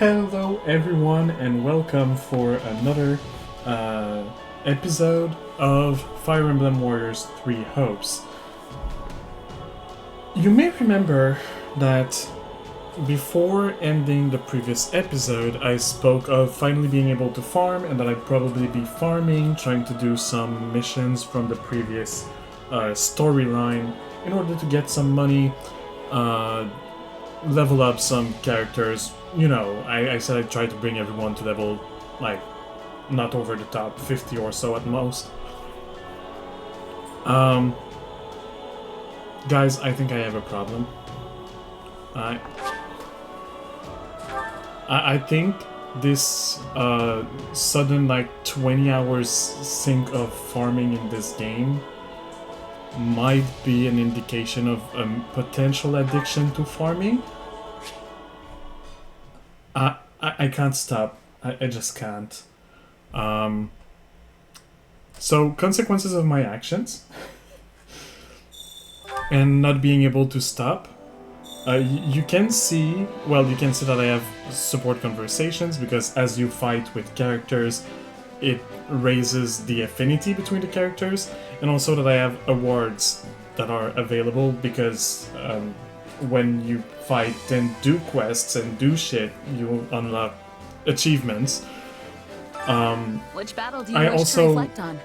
Hello everyone and welcome for another episode of Fire Emblem Warriors 3 Hopes. You may remember that before ending the previous episode I spoke of finally being able to farm and that I'd probably be farming, trying to do some missions from the previous storyline in order to get some money, level up some characters. You know, I said I'd try to bring everyone to level, like, not over the top, 50 or so at most. Guys, I think I have a problem. I think this sudden, like, 20 hours sink of farming in this game might be an indication of a potential addiction to farming. I can't stop. I just can't. So, consequences of my actions and not being able to stop. You can see that I have support conversations because as you fight with characters, it raises the affinity between the characters, and also that I have awards that are available because when you fight and do quests and do shit, you unlock achievements. Which battle do you wish to reflect on?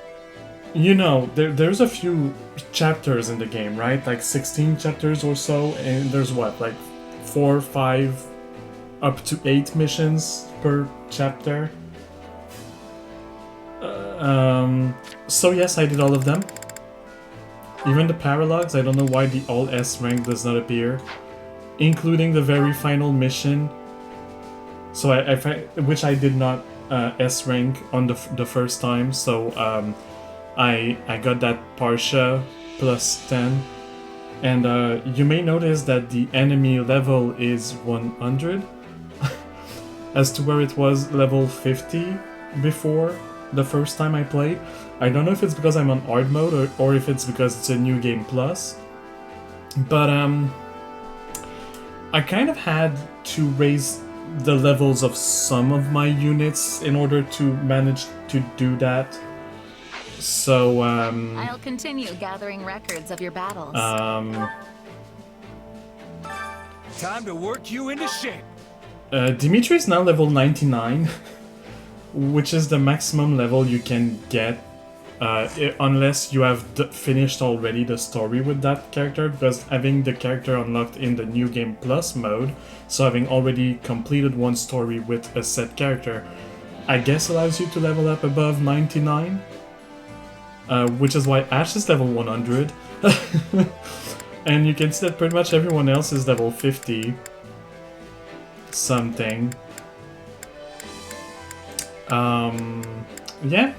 You know, there's a few chapters in the game, right? Like 16 chapters or so, and there's what, like 4, 5, up to 8 missions per chapter. So yes, I did all of them. Even the paralogs, I don't know why the all S rank does not appear, including the very final mission. So which I did not S rank on the first time. So I got that Parsha plus 10, and you may notice that the enemy level is 100, as to where it was level 50 before the first time I played. I don't know if it's because I'm on hard mode or if it's because it's a new game plus, but I kind of had to raise the levels of some of my units in order to manage to do that. So I'll continue gathering records of your battles. Time to work you into shape. Dimitri is now level 99, which is the maximum level you can get unless you have finished already the story with that character, because having the character unlocked in the New Game Plus mode, so having already completed one story with a set character, I guess allows you to level up above 99, which is why Ash is level 100, and you can see that pretty much everyone else is level 50 something. Yeah.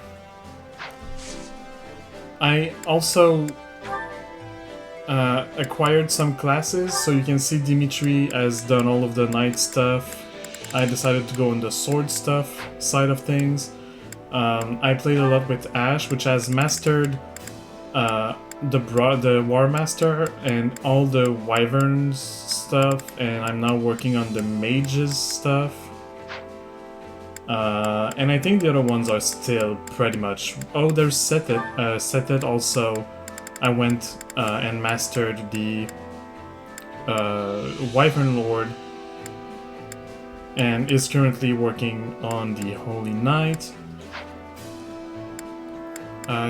I also acquired some classes, so you can see Dimitri has done all of the knight stuff. I decided to go on the sword stuff side of things. I played a lot with Ash, which has mastered the War Master and all the Wyverns stuff, and I'm now working on the Mages stuff. And I think the other ones are still pretty much... Oh, there's Setet. Setet also, I went and mastered the Wyvern Lord, and is currently working on the Holy Knight.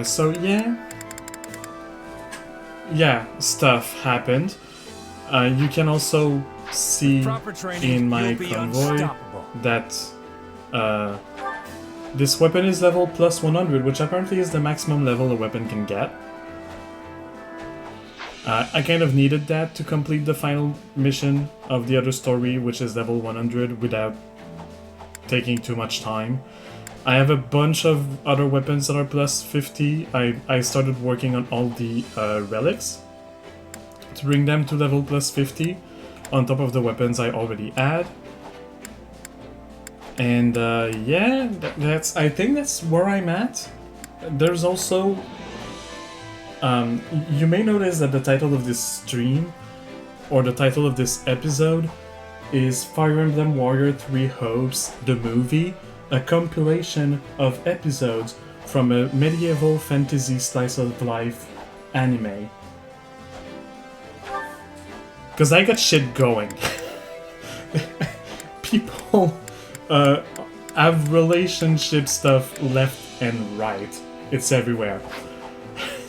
So yeah, stuff happened. You can also see in my convoy that this weapon is level plus 100, which apparently is the maximum level a weapon can get. I kind of needed that to complete the final mission of the other story, which is level 100, without taking too much time. I have a bunch of other weapons that are plus 50. I started working on all the relics to bring them to level plus 50, on top of the weapons I already had. And yeah, I think that's where I'm at. There's also... you may notice that the title of this stream, or the title of this episode, is Fire Emblem Warrior 3 Hopes, the movie, a compilation of episodes from a medieval fantasy slice of life anime. Because I got shit going. People have relationship stuff left and right. It's everywhere.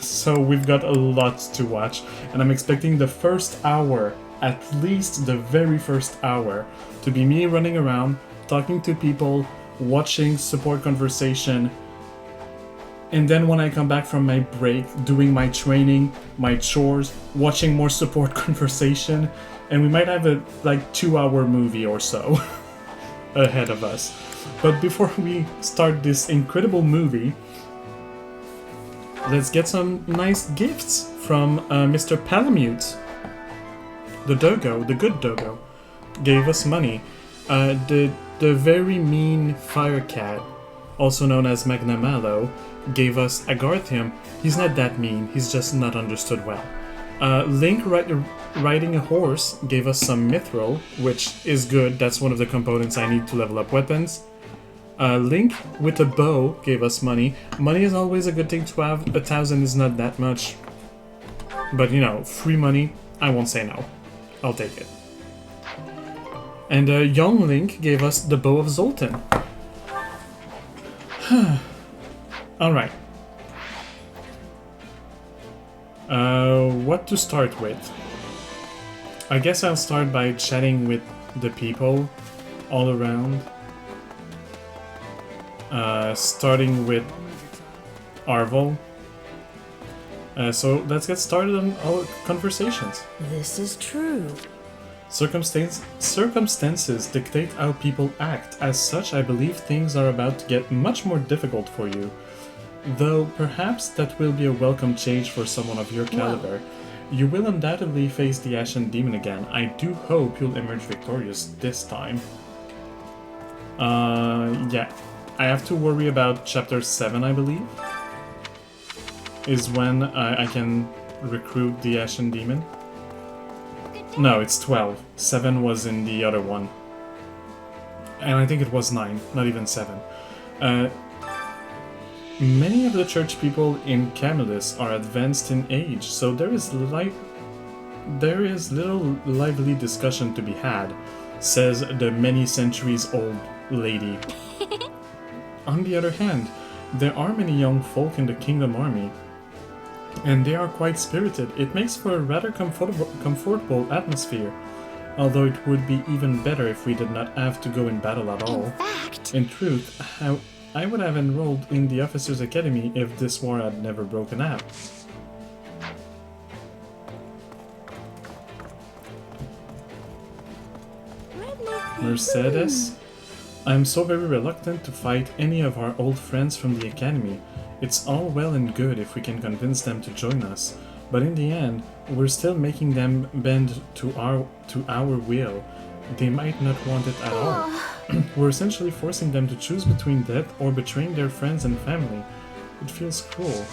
So we've got a lot to watch, and I'm expecting the first hour, at least the very first hour, to be me running around, talking to people, watching support conversation, and then when I come back from my break, doing my training, my chores, watching more support conversation, and we might have a 2-hour movie or so ahead of us. But before we start this incredible movie, let's get some nice gifts from Mr. Palamute. The Dogo, the good Dogo, gave us money. The very mean Fire Cat, also known as Magnamalo, gave us Agarthium. He's not that mean, he's just not understood well. Link riding a horse gave us some Mithril, which is good, that's one of the components I need to level up weapons. Link with a bow gave us money. Money is always a good thing to have, 1,000 is not that much. But you know, free money, I won't say no. I'll take it. And young Link gave us the Bow of Zoltan. Alright. What to start with? I guess I'll start by chatting with the people all around. Starting with Arvel. So let's get started on our conversations. This is true. Circumstances dictate how people act. As such, I believe things are about to get much more difficult for you. Though perhaps that will be a welcome change for someone of your caliber. You will undoubtedly face the Ashen Demon again. I do hope you'll emerge victorious this time. Yeah. I have to worry about chapter 7, I believe. Is when I can recruit the Ashen Demon. No, it's 12. 7 was in the other one. And I think it was 9, not even 7. Many of the church people in Camillus are advanced in age, so there is little lively discussion to be had, says the many centuries old lady. On the other hand, there are many young folk in the Kingdom Army, and they are quite spirited. It makes for a rather comfortable atmosphere, although it would be even better if we did not have to go in battle at all. In truth, I would have enrolled in the Officers' Academy if this war had never broken out. Mercedes? I am so very reluctant to fight any of our old friends from the Academy. It's all well and good if we can convince them to join us, but in the end, we're still making them bend to our will. They might not want it at all. We're essentially forcing them to choose between death or betraying their friends and family. It feels cruel.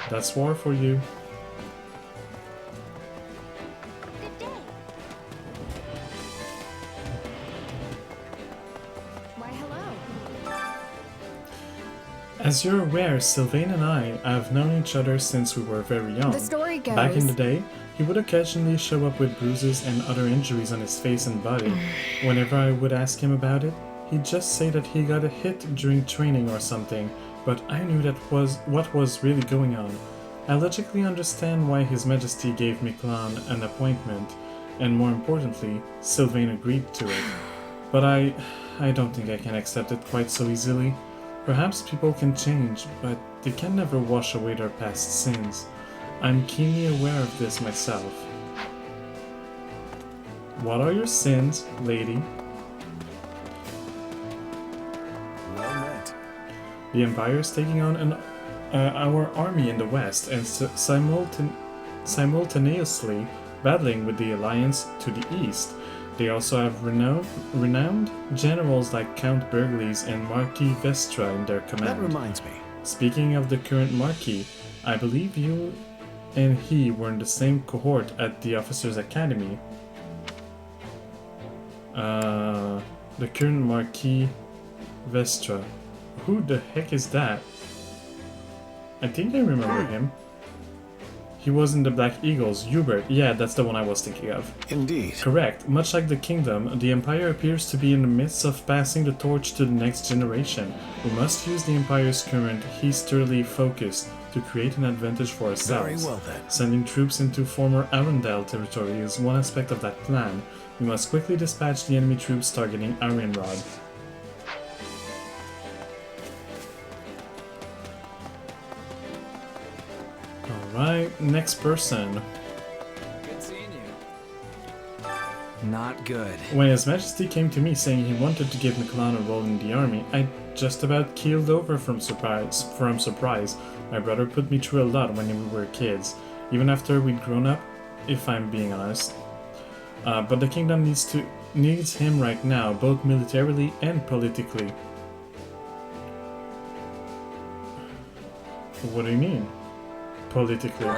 That's war for you. As you're aware, Sylvain and I have known each other since we were very young. The story goes. Back in the day, he would occasionally show up with bruises and other injuries on his face and body. Whenever I would ask him about it, he'd just say that he got a hit during training or something, but I knew that was what was really going on. I logically understand why His Majesty gave Miklan an appointment, and more importantly, Sylvain agreed to it. But I don't think I can accept it quite so easily. Perhaps people can change, but they can never wash away their past sins. I'm keenly aware of this myself. What are your sins, lady? Well met. The Empire is taking on our army in the west and simultaneously battling with the Alliance to the east. They also have renowned generals like Count Burgles and Marquis Vestra in their command. That reminds me. Speaking of the current Marquis, I believe you and he were in the same cohort at the Officers' Academy. The current Marquis Vestra. Who the heck is that? I think I remember him. He was in the Black Eagles. Hubert. Yeah, that's the one I was thinking of. Indeed. Correct. Much like the kingdom, the Empire appears to be in the midst of passing the torch to the next generation. We must use the Empire's current hastily focus to create an advantage for ourselves. Very well then. Sending troops into former Arundel territory is one aspect of that plan. We must quickly dispatch the enemy troops targeting Arianrod. Alright, next person. Good seeing you. Not good. When His Majesty came to me saying he wanted to give McClellan a role in the army, I just about keeled over from surprise. My brother put me through a lot when we were kids, even after we'd grown up, if I'm being honest. But the kingdom needs him right now, both militarily and politically. What do you mean? Politically.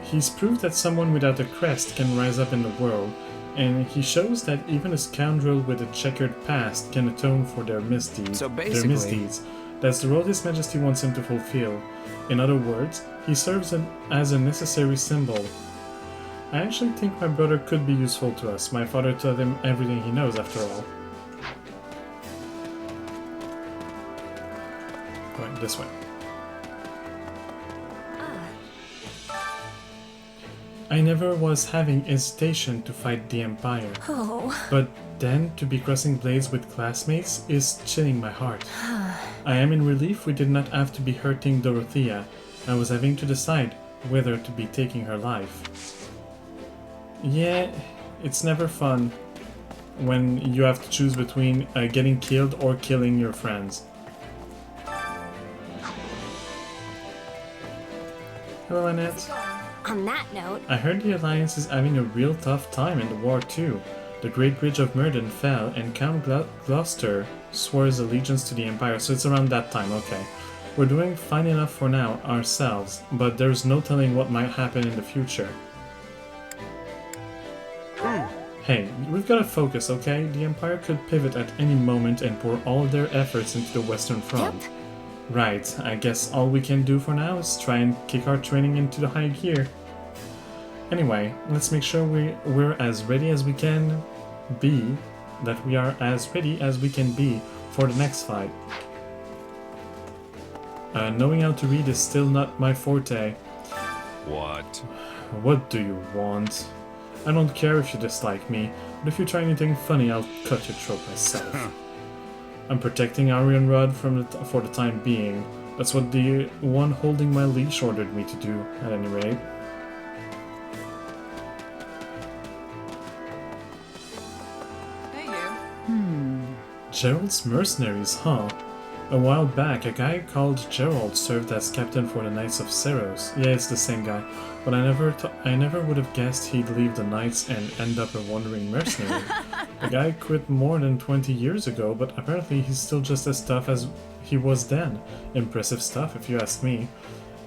He's proved that someone without a crest can rise up in the world, and he shows that even a scoundrel with a checkered past can atone for their misdeeds. So basically, That's the role His Majesty wants him to fulfill. In other words, he serves as a necessary symbol. I actually think my brother could be useful to us. My father taught him everything he knows, after all. Going this way. I never was having hesitation to fight the Empire. But then to be crossing blades with classmates is chilling my heart. I am in relief we did not have to be hurting Dorothea. I was having to decide whether to be taking her life. Yeah, it's never fun when you have to choose between getting killed or killing your friends. Hello, Annette. On that note, I heard the Alliance is having a real tough time in the war too. The Great Bridge of Murden fell and Count Gloucester swore his allegiance to the Empire, so it's around that time, okay. We're doing fine enough for now, ourselves, but there's no telling what might happen in the future. Hey, we've got to focus, okay? The Empire could pivot at any moment and pour all their efforts into the Western Front. Yep. Right, I guess all we can do for now is try and kick our training into the high gear. Anyway, let's make sure we're as ready as we can be, that we are as ready as we can be for the next fight. Knowing how to read is still not my forte. What? What do you want? I don't care if you dislike me, but if you try anything funny, I'll cut your throat myself. I'm protecting Arianrod for the time being. That's what the one holding my leash ordered me to do, at any rate. Hey you. Gerald's mercenaries, huh? A while back, a guy called Gerald served as captain for the Knights of Seros. Yeah, it's the same guy. But I never would have guessed he'd leave the Knights and end up a wandering mercenary. The guy quit more than 20 years ago, but apparently he's still just as tough as he was then. Impressive stuff, if you ask me.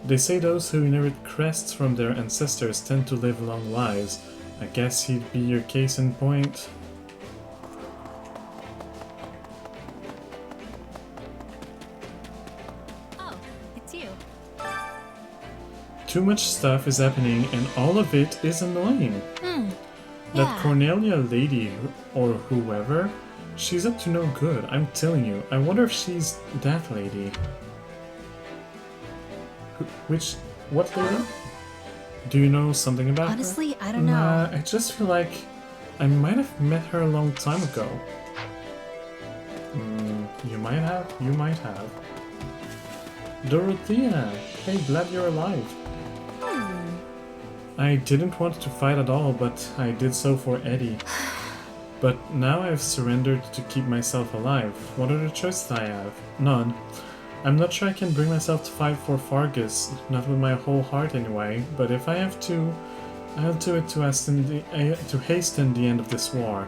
They say those who inherit crests from their ancestors tend to live long lives. I guess he'd be your case in point. Too much stuff is happening and all of it is annoying. That Cornelia lady, or whoever, she's up to no good, I'm telling you. I wonder if she's that lady. What lady? Do you know something about honestly, her? I don't know. I just feel like I might have met her a long time ago. You might have. Dorothea! Hey, glad you're alive. I didn't want to fight at all, but I did so for Eddie. But now I've surrendered to keep myself alive. What other choices I have? None. I'm not sure I can bring myself to fight for Fargus, not with my whole heart anyway, but if I have to, I'll do it to hasten the end of this war.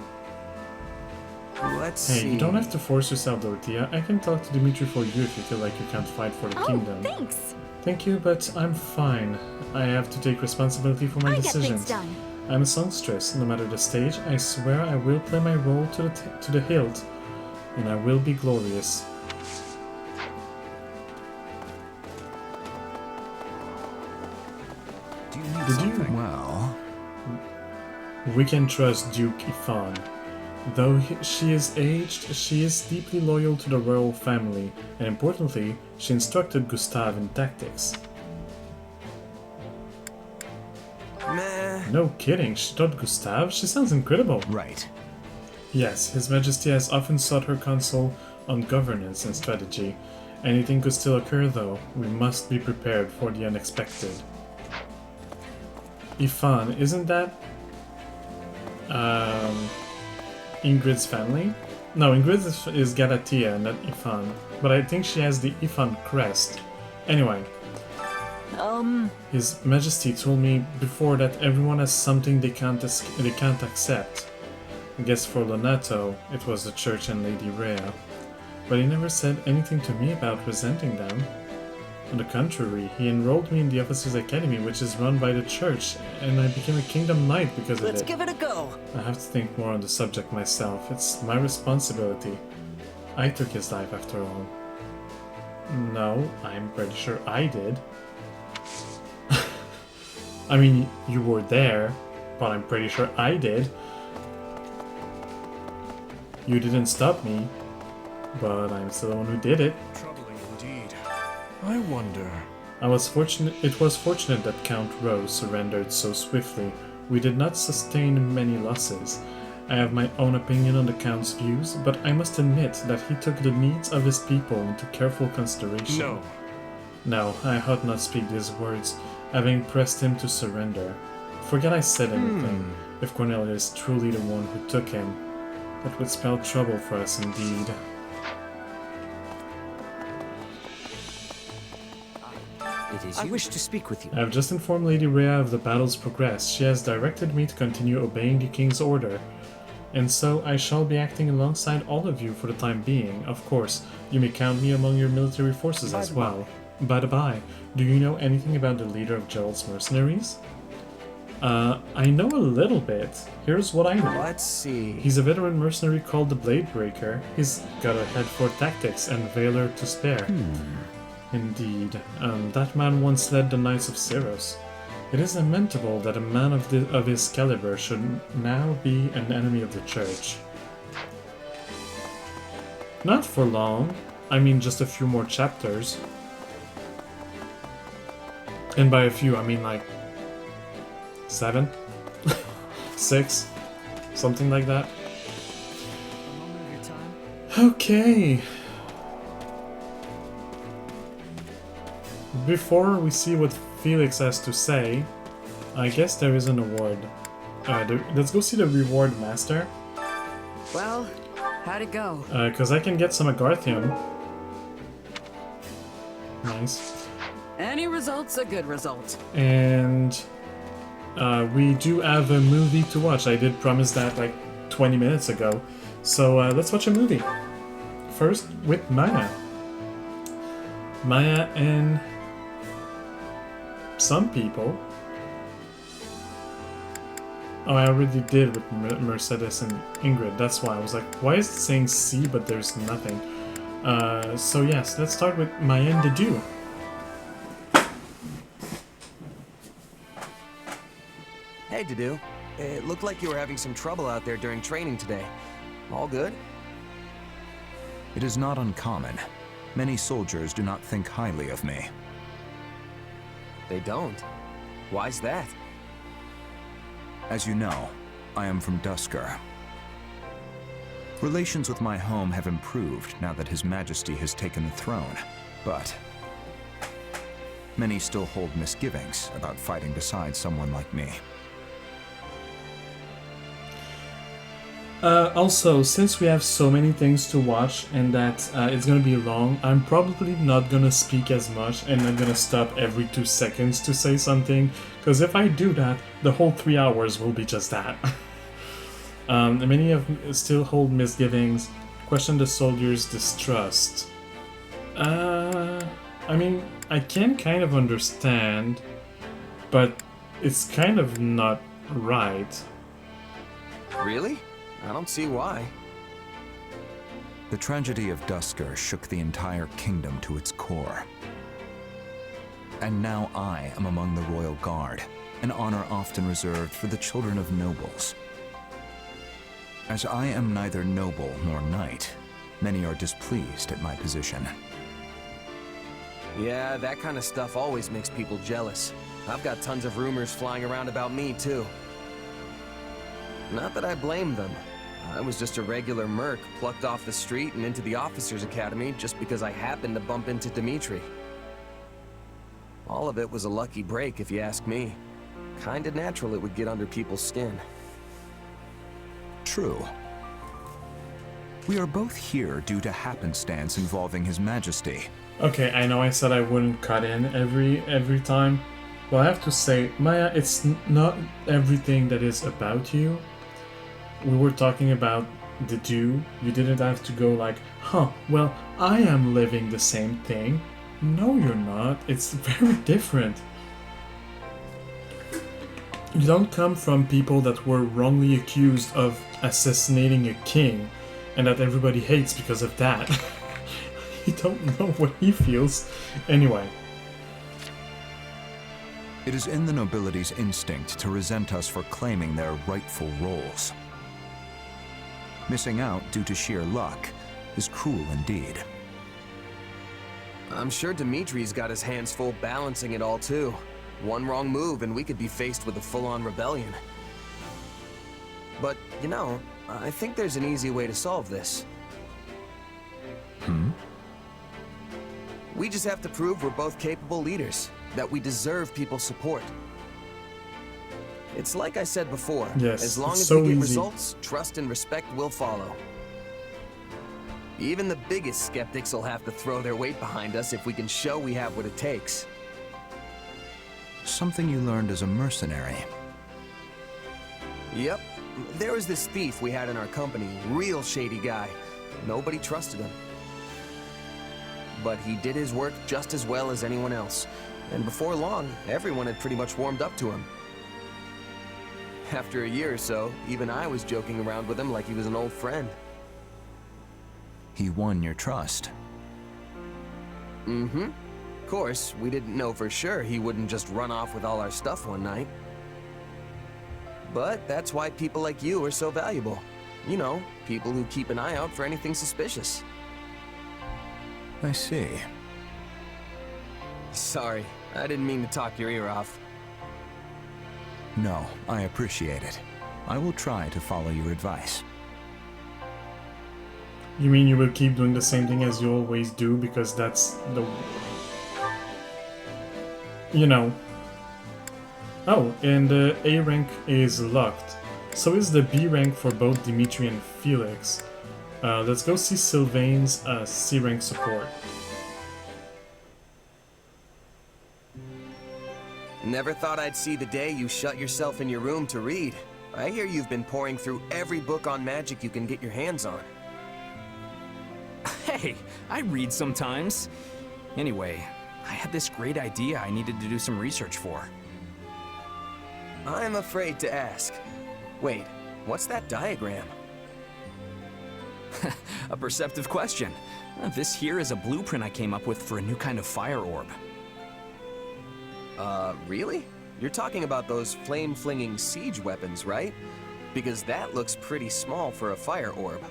Let's Hey, see. you don't have to force yourself, Dorothea. I can talk to Dimitri for you if you feel like you can't fight for the kingdom. Thanks. Thank you, but I'm fine. I have to take responsibility for my I get things decisions. done. I'm a songstress. No matter the stage, I swear I will play my role to the hilt, and I will be glorious. Do you need Did something? you? Well, We can trust Duke Ifan. Though she is aged, she is deeply loyal to the royal family, and importantly, she instructed Gustave in tactics. meh. No kidding, she taught Gustave? She sounds incredible. Right. Yes, His Majesty has often sought her counsel on governance and strategy. Anything could still occur though, we must be prepared for the unexpected. Ifan, isn't that Ingrid's family? No, Ingrid is Galatea, not Ifan. But I think she has the Ifan crest. Anyway, His Majesty told me before that everyone has something they can't accept. I guess for Lonato, it was the church and Lady Rhea. But he never said anything to me about resenting them. On the contrary, he enrolled me in the Officers' Academy, which is run by the church, and I became a Kingdom Knight because of it. Let's give it a go. I have to think more on the subject myself. It's my responsibility. I took his life after all. No, I'm pretty sure I did. I mean, you were there, but I'm pretty sure I did. You didn't stop me, but I'm still the one who did it. Troubling indeed. I wonder. It was fortunate that Count Rose surrendered so swiftly. We did not sustain many losses. I have my own opinion on the Count's views, but I must admit that he took the needs of his people into careful consideration. No. No, I ought not speak these words, having pressed him to surrender. Forget I said anything. If Cornelius is truly the one who took him, that would spell trouble for us indeed. I wish to speak with you. I have just informed Lady Rhea of the battle's progress. She has directed me to continue obeying the King's order. And so I shall be acting alongside all of you for the time being. Of course, you may count me among your military forces as well. By the by, do you know anything about the leader of Gerald's mercenaries? I know a little bit. Here's what I know. Let's see. He's a veteran mercenary called the Blade Breaker. He's got a head for tactics and valor to spare. Indeed. That man once led the Knights of Syros. It is lamentable that a man of his caliber should now be an enemy of the Church. Not for long. I mean, just a few more chapters. And by a few, I mean like 7? 6? Something like that. A moment of your time. Okay. Before we see what Felix has to say, I guess there is an award. Let's go see the reward master. Well, how'd it go? Because I can get some Agarthium. Nice. Any result's a good result. And we do have a movie to watch. I did promise that like 20 minutes ago. So let's watch a movie. First with Maya. Maya and some people. Oh, I already did with Mercedes and Ingrid. That's why I was like, why is it saying C but there's nothing? So yes, let's start with Maya and Dedu. Hey, Dedu. It looked like you were having some trouble out there during training today. All good? It is not uncommon. Many soldiers do not think highly of me. They don't. Why's that? As you know, I am from Dusker. Relations with my home have improved now that His Majesty has taken the throne, but many still hold misgivings about fighting beside someone like me. Also, since we have so many things to watch and that it's gonna be long, I'm probably not gonna speak as much and I'm gonna stop every 2 seconds to say something, because if I do that, the whole 3 hours will be just that. Many still hold misgivings, question the soldiers' distrust. I mean, I can kind of understand, but it's kind of not right. Really? I don't see why. The tragedy of Dusker shook the entire kingdom to its core. And now I am among the royal guard, an honor often reserved for the children of nobles. As I am neither noble nor knight, many are displeased at my position. Yeah, that kind of stuff always makes people jealous. I've got tons of rumors flying around about me, too. Not that I blame them. I was just a regular merc plucked off the street and into the officers' academy just because I happened to bump into Dimitri. All of it was a lucky break, if you ask me. Kinda natural it would get under people's skin. True. We are both here due to happenstance involving His Majesty. Okay, I know I said I wouldn't cut in every time, but I have to say, Maya, it's not everything that is about you. We were talking about the do. You didn't have to go like, huh, well, I am living the same thing. No, you're not. It's very different. You don't come from people that were wrongly accused of assassinating a king and that everybody hates because of that. You don't know what he feels. Anyway. It is in the nobility's instinct to resent us for claiming their rightful roles. Missing out due to sheer luck is cruel indeed. I'm sure Dimitri's got his hands full balancing it all, too. One wrong move and we could be faced with a full-on rebellion. But, you know, I think there's an easy way to solve this. We just have to prove we're both capable leaders, that we deserve people's support. It's like I said before, yes, as long as so we get easy. results, trust and respect will follow. Even the biggest skeptics will have to throw their weight behind us if we can show we have what it takes. Something you learned as a mercenary. Yep. There was this thief we had in our company, real shady guy. Nobody trusted him. But he did his work just as well as anyone else. And before long, everyone had pretty much warmed up to him. After a year or so, even I was joking around with him like he was an old friend. He won your trust. Mm-hmm. Of course, we didn't know for sure he wouldn't just run off with all our stuff one night. But that's why people like you are so valuable. You know, people who keep an eye out for anything suspicious. I see. Sorry, I didn't mean to talk your ear off. No, I appreciate it. I will try to follow your advice. You mean you will keep doing the same thing as you always do because that's the... You know. Oh, and the A rank is locked. So is the B rank for both Dimitri and Felix. Let's go see Sylvain's C rank support. Never thought I'd see the day you shut yourself in your room to read. I hear you've been pouring through every book on magic you can get your hands on. Hey, I read sometimes. Anyway, I had this great idea I needed to do some research for. I'm afraid to ask. Wait, what's that diagram? A perceptive question. This here is a blueprint I came up with for a new kind of fire orb. Really? You're talking about those flame-flinging siege weapons, right? Because that looks pretty small for a fire orb.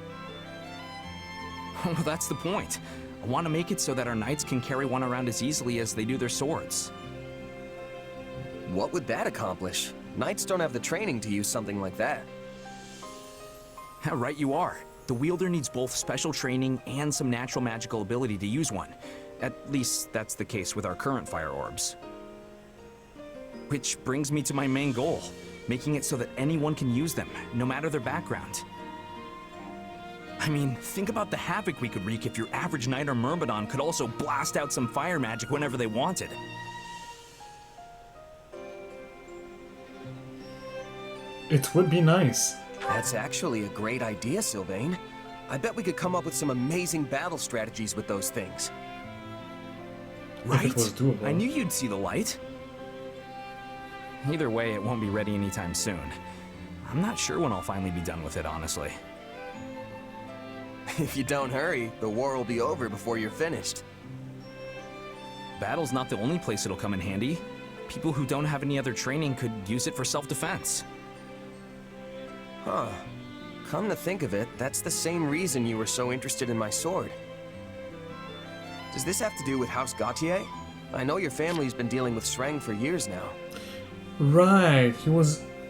Well, that's the point. I want to make it so that our knights can carry one around as easily as they do their swords. What would that accomplish? Knights don't have the training to use something like that. Right you are. The wielder needs both special training and some natural magical ability to use one. At least that's the case with our current fire orbs. Which brings me to my main goal, making it so that anyone can use them, no matter their background. I mean, think about the havoc we could wreak if your average knight or myrmidon could also blast out some fire magic whenever they wanted. It would be nice. That's actually a great idea, Sylvain. I bet we could come up with some amazing battle strategies with those things. If it was doable. I knew you'd see the light. Either way, it won't be ready anytime soon. I'm not sure when I'll finally be done with it, honestly. If you don't hurry, the war will be over before you're finished. Battle's not the only place it'll come in handy. People who don't have any other training could use it for self-defense. Huh. Come to think of it, that's the same reason you were so interested in my sword. Does this have to do with House Gautier? I know your family's been dealing with Shreng for years now. Right,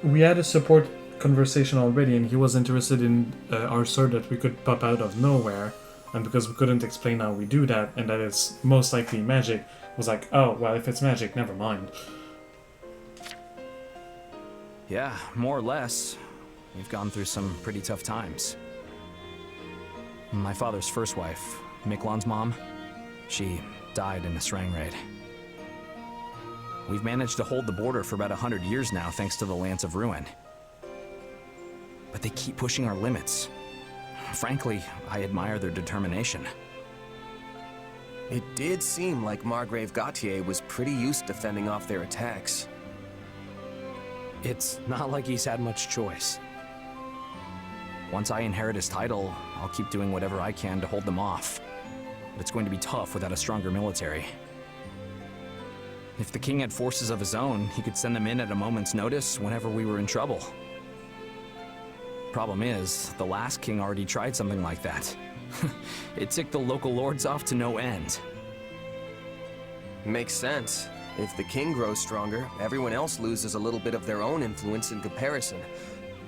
we had a support conversation already, and he was interested in our sword that we could pop out of nowhere, and because we couldn't explain how we do that, and that it's most likely magic, was like, oh, well, if it's magic, never mind. Yeah, more or less. We've gone through some pretty tough times. My father's first wife, Miklon's mom, she died in a Shreng raid. We've managed to hold the border for about 100 years now thanks to the Lance of Ruin. But they keep pushing our limits. Frankly, I admire their determination. It did seem like Margrave Gautier was pretty used to fending off their attacks. It's not like he's had much choice. Once I inherit his title, I'll keep doing whatever I can to hold them off. But it's going to be tough without a stronger military. If the king had forces of his own, he could send them in at a moment's notice whenever we were in trouble. Problem is, the last king already tried something like that. It ticked the local lords off to no end. Makes sense. If the king grows stronger, everyone else loses a little bit of their own influence in comparison.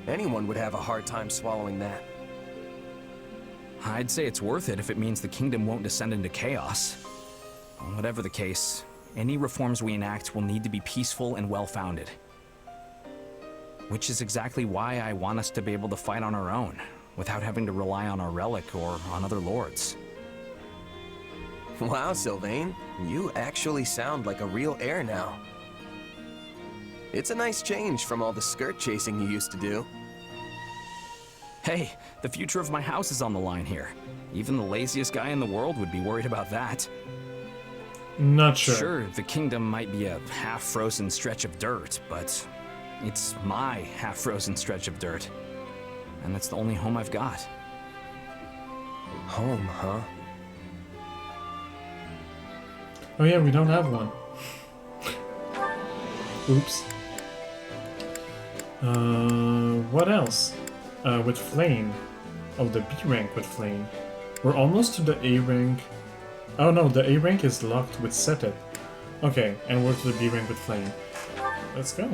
Anyone would have a hard time swallowing that. I'd say it's worth it if it means the kingdom won't descend into chaos. Whatever the case, any reforms we enact will need to be peaceful and well-founded. Which is exactly why I want us to be able to fight on our own, without having to rely on our relic or on other lords. Wow, Sylvain, you actually sound like a real heir now. It's a nice change from all the skirt chasing you used to do. Hey, the future of my house is on the line here. Even the laziest guy in the world would be worried about that. Not sure. Sure, the kingdom might be a half-frozen stretch of dirt, but it's my half-frozen stretch of dirt. And that's the only home I've got. Home, huh? Oh yeah, we don't have one. Oops. What else? With Flame. Oh, the B rank with Flame. We're almost to the A rank. Oh no, the A rank is locked with Set It. Okay, and we're to the B rank with Flame. Let's go.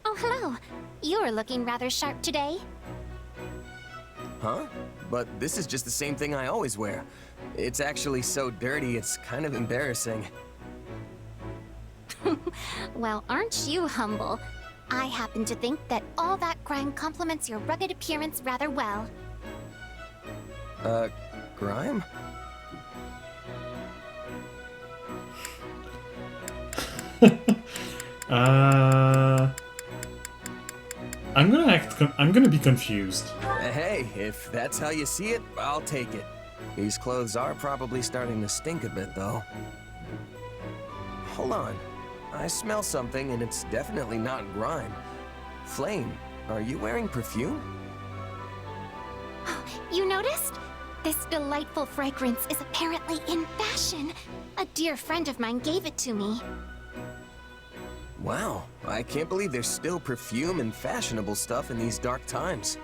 Oh, hello. You're looking rather sharp today. Huh? But this is just the same thing I always wear. It's actually so dirty, it's kind of embarrassing. Well, aren't you humble? I happen to think that all that grime complements your rugged appearance rather well. Grime? I'm gonna be confused. Hey, if that's how you see it, I'll take it. These clothes are probably starting to stink a bit, though. Hold on. I smell something, and it's definitely not grime. Flame, are you wearing perfume? You noticed? This delightful fragrance is apparently in fashion. A dear friend of mine gave it to me. Wow, I can't believe there's still perfume and fashionable stuff in these dark times.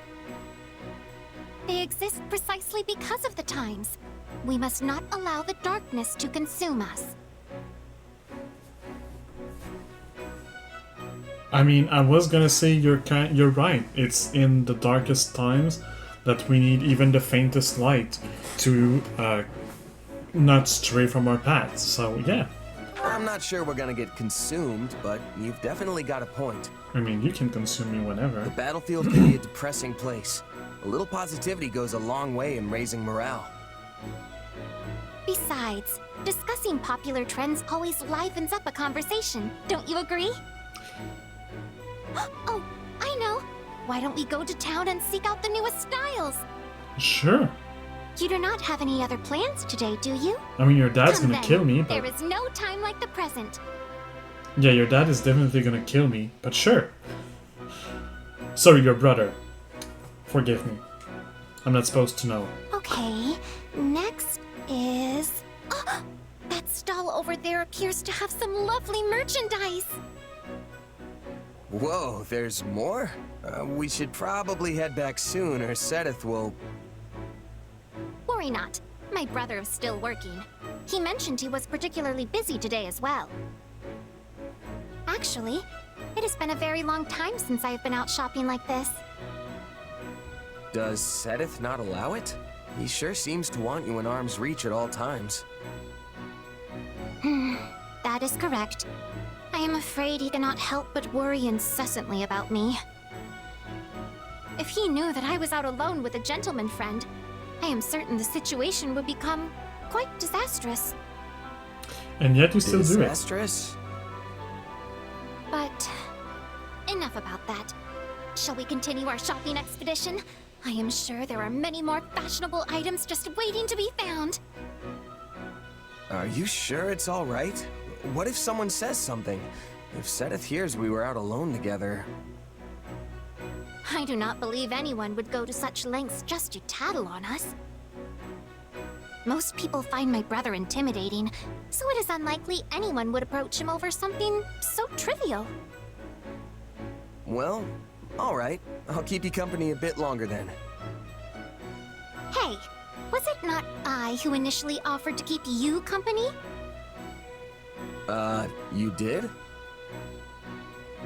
They exist precisely because of the times. We must not allow the darkness to consume us. I mean, I was gonna say you're right. It's in the darkest times that we need even the faintest light to not stray from our paths. So yeah. I'm not sure we're gonna get consumed, but you've definitely got a point. I mean, you can consume me whenever. The battlefield can be a depressing place. A little positivity goes a long way in raising morale. Besides, discussing popular trends always livens up a conversation. Don't you agree? Oh, I know. Why don't we go to town and seek out the newest styles? Sure. You do not have any other plans today, do you? I mean, your dad's Come gonna then. kill me, but... There is no time like the present. Yeah, your dad is definitely gonna kill me, but sure. Sorry, your brother. Forgive me. I'm not supposed to know. Okay, next is... Oh, that stall over there appears to have some lovely merchandise. Whoa, there's more? We should probably head back soon, or Sedith will... Worry not. My brother is still working. He mentioned he was particularly busy today as well. Actually, it has been a very long time since I have been out shopping like this. Does Sedith not allow it? He sure seems to want you in arm's reach at all times. That is correct. I am afraid he cannot help but worry incessantly about me. If he knew that I was out alone with a gentleman friend, I am certain the situation would become quite disastrous. And yet you still do it. Disastrous? But enough about that. Shall we continue our shopping expedition? I am sure there are many more fashionable items just waiting to be found. Are you sure it's all right? What if someone says something? If Sedith hears we were out alone together... I do not believe anyone would go to such lengths just to tattle on us. Most people find my brother intimidating, so it is unlikely anyone would approach him over something so trivial. Well, all right. I'll keep you company a bit longer then. Hey, was it not I who initially offered to keep you company? You did?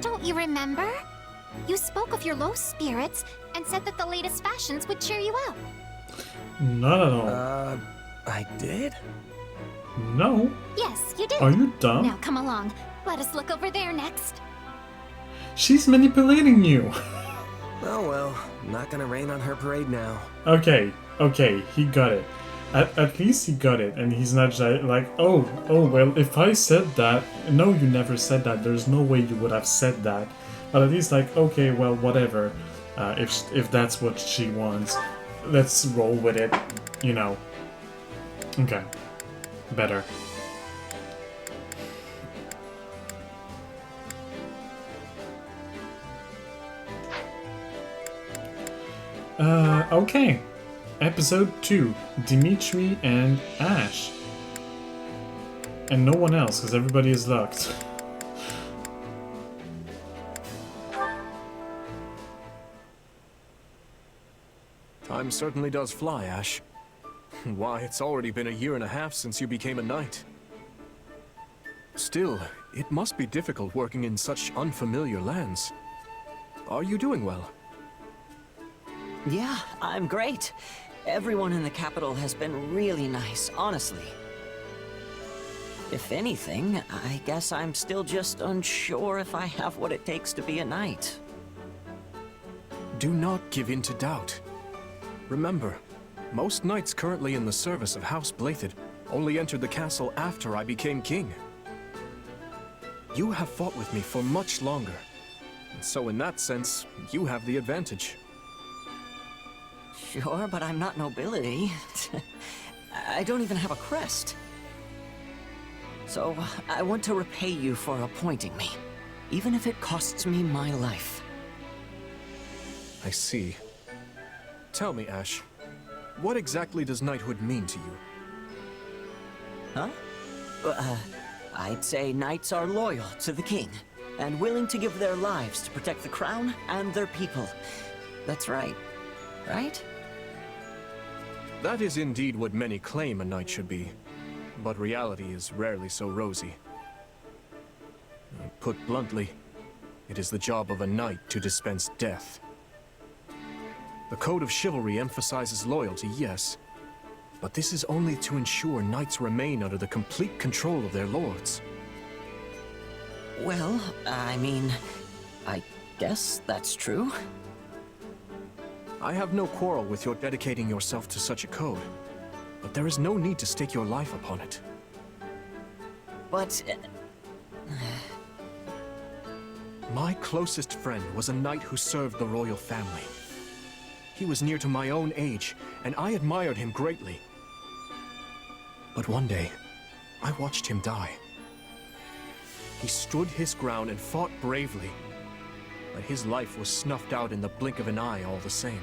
Don't you remember? You spoke of your low spirits and said that the latest fashions would cheer you up. Not at all. I did? No. Yes, you did. Are you dumb? Now come along. Let us look over there next. She's manipulating you. Oh well, I'm not gonna rain on her parade now. Okay, he got it. At least he got it, and he's not like, oh, well, if I said that... No, you never said that. There's no way you would have said that. But at least like, okay, well, whatever. If that's what she wants, let's roll with it, you know. Okay. Better. Okay. Episode 2. Dimitri and Ash. And no one else, because everybody is locked. Time certainly does fly, Ash. Why, it's already been a year and a half since you became a knight. Still, it must be difficult working in such unfamiliar lands. Are you doing well? Yeah, I'm great. Everyone in the capital has been really nice, honestly. If anything, I guess I'm still just unsure if I have what it takes to be a knight. Do not give in to doubt. Remember, most knights currently in the service of House Blathid only entered the castle after I became king. You have fought with me for much longer, and so in that sense, you have the advantage. Sure, but I'm not nobility. I don't even have a crest. So, I want to repay you for appointing me, even if it costs me my life. I see. Tell me, Ash, what exactly does knighthood mean to you? Huh? I'd say knights are loyal to the king, and willing to give their lives to protect the crown and their people. That's right. Right? That is indeed what many claim a knight should be, but reality is rarely so rosy. Put bluntly, it is the job of a knight to dispense death. The Code of Chivalry emphasizes loyalty, yes, but this is only to ensure knights remain under the complete control of their lords. Well, I mean, I guess that's true. I have no quarrel with your dedicating yourself to such a code, but there is no need to stake your life upon it. But... My closest friend was a knight who served the royal family. He was near to my own age, and I admired him greatly. But one day, I watched him die. He stood his ground and fought bravely, but his life was snuffed out in the blink of an eye all the same.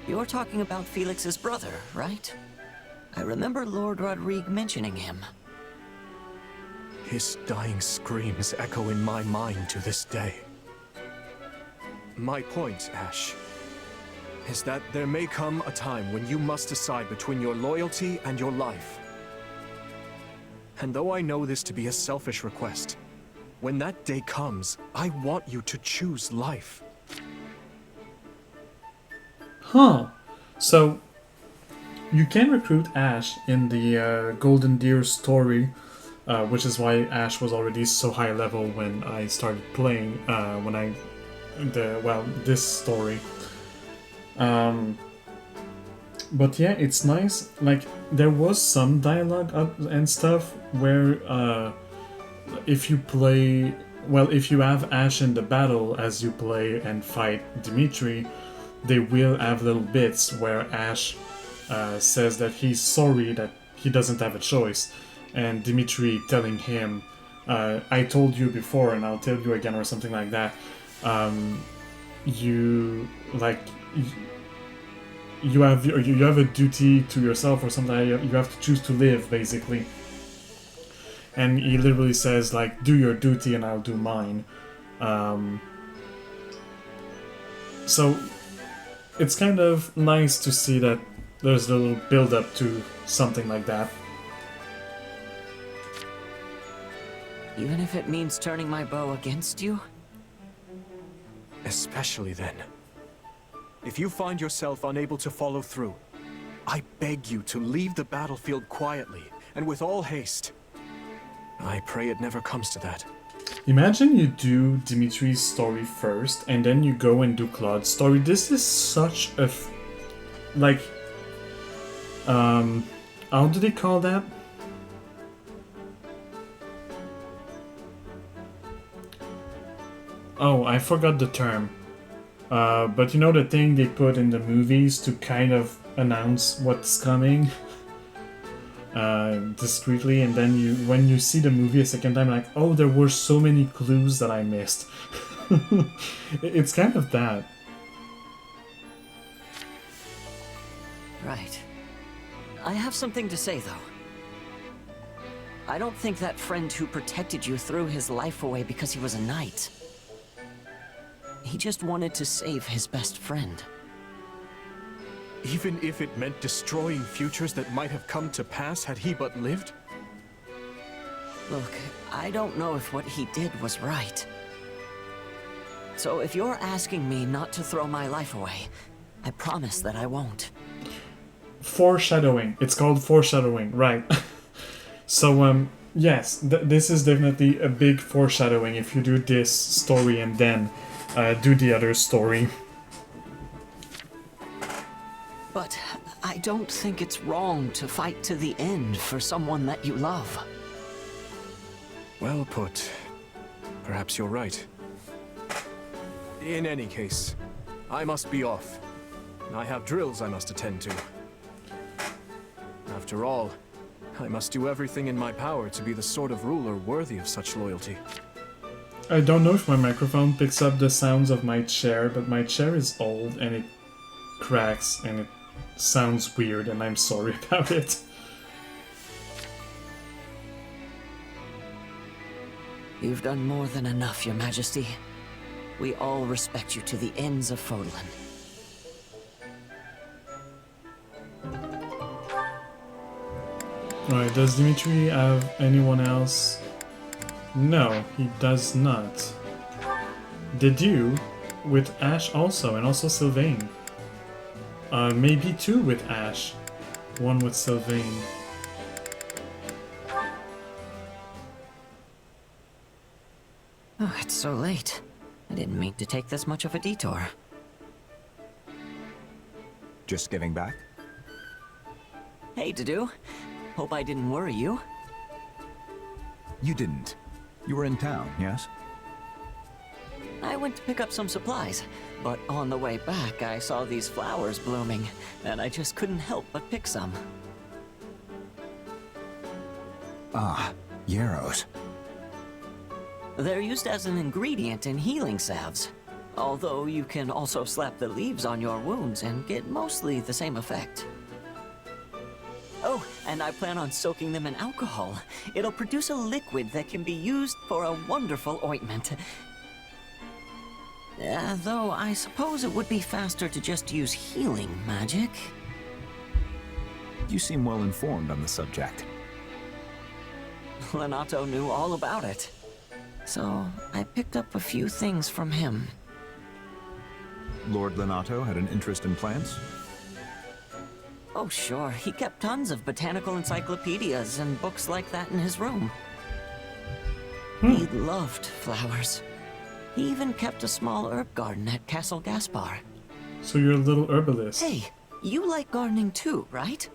You're talking about Felix's brother, right? I remember Lord Rodrigue mentioning him. His dying screams echo in my mind to this day. My point, Ash, is that there may come a time when you must decide between your loyalty and your life. And though I know this to be a selfish request, when that day comes, I want you to choose life. Huh. So, you can recruit Ash in the Golden Deer story, which is why Ash was already so high level when I started playing, this story. But yeah, it's nice. Like, there was some dialogue and stuff where if you have Ash in the battle as you play and fight Dimitri, they will have little bits where Ash says that he's sorry that he doesn't have a choice, and Dimitri telling him, I told you before and I'll tell you again, or something like that. You have a duty to yourself or something. You have to choose to live, basically. And he literally says, like, do your duty and I'll do mine. So it's kind of nice to see that there's a little build up to something like that. Even if it means turning my bow against you? Especially then. If you find yourself unable to follow through, I beg you to leave the battlefield quietly and with all haste. I pray it never comes to that. Imagine you do Dimitri's story first, and then you go and do Claude's story. This is such a... how do they call that? Oh, I forgot the term. But you know the thing they put in the movies to kind of announce what's coming? Discreetly, and then when you see the movie a second time, like, oh, there were so many clues that I missed. It's kind of that. Right. I have something to say, though. I don't think that friend who protected you threw his life away because he was a knight. He just wanted to save his best friend. Even if it meant destroying futures that might have come to pass had he but lived? Look, I don't know if what he did was right. So if you're asking me not to throw my life away, I promise that I won't. Foreshadowing. It's called foreshadowing, right. So, yes, this is definitely a big foreshadowing if you do this story and then do the other story. But I don't think it's wrong to fight to the end for someone that you love. Well put. Perhaps you're right. In any case, I must be off. I have drills I must attend to. After all, I must do everything in my power to be the sort of ruler worthy of such loyalty. I don't know if my microphone picks up the sounds of my chair, but my chair is old and it cracks and it sounds weird, and I'm sorry about it. You've done more than enough, Your Majesty. We all respect you to the ends of Fodlan. Alright, does Dimitri have anyone else? No, he does not. Did you? With Ash also, and also Sylvain. Maybe two with Ash. One with Sylvain. Oh, it's so late. I didn't mean to take this much of a detour. Just getting back? Hey, Dedue. Hope I didn't worry you. You didn't. You were in town, yes? I went to pick up some supplies, but on the way back I saw these flowers blooming, and I just couldn't help but pick some. Ah, yarrows. They're used as an ingredient in healing salves. Although you can also slap the leaves on your wounds and get mostly the same effect. Oh, and I plan on soaking them in alcohol. It'll produce a liquid that can be used for a wonderful ointment. Though I suppose it would be faster to just use healing magic. You seem well informed on the subject. Lenato knew all about it. So I picked up a few things from him. Lord Lenato had an interest in plants? Oh sure, he kept tons of botanical encyclopedias and books like that in his room. He loved flowers. He even kept a small herb garden at Castle Gaspar. So you're a little herbalist. Hey, you like gardening too, right?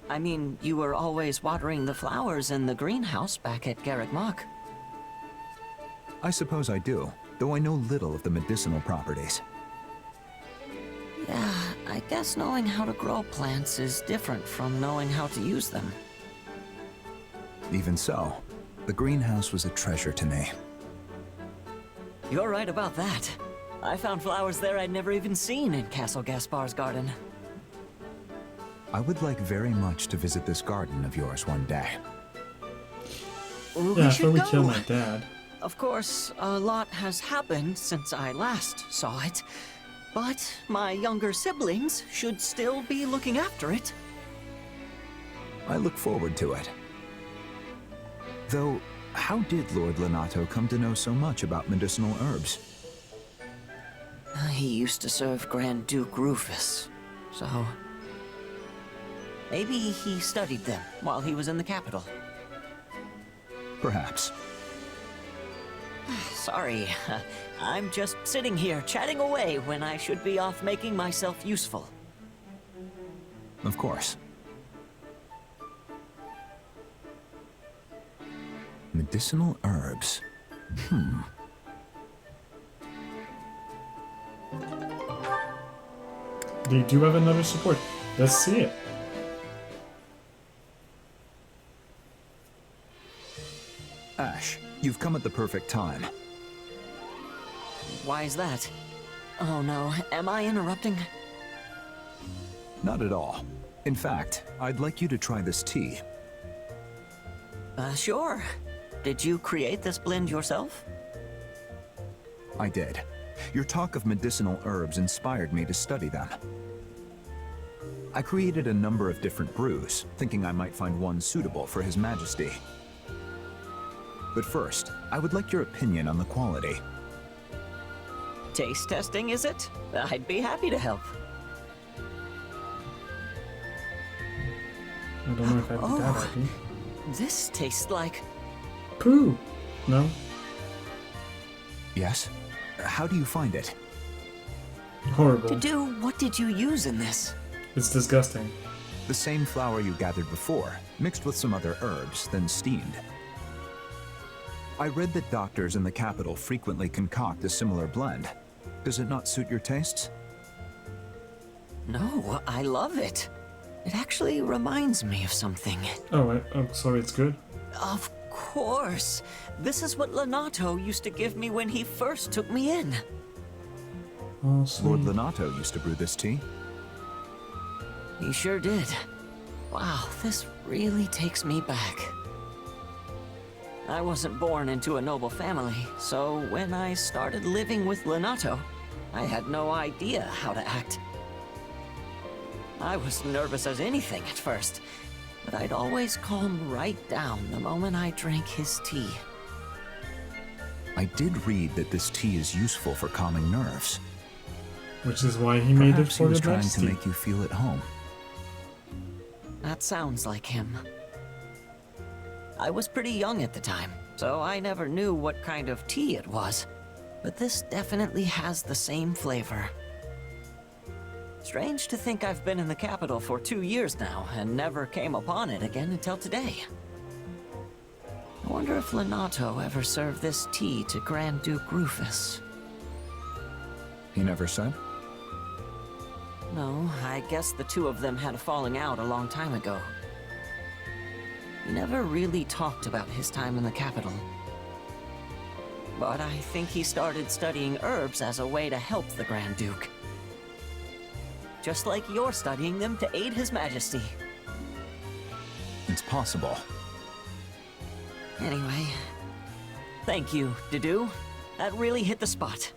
I mean, you were always watering the flowers in the greenhouse back at Garreg Mach. I suppose I do, though I know little of the medicinal properties. Yeah, I guess knowing how to grow plants is different from knowing how to use them. Even so, the greenhouse was a treasure to me. You're right about that. I found flowers there I'd never even seen in Castle Gaspar's garden. I would like very much to visit this garden of yours one day. Yeah, after we kill my dad. Of course, a lot has happened since I last saw it, but my younger siblings should still be looking after it. I look forward to it. Though, how did Lord Lenato come to know so much about medicinal herbs? He used to serve Grand Duke Rufus, so... maybe he studied them while he was in the capital. Perhaps. Sorry, I'm just sitting here chatting away when I should be off making myself useful. Of course. Medicinal herbs. They do have another support. Let's see it. Ash, you've come at the perfect time. Why is that? Oh no, am I interrupting? Not at all. In fact, I'd like you to try this tea. Sure. Did you create this blend yourself? I did. Your talk of medicinal herbs inspired me to study them. I created a number of different brews, thinking I might find one suitable for His Majesty. But first, I would like your opinion on the quality. Taste testing, is it? I'd be happy to help. I don't know if I'd be that happy. This tastes like... Poo! No? Yes? How do you find it? Horrible. To do, what did you use in this? It's disgusting. The same flour you gathered before, mixed with some other herbs, then steamed. I read that doctors in the capital frequently concoct a similar blend. Does it not suit your tastes? No, I love it. It actually reminds me of something. Oh, sorry, it's good? Of course. This is what Lenato used to give me when he first took me in. Oh, sweet. Lord Lenato used to brew this tea. He sure did. Wow, this really takes me back. I wasn't born into a noble family, so when I started living with Lenato, I had no idea how to act. I was nervous as anything at first, but I'd always calm right down the moment I drank his tea. I did read that this tea is useful for calming nerves. Which is why he made it Perhaps he for was the trying next to tea. make you feel at home. That sounds like him. I was pretty young at the time, so I never knew what kind of tea it was. But this definitely has the same flavor. Strange to think I've been in the capital for 2 years now and never came upon it again until today. I wonder if Lenato ever served this tea to Grand Duke Rufus. He never said? No, I guess the two of them had a falling out a long time ago. He never really talked about his time in the capital. but I think he started studying herbs as a way to help the Grand Duke. Just like you're studying them to aid His Majesty. It's possible. Anyway, thank you, Dedue. That really hit the spot.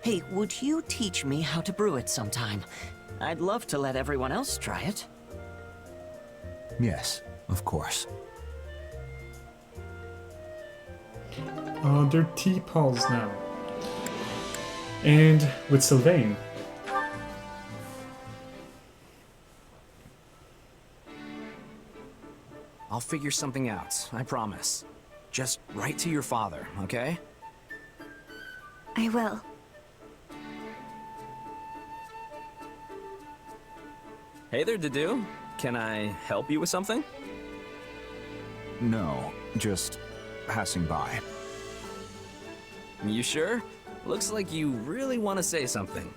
Hey, would you teach me how to brew it sometime? I'd love to let everyone else try it. Yes, of course. They're teapots now. And with Sylvain. I'll figure something out, I promise. Just write to your father, okay? I will. Hey there, Dedue. Can I help you with something? No, just passing by. You sure? Looks like you really want to say something.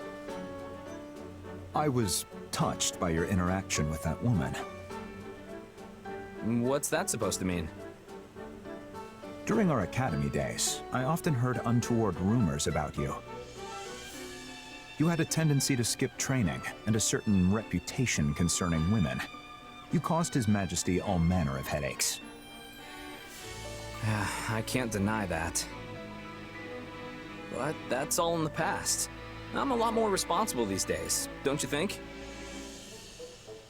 I was touched by your interaction with that woman. What's that supposed to mean? During our academy days, I often heard untoward rumors about you. You had a tendency to skip training and a certain reputation concerning women. You caused His Majesty all manner of headaches. I can't deny that. But that's all in the past. I'm a lot more responsible these days, don't you think?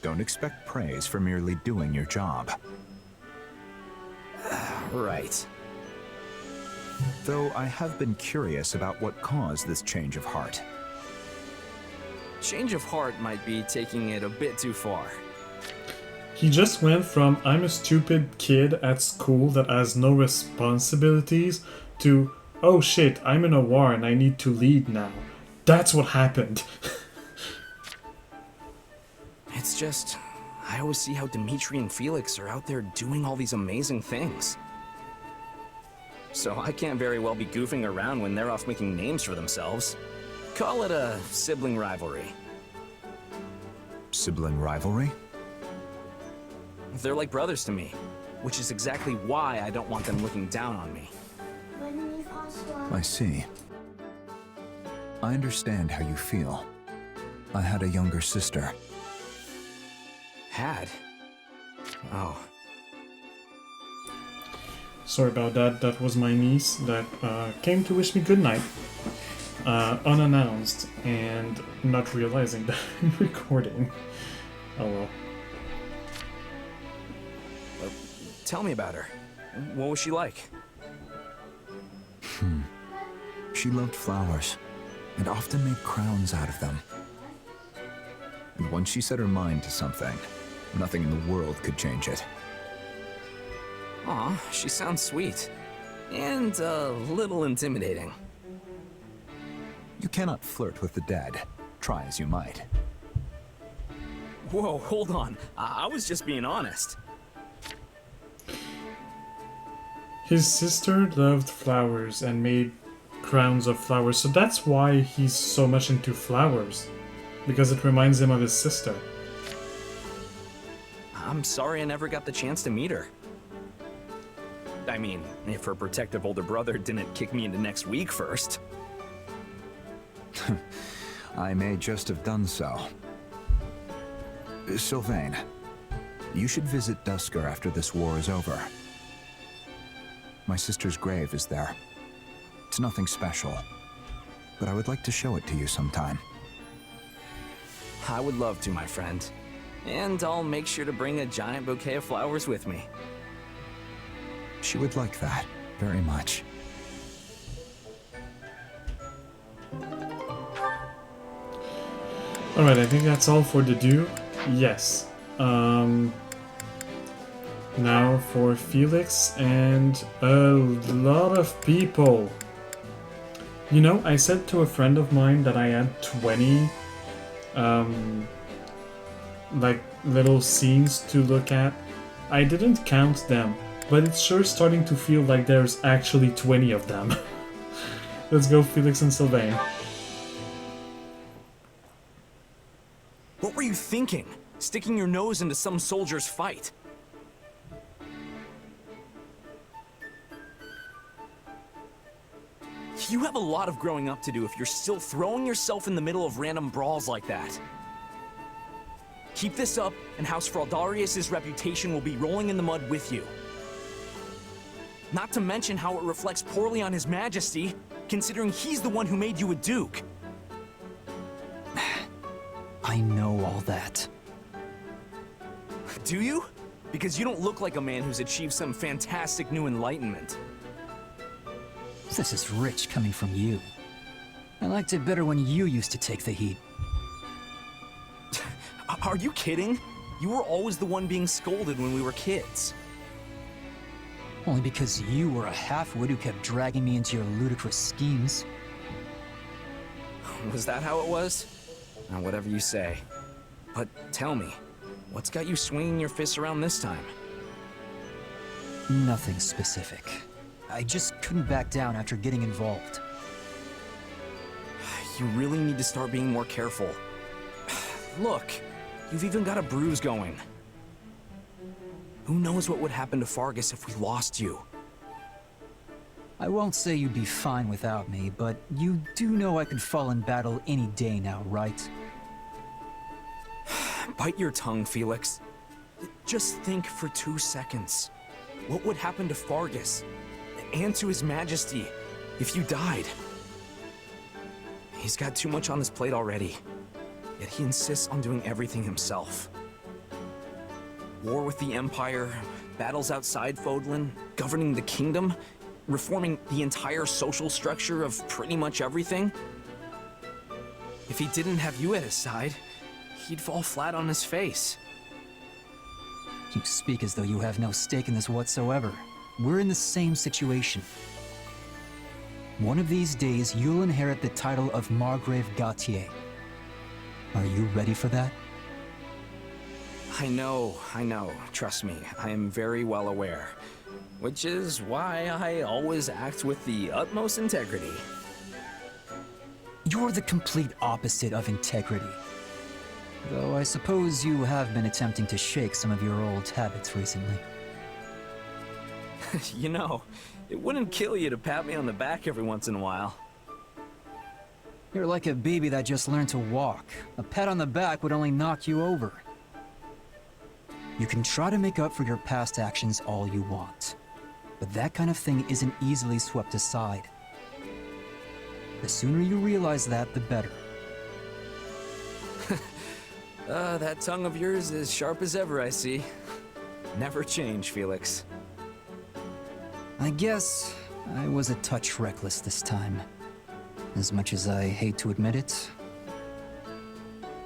Don't expect praise for merely doing your job. Right. Though I have been curious about what caused this change of heart. Change of heart might be taking it a bit too far. He just went from I'm a stupid kid at school that has no responsibilities to oh shit, I'm in a war and I need to lead now. That's what happened. It's just, I always see how Dimitri and Felix are out there doing all these amazing things. So I can't very well be goofing around when they're off making names for themselves. Call it a sibling rivalry. Sibling rivalry? They're like brothers to me, which is exactly why I don't want them looking down on me. I see. I understand how you feel. I had a younger sister. Had? Oh. Sorry about that. That was my niece that came to wish me good night. Unannounced and not realizing that I'm recording. Oh well. Tell me about her. What was she like? She loved flowers, and often made crowns out of them. And once she set her mind to something, nothing in the world could change it. Aw, she sounds sweet. And a little intimidating. You cannot flirt with the dead, try as you might. Whoa, hold on. I was just being honest. His sister loved flowers and made crowns of flowers, so that's why he's so much into flowers. Because it reminds him of his sister. I'm sorry I never got the chance to meet her. I mean, if her protective older brother didn't kick me into next week first. I may just have done so. Sylvain, you should visit Duscur after this war is over. My sister's grave is there. It's nothing special, but I would like to show it to you sometime. I would love to, my friend. And I'll make sure to bring a giant bouquet of flowers with me. She would like that very much. Alright, I think that's all for the do. Yes. Now for Felix and a lot of people. You know, I said to a friend of mine that I had 20 like little scenes to look at. I didn't count them, but it's sure starting to feel like there's actually 20 of them. Let's go Felix and Sylvain. What were you thinking? Sticking your nose into some soldier's fight? You have a lot of growing up to do if you're still throwing yourself in the middle of random brawls like that. Keep this up, and House Fraldarius' reputation will be rolling in the mud with you. Not to mention how it reflects poorly on His Majesty, considering he's the one who made you a duke. I know all that. Do you? Because you don't look like a man who's achieved some fantastic new enlightenment. This is rich coming from you. I liked it better when you used to take the heat. Are you kidding? You were always the one being scolded when we were kids. Only because you were a half-wit who kept dragging me into your ludicrous schemes. Was that how it was? Whatever you say. But tell me, what's got you swinging your fists around this time? Nothing specific. I just couldn't back down after getting involved. You really need to start being more careful. Look, you've even got a bruise going. Who knows what would happen to Fargus if we lost you? I won't say you'd be fine without me, but you do know I could fall in battle any day now, right? Bite your tongue, Felix. Just think for 2 seconds. What would happen to Fargus? And to His Majesty if you died? He's got too much on his plate already, yet he insists on doing everything himself. War with the Empire, battles outside Fodlan, governing the kingdom, reforming the entire social structure of pretty much everything. If he didn't have you at his side, he'd fall flat on his face. You speak as though you have no stake in this whatsoever. We're in the same situation. One of these days, you'll inherit the title of Margrave Gautier. Are you ready for that? I know. Trust me, I am very well aware. Which is why I always act with the utmost integrity. You're the complete opposite of integrity. Though I suppose you have been attempting to shake some of your old habits recently. You know, it wouldn't kill you to pat me on the back every once in a while. You're like a baby that just learned to walk. A pat on the back would only knock you over. You can try to make up for your past actions all you want, but that kind of thing isn't easily swept aside. The sooner you realize that, the better. That tongue of yours is sharp as ever, I see. Never change, Felix. I guess I was a touch reckless this time, as much as I hate to admit it.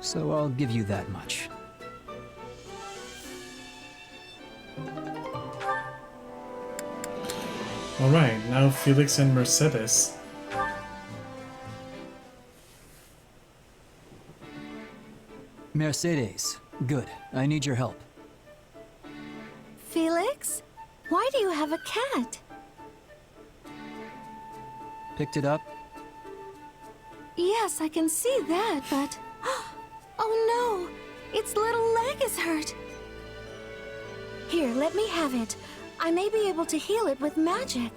So I'll give you that much. Alright, now Felix and Mercedes. Mercedes, good. I need your help. Felix? Why do you have a cat? Picked it up? Yes, I can see that, but... Oh no! Its little leg is hurt! Here, let me have it. I may be able to heal it with magic.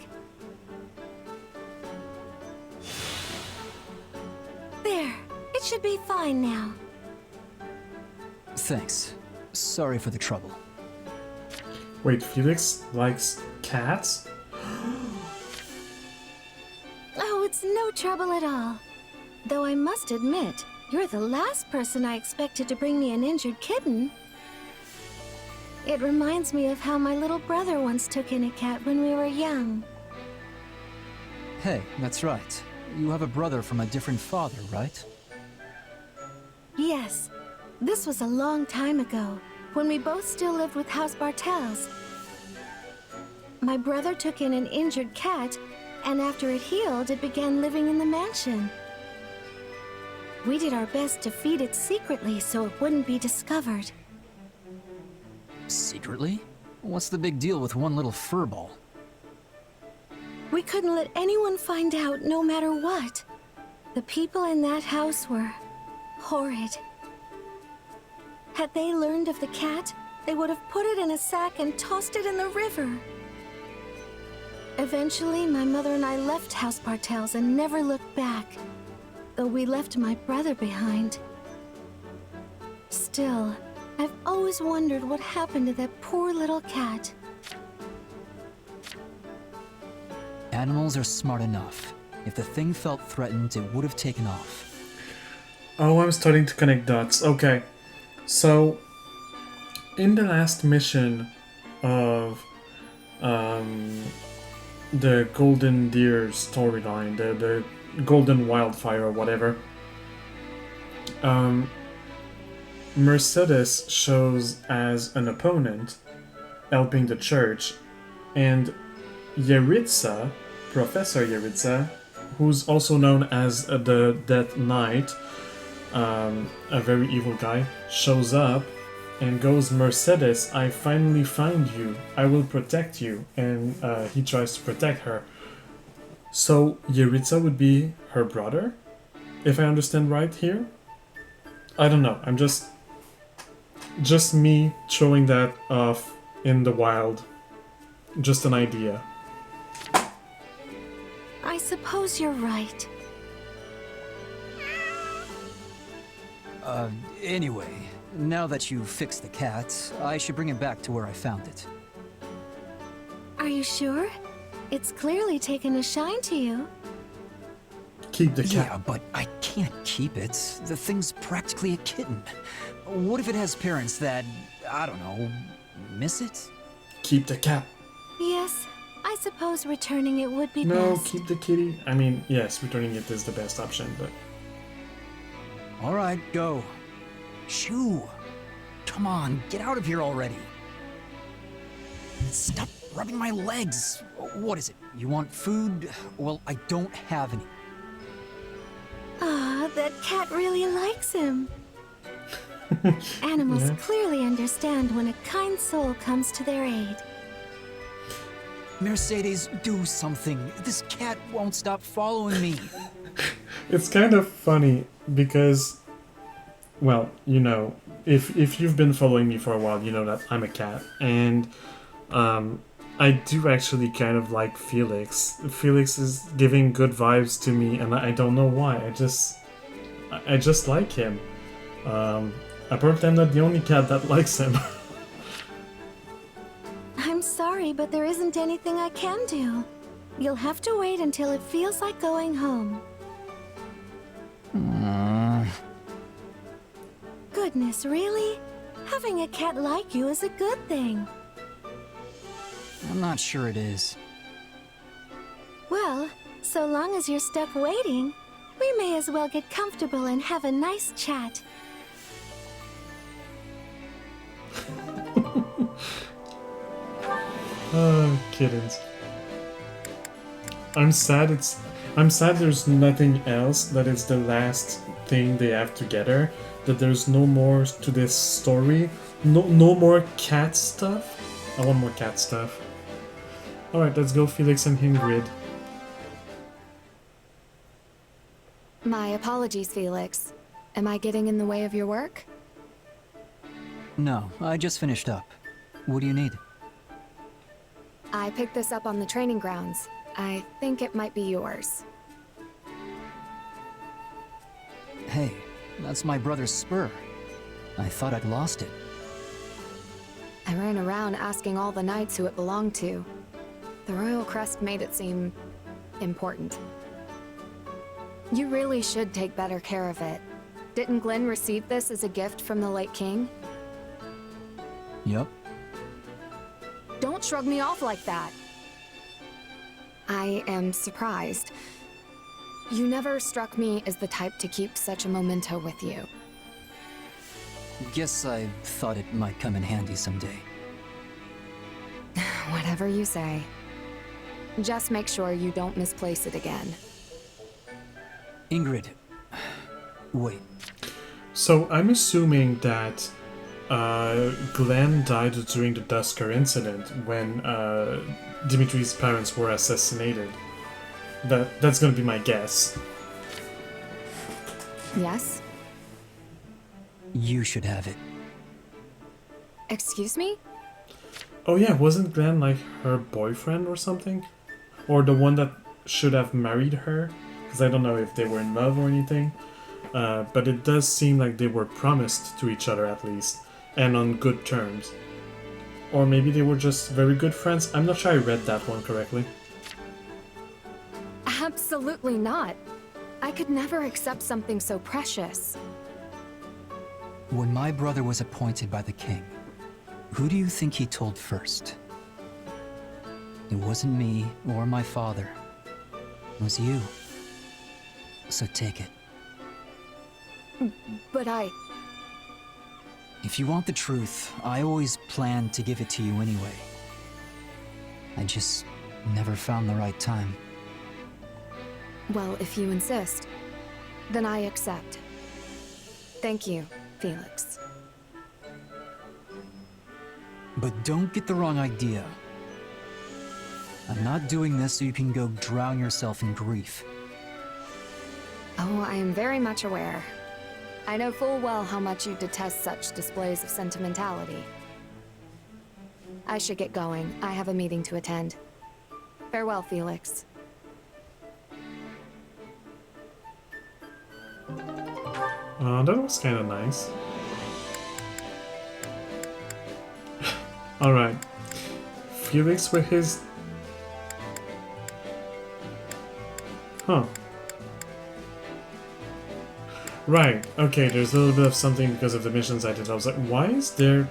There. It should be fine now. Thanks. Sorry for the trouble. Wait, Felix likes cats? Oh, it's no trouble at all. Though I must admit, you're the last person I expected to bring me an injured kitten. It reminds me of how my little brother once took in a cat when we were young. Hey, that's right. You have a brother from a different father, right? Yes. This was a long time ago, when we both still lived with House Bartels. My brother took in an injured cat, and after it healed, it began living in the mansion. We did our best to feed it secretly so it wouldn't be discovered. Secretly? What's the big deal with one little furball? We couldn't let anyone find out no matter what. The people in that house were horrid. Had they learned of the cat, they would have put it in a sack and tossed it in the river. Eventually, my mother and I left House Bartels and never looked back, though we left my brother behind. Still, I've always wondered what happened to that poor little cat. Animals are smart enough. If the thing felt threatened, it would have taken off. Oh, I'm starting to connect dots. Okay. So, in the last mission of the Golden Deer storyline, the Golden Wildfire or whatever, Mercedes shows as an opponent helping the church, and Yeritza, Professor Yeritza, who's also known as the Death Knight, a very evil guy, shows up and goes, Mercedes, I finally found you. I will protect you. And he tries to protect her. So Yeritza would be her brother, if I understand right here? I don't know. I'm just me throwing that off in the wild. Just an idea. I suppose you're right. Anyway, now that you've fixed the cat, I should bring it back to where I found it. Are you sure? It's clearly taken a shine to you. Keep the cat. Yeah, but I can't keep it. The thing's practically a kitten. What if it has parents that, I don't know, miss it? Keep the cat. Yes, I suppose returning it would be No, best. keep the kitty. I mean, yes, returning it is the best option, but... All right, go. Shoo! Come on, get out of here already. Stop rubbing my legs. What is it? You want food? Well, I don't have any. Ah, that cat really likes him. Animals Yeah. clearly understand when a kind soul comes to their aid. Mercedes, do something. This cat won't stop following me. It's kind of funny because, well, you know, if you've been following me for a while, you know that I'm a cat, and I do actually kind of like Felix. Felix is giving good vibes to me, and I don't know why. I just like him. Apparently, I'm not the only cat that likes him. I'm sorry, but there isn't anything I can do. You'll have to wait until it feels like going home. Goodness, really? Having a cat like you is a good thing. I'm not sure it is. Well, so long as you're stuck waiting, we may as well get comfortable and have a nice chat. Oh, kittens. I'm sad there's nothing else, that it's the last thing they have together, that there's no more to this story. No more cat stuff. I want more cat stuff. Alright, let's go Felix and Ingrid. My apologies, Felix. Am I getting in the way of your work? No, I just finished up. What do you need? I picked this up on the training grounds. I think it might be yours. Hey, that's my brother's spur. I thought I'd lost it. I ran around asking all the knights who it belonged to. The royal crest made it seem important. You really should take better care of it. Didn't Glenn receive this as a gift from the late king? Yep. Don't shrug me off like that. I am surprised. You never struck me as the type to keep such a memento with you. Guess I thought it might come in handy someday. Whatever you say. Just make sure you don't misplace it again. Ingrid. Wait. So I'm assuming that Glenn died during the Dusker incident when Dimitri's parents were assassinated. That's gonna be my guess. Yes? You should have it. Excuse me? Oh yeah, wasn't Glenn like her boyfriend or something? or the one that should have married her, because I don't know if they were in love or anything, but it does seem like they were promised to each other at least, and on good terms. Or maybe they were just very good friends. I'm not sure I read that one correctly. Absolutely not. I could never accept something so precious. When my brother was appointed by the king, who do you think he told first? It wasn't me or my father. It was you. So take it. But If you want the truth, I always planned to give it to you anyway. I just never found the right time. Well, if you insist, then I accept. Thank you, Felix. But don't get the wrong idea. I'm not doing this so you can go drown yourself in grief. Oh, I am very much aware. I know full well how much you detest such displays of sentimentality. I should get going. I have a meeting to attend. Farewell, Felix. That was kind of nice. Alright. Felix with his... Huh. Right, okay, there's a little bit of something because of the missions I did. I was like, why is there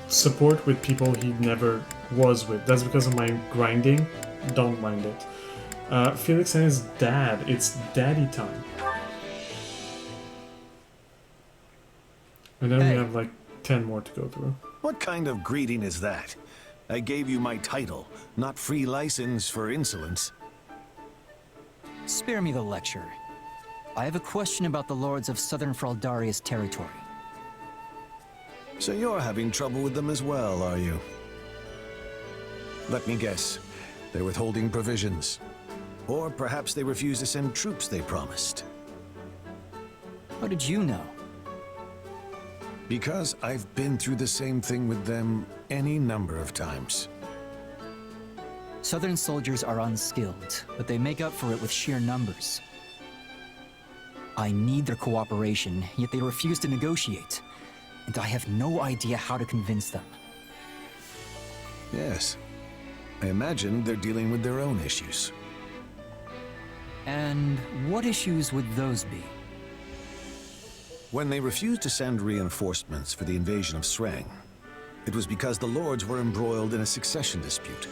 support with people he never was with? That's because of my grinding. Don't mind it. Felix and his dad. It's daddy time. And then we have like 10 more to go through. What kind of greeting is that? I gave you my title, not free license for insolence. Spare me the lecture. I have a question about the lords of Southern Fraldaria's territory. So you're having trouble with them as well, are you? Let me guess. They're withholding provisions. Or perhaps they refuse to send troops they promised. How did you know? Because I've been through the same thing with them any number of times. Southern soldiers are unskilled, but they make up for it with sheer numbers. I need their cooperation, yet they refuse to negotiate. And I have no idea how to convince them. Yes. I imagine they're dealing with their own issues. And what issues would those be? When they refused to send reinforcements for the invasion of Sreng, it was because the lords were embroiled in a succession dispute.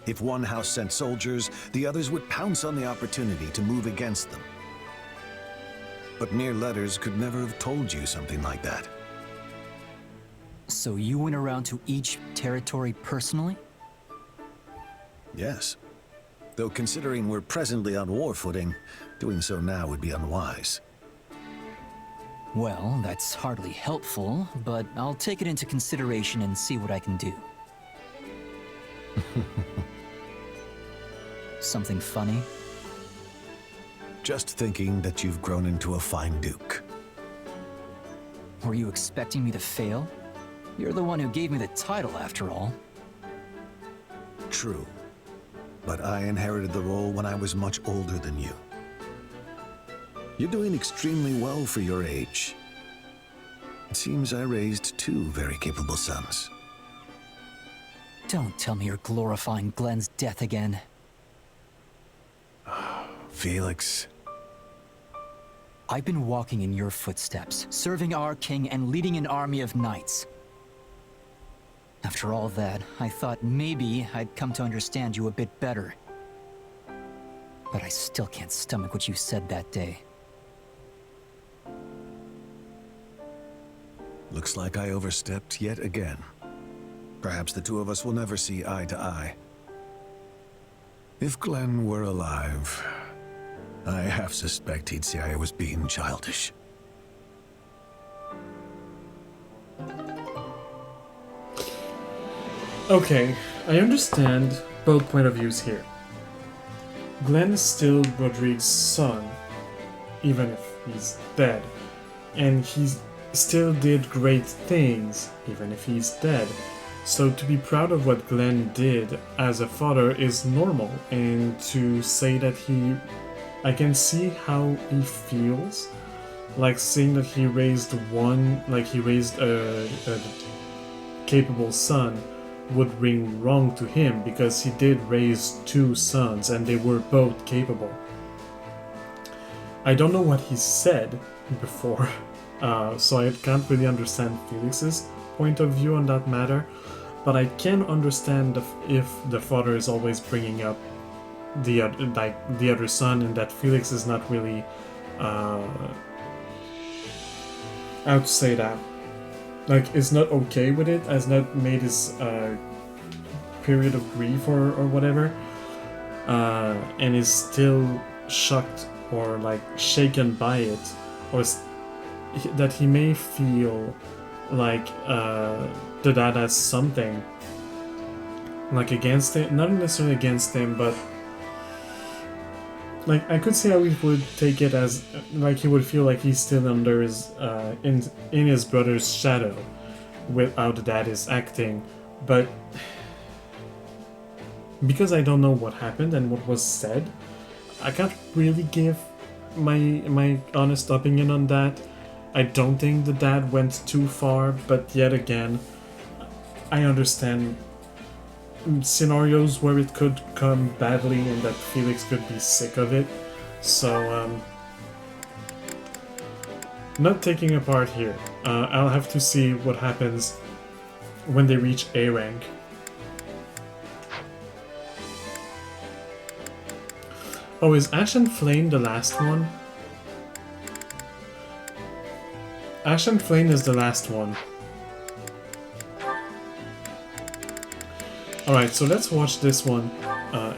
If one house sent soldiers, the others would pounce on the opportunity to move against them. But mere letters could never have told you something like that. So you went around to each territory personally? Yes. Though considering we're presently on war footing, doing so now would be unwise. Well, that's hardly helpful, but I'll take it into consideration and see what I can do. Something funny? Just thinking that you've grown into a fine duke. Were you expecting me to fail? You're the one who gave me the title, after all. True. But I inherited the role when I was much older than you. You're doing extremely well for your age. It seems I raised two very capable sons. Don't tell me you're glorifying Glenn's death again. Felix. I've been walking in your footsteps, serving our king and leading an army of knights. After all that, I thought maybe I'd come to understand you a bit better. But I still can't stomach what you said that day. Looks like I overstepped yet again. Perhaps the two of us will never see eye to eye. If Glenn were alive, I half suspect he'd say I was being childish. Okay, I understand both point of views here. Glenn is still Rodrigue's son, even if he's dead. And he still did great things, even if he's dead. So to be proud of what Glenn did as a father is normal, and to say that I can see how he feels, like saying that he raised a capable son would ring wrong to him, because he did raise 2 sons and they were both capable. I don't know what he said before, so I can't really understand Felix's point of view on that matter, but I can understand if the father is always bringing up the other son, and that Felix is not really how to say that, like, is not okay with it, has not made his period of grief or whatever, and is still shocked or like shaken by it, or that he may feel like the dad has something like against it, not necessarily against him, but like I could see how he would take it as like he would feel like he's still under his in his brother's shadow with how the dad is acting, but because I don't know what happened and what was said, I can't really give my honest opinion on that. I don't think the dad went too far, but yet again, I understand scenarios where it could come badly and that Felix could be sick of it. So, not taking a part here. I'll have to see what happens when they reach A rank. Oh, is Ash and Flame the last one? Ash and Flame is the last one. Alright, so let's watch this one,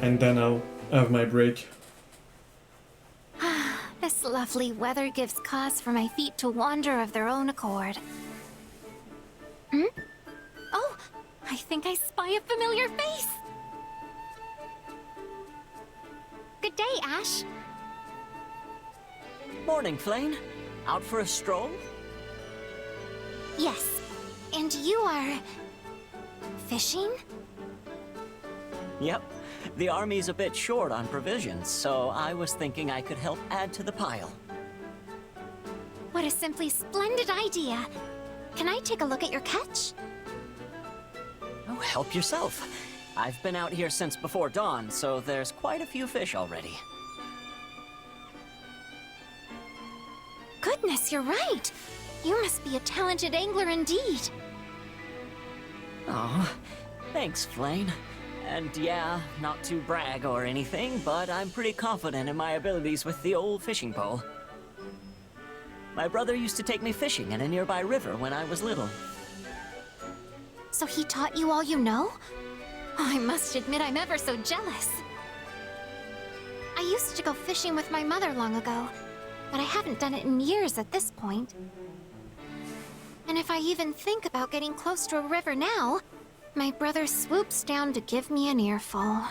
and then I'll have my break. This lovely weather gives cause for my feet to wander of their own accord. Oh, I think I spy a familiar face! Good day, Ash. Morning, Flame. Out for a stroll? Yes, and you are... fishing? Yep. The army's a bit short on provisions, so I was thinking I could help add to the pile. What a simply splendid idea. Can I take a look at your catch? Oh, help yourself. I've been out here since before dawn, so there's quite a few fish already. Goodness, you're right. You must be a talented angler indeed. Oh, thanks, Flame. And yeah, not to brag or anything, but I'm pretty confident in my abilities with the old fishing pole. My brother used to take me fishing in a nearby river when I was little. So he taught you all you know? I must admit I'm ever so jealous. I used to go fishing with my mother long ago, but I haven't done it in years at this point. And if I even think about getting close to a river now, my brother swoops down to give me an earful.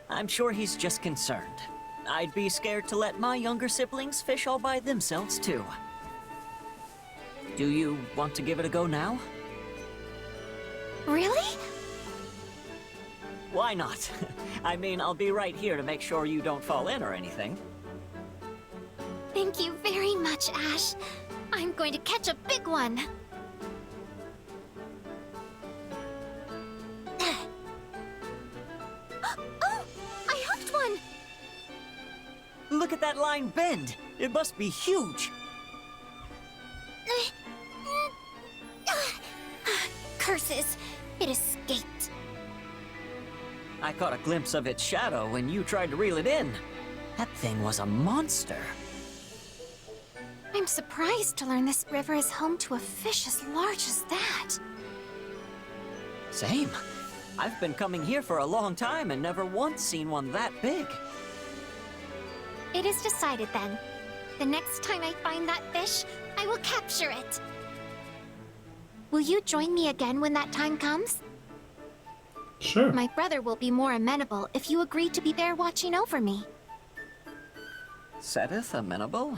I'm sure he's just concerned. I'd be scared to let my younger siblings fish all by themselves, too. Do you want to give it a go now? Really? Why not? I mean, I'll be right here to make sure you don't fall in or anything. Thank you very much, Ash. I'm going to catch a big one. Oh! I hooked one! Look at that line bend! It must be huge! Curses! It escaped. I caught a glimpse of its shadow when you tried to reel it in. That thing was a monster. I'm surprised to learn this river is home to a fish as large as that. Same. I've been coming here for a long time and never once seen one that big. It is decided then. The next time I find that fish, I will capture it. Will you join me again when that time comes? Sure. My brother will be more amenable if you agree to be there watching over me. Seteth amenable?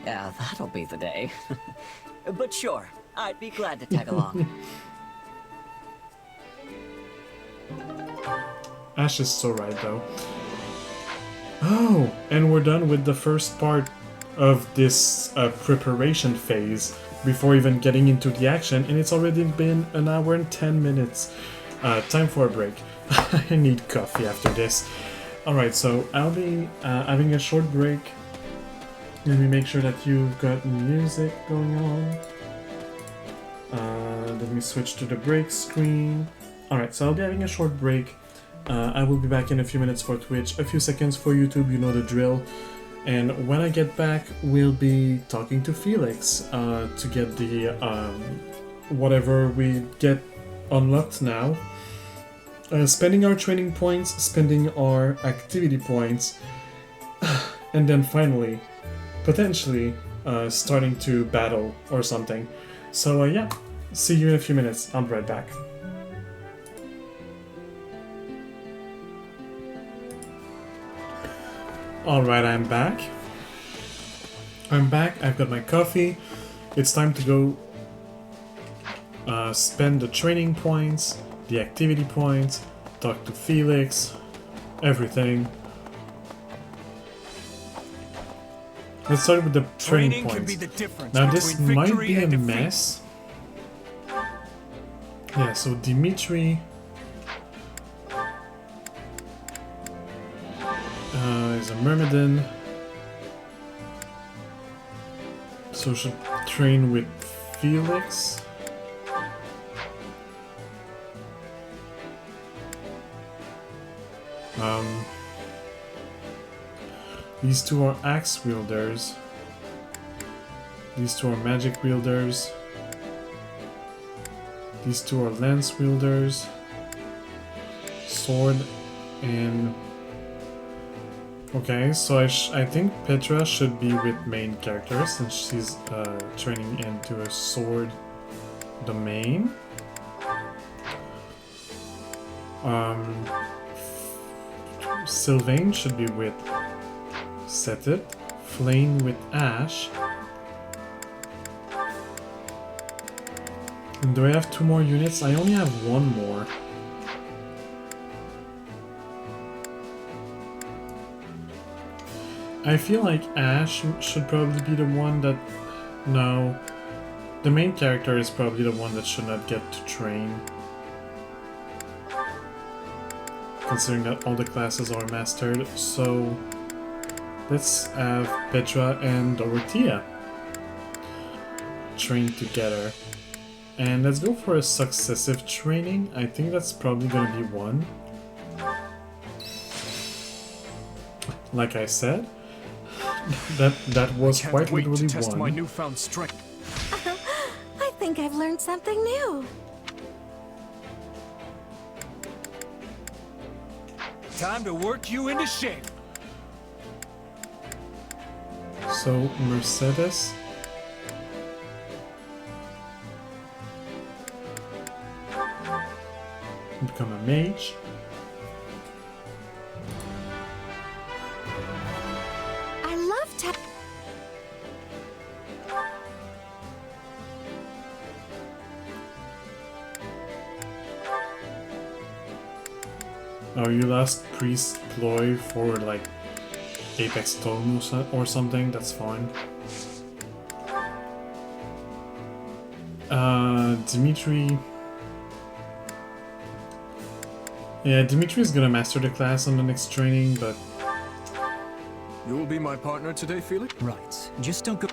Yeah, that'll be the day. But sure, I'd be glad to tag along. Ash is so right though. Oh, and we're done with the first part of this preparation phase before even getting into the action, and it's already been an hour and 10 minutes. Time for a break. I need coffee after this. Alright, so I'll be having a short break. Let me make sure that you've got music going on. Let me switch to the break screen. Alright, so I'll be having a short break. I will be back in a few minutes for Twitch, a few seconds for YouTube, you know the drill. And when I get back, we'll be talking to Felix to get the whatever we get unlocked now. Spending our training points, spending our activity points, and then finally, potentially, starting to battle or something. So yeah, see you in a few minutes. I'll be right back. Alright, I'm back. I've got my coffee. It's time to go spend the training points, the activity points, talk to Felix, everything. Let's start with the training points. Now this might be a mess. Yeah, so Dimitri is a Myrmidon. So should train with Felix. These two are axe wielders. These two are magic wielders. These two are lance wielders. Sword and... Okay, so I think Petra should be with main character since she's training into a sword domain. Sylvain should be with Setit. Flame with Ash. And do I have 2 more units? I only have 1 more. I feel like Ash should probably be the one that... No. The main character is probably the one that should not get to train. Considering that all the classes are mastered, so... Let's have Petra and Dorothea train together. And let's go for a successive training. I think that's probably gonna be 1. Like I said, that was quite literally test 1. my newfound strength. I think I've learned something new. Time to work you into shape. So, Mercedes. Become a mage. I love tap. Oh, you lost Priest Ploy for like Apex Tome or something, that's fine. Dimitri... Yeah, Dimitri is gonna master the class on the next training, but... You will be my partner today, Felix? Right. Just don't go...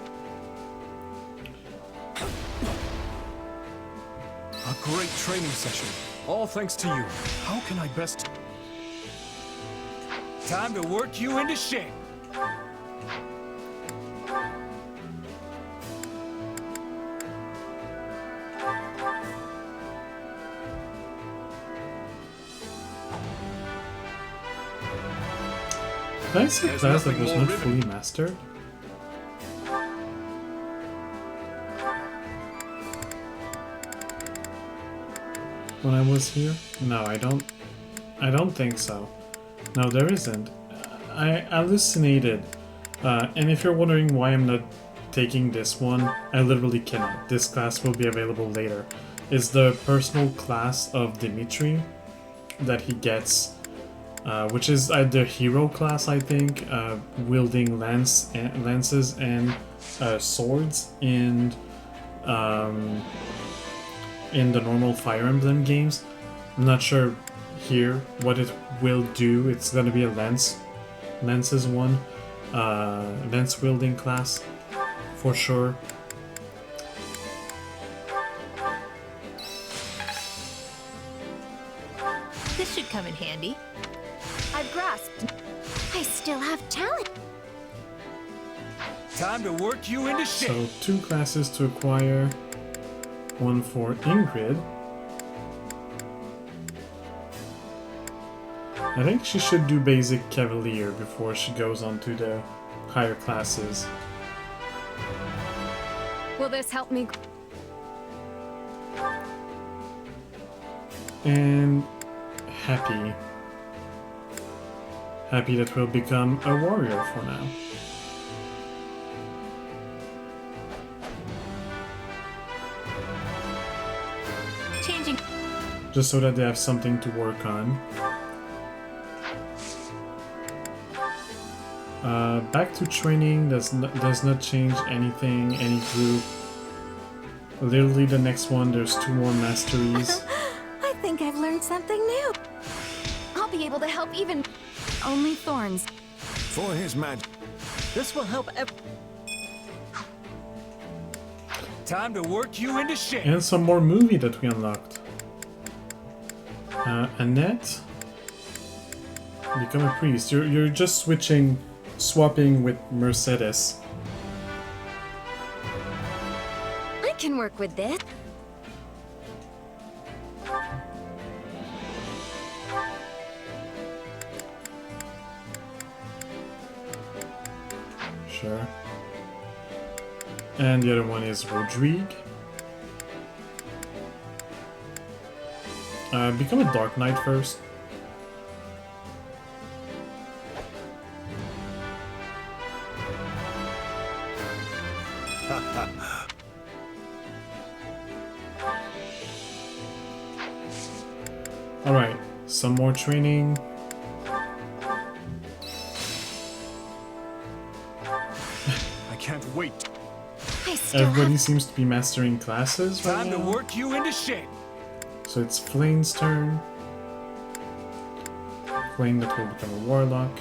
A great training session. All thanks to you. How can I best... Time to work you into shape. Did I see a class that was not fully mastered? When I was here? No, I don't think so. No, there isn't. I hallucinated. And if you're wondering why I'm not taking this one, I literally cannot. This class will be available later. It's the personal class of Dimitri that he gets which is the hero class, I think, wielding lances and swords in the normal Fire Emblem games. I'm not sure here what it will do. It's gonna be a lances one, lance wielding class for sure. This should come in handy. I've grasped. I still have talent. Time to work you into shape. So 2 classes to acquire. One for Ingrid. I think she should do basic Cavalier before she goes on to the higher classes. Will this help me? And Happy. Happy that will become a warrior for now. Changing. Just so that they have something to work on. Back to training does not change anything, any group. Literally the next one, there's 2 more masteries. I think I've learned something new. I'll be able to help even... Only thorns. For his magic. This will help Time to work you into shape. And some more movie that we unlocked. Annette. Become a priest. You're just swapping with Mercedes. I can work with this. Sure. And the other one is Rodrigue. Become a Dark Knight first. Alright, some more training. I can't wait. Everybody seems to be mastering classes right Time to now. work you into shape. So it's Flame's turn. Flame that will become a warlock.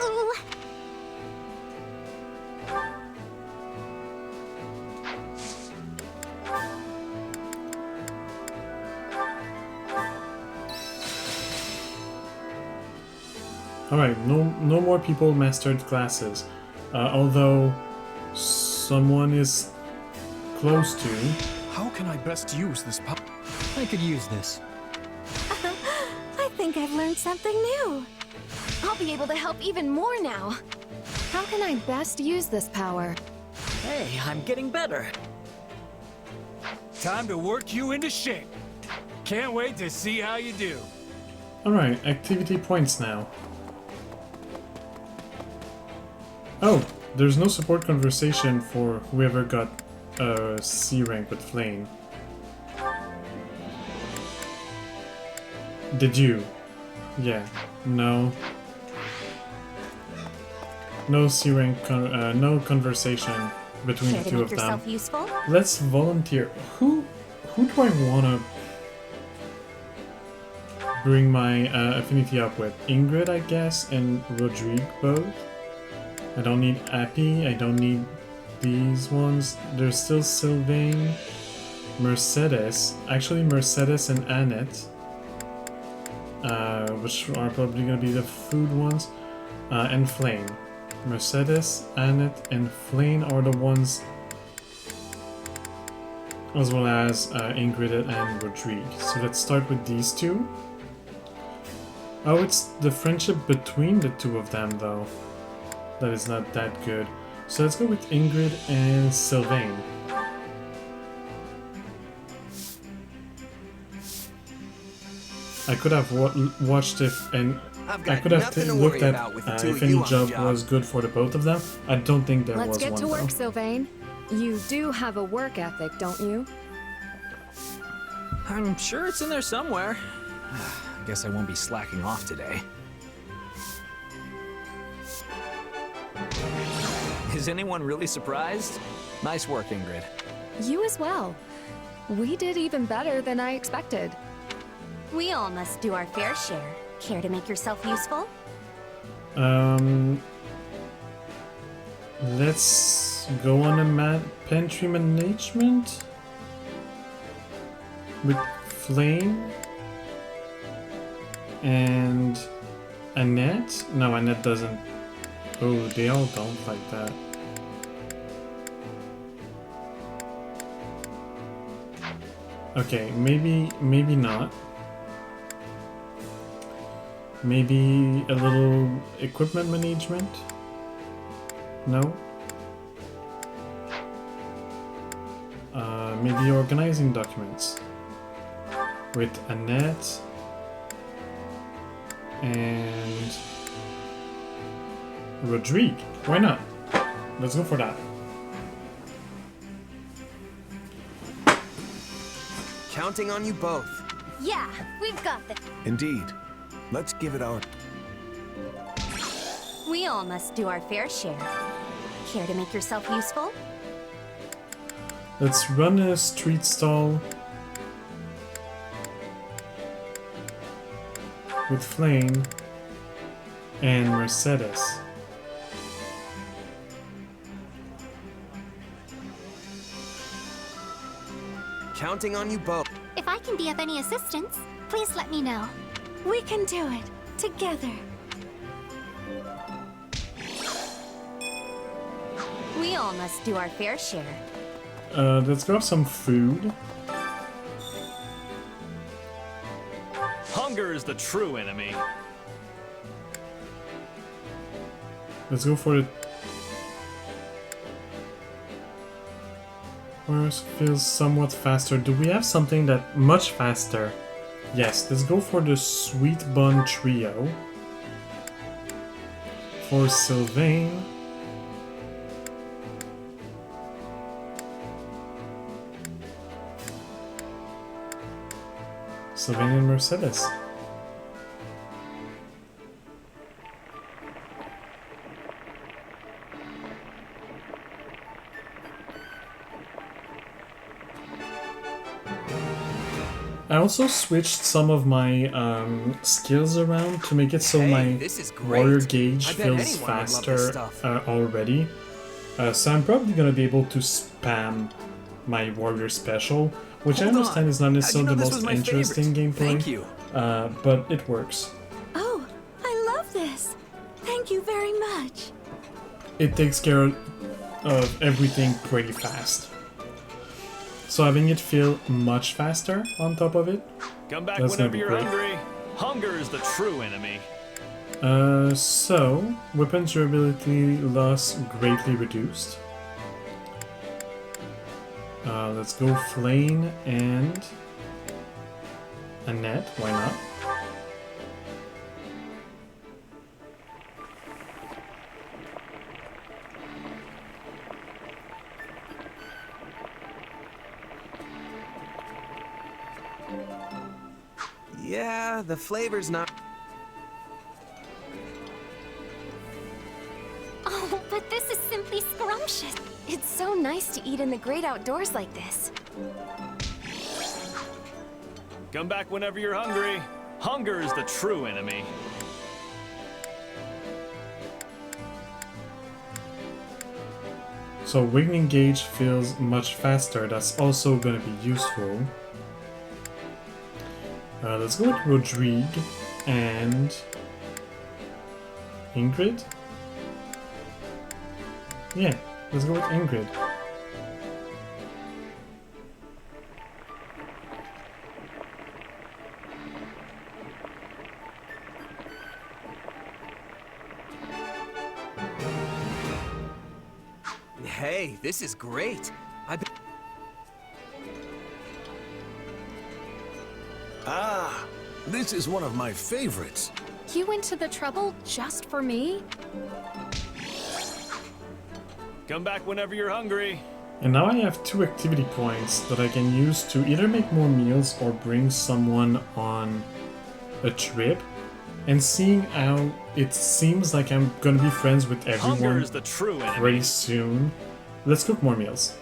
Ooh. Alright, no more people mastered classes. Although someone is close to. How can I best use this power? I could use this. I think I've learned something new. I'll be able to help even more now. How can I best use this power? Hey, I'm getting better. Time to work you into shape. Can't wait to see how you do. Alright, activity points now. Oh, there's no support conversation for whoever got C rank with Flame. Did you? Yeah. No. No C rank. No conversation between Care the to two make of them. yourself useful? Let's volunteer. Who do I wanna bring my affinity up with? Ingrid, I guess, and Rodrigue both. I don't need Appy. I don't need these ones. There's still Sylvain, Mercedes. Actually, Mercedes and Annette, which are probably gonna be the food ones, and Flame. Mercedes, Annette, and Flame are the ones, as well as Ingrid and Rodrigue. So let's start with these two. Oh, it's the friendship between the two of them, though. That is not that good. So let's go with Ingrid and Sylvain. I could have watched if and I could have looked at if any job was good for the both of them. I don't think there Let's was get one to work, though. Sylvain. You do have a work ethic, don't you? I'm sure it's in there somewhere. Guess I won't be slacking off today. Is anyone really surprised? Nice work, Ingrid. You as well. We did even better than I expected. We all must do our fair share. Care to make yourself useful? Let's go on a pantry management with Flame and Annette. No, Annette doesn't. Oh, they all don't like that. Okay, maybe not. Maybe a little equipment management? No? Maybe organizing documents with Annette and Rodrigue. Why not? Let's go for that. Counting on you both. Yeah, we've got this. Indeed. Let's give it our... We all must do our fair share. Care to make yourself useful? Let's run a street stall with Flame and Mercedes. Counting on you both. If I can be of any assistance, please let me know. We can do it together. We all must do our fair share. Let's grab some food. Hunger is the true enemy. Let's go for the... Where's feels somewhat faster. Do we have something that much faster? Yes, let's go for the Sweet Bun Trio. For Sylvain. Sylvain and Mercedes. I also switched some of my skills around to make it so my warrior gauge feels faster already. So I'm probably gonna be able to spam my warrior special, which I understand is not necessarily the most interesting gameplay, but it works. Oh, I love this. Thank you very much. It takes care of everything pretty fast. So having it feel much faster on top of it, Come back that's gonna whenever be you're great. hungry. Hunger is the true enemy. So weapon durability loss greatly reduced. Let's go Flame and Annette, why not? Yeah, the flavor's not... Oh, but this is simply scrumptious. It's so nice to eat in the great outdoors like this. Come back whenever you're hungry. Hunger is the true enemy. So Wigning Gauge feels much faster, that's also gonna be useful. Let's go with Rodrigue and Ingrid. Yeah, let's go with Ingrid. Hey, this is great. Ah, this is one of my favorites. You went to the trouble just for me? Come back whenever you're hungry. And now I have 2 activity points that I can use to either make more meals or bring someone on a trip. And seeing how it seems like I'm gonna be friends with Hunger everyone is the true enemy. pretty soon, let's cook more meals.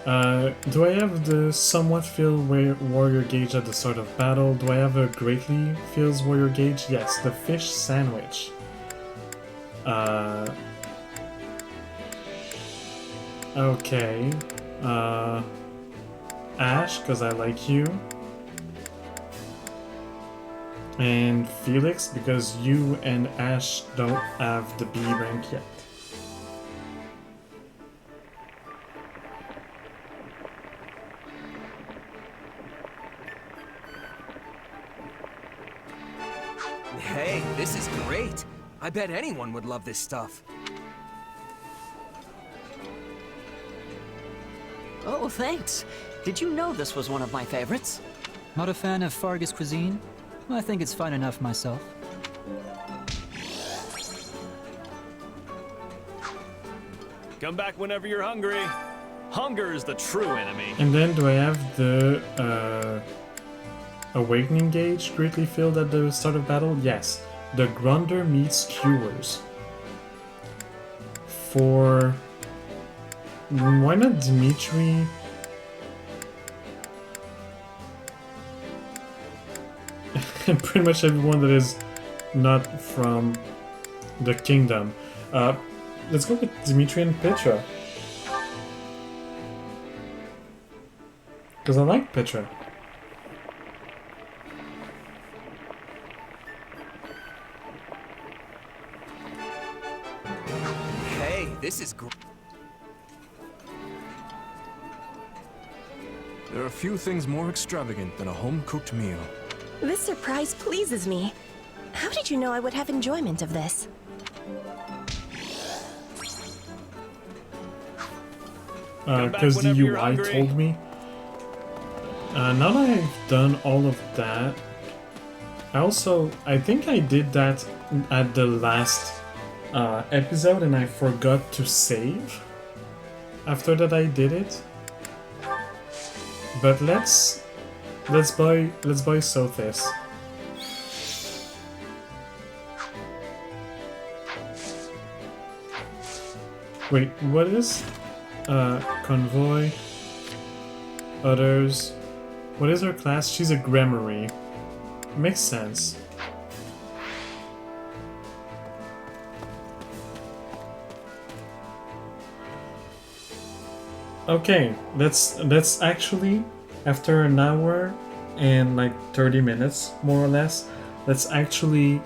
Do I have the somewhat filled warrior gauge at the start of battle? Do I have a greatly fills warrior gauge? Yes, the fish sandwich. Okay. Ash, because I like you. And Felix, because you and Ash don't have the B rank yet. Hey, this is great. I bet anyone would love this stuff. Oh, thanks. Did you know this was one of my favorites? Not a fan of Fargus cuisine? I think it's fine enough myself. Come back whenever you're hungry. Hunger is the true enemy. And then do I have the awakening gauge greatly filled at the start of battle? Yes. The Grunder meets Skewers. For... why not Dimitri? And pretty much everyone that is not from the kingdom. Let's go with Dimitri and Petra. Because I like Petra. Hey, this is great. There are few things more extravagant than a home-cooked meal. This surprise pleases me. How did you know I would have enjoyment of this? Because the UI told me. Now that I've done all of that, I think I did that at the last episode and I forgot to save after that I did it. But let's buy Sothis. Wait, what is convoy? Others. What is her class? She's a grammary. Makes sense. Okay, that's actually, after an hour and like 30 minutes, more or less, let's actually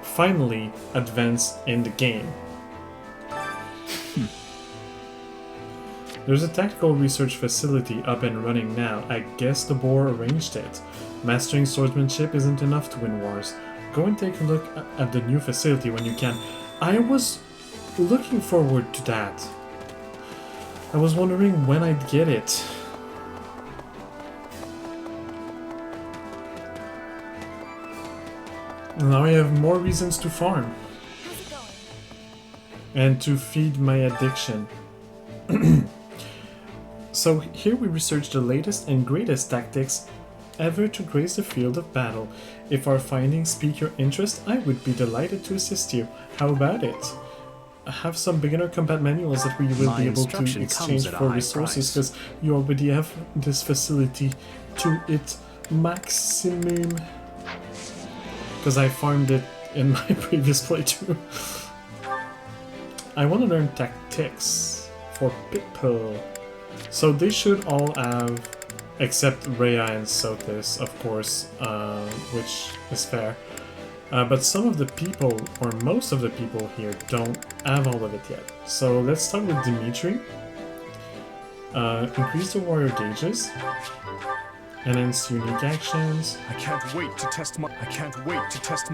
finally advance in the game. There's a tactical research facility up and running now. I guess the boar arranged it. Mastering swordsmanship isn't enough to win wars. Go and take a look at the new facility when you can. I was looking forward to that. I was wondering when I'd get it. Now I have more reasons to farm. And to feed my addiction. So here we research the latest and greatest tactics ever to grace the field of battle. If our findings pique your interest, I would be delighted to assist you. How about it? I have some beginner combat manuals that we will be able to exchange for resources because you already have this facility to its maximum. Because I farmed it in my previous playthrough. I want to learn tactics for people. So they should all have, except Rhea and Sothis, of course, which is fair. But some of the people, or most of the people here, don't have all of it yet. So let's start with Dimitri. Increase the warrior gauges. Enhance unique actions. I can't wait to test my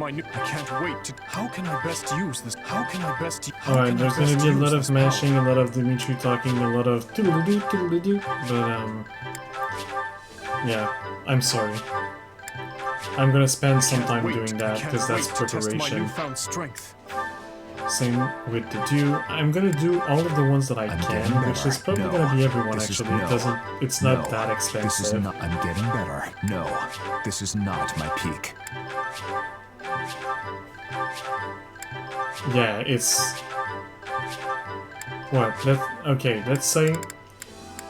new. How can I best use this? Alright, there's gonna be a lot of mashing, a lot of Dimitri talking, a lot of doodle-doo, doodle-doo. But, yeah, I'm sorry. I'm gonna spend some time doing that, because that's preparation. Same with the do. I'm gonna do all of the ones that I can, which is probably gonna be everyone actually. It doesn't. It's not that expensive. This is not. I'm getting better. No, this is not my peak. Yeah, it's what? Okay. Let's say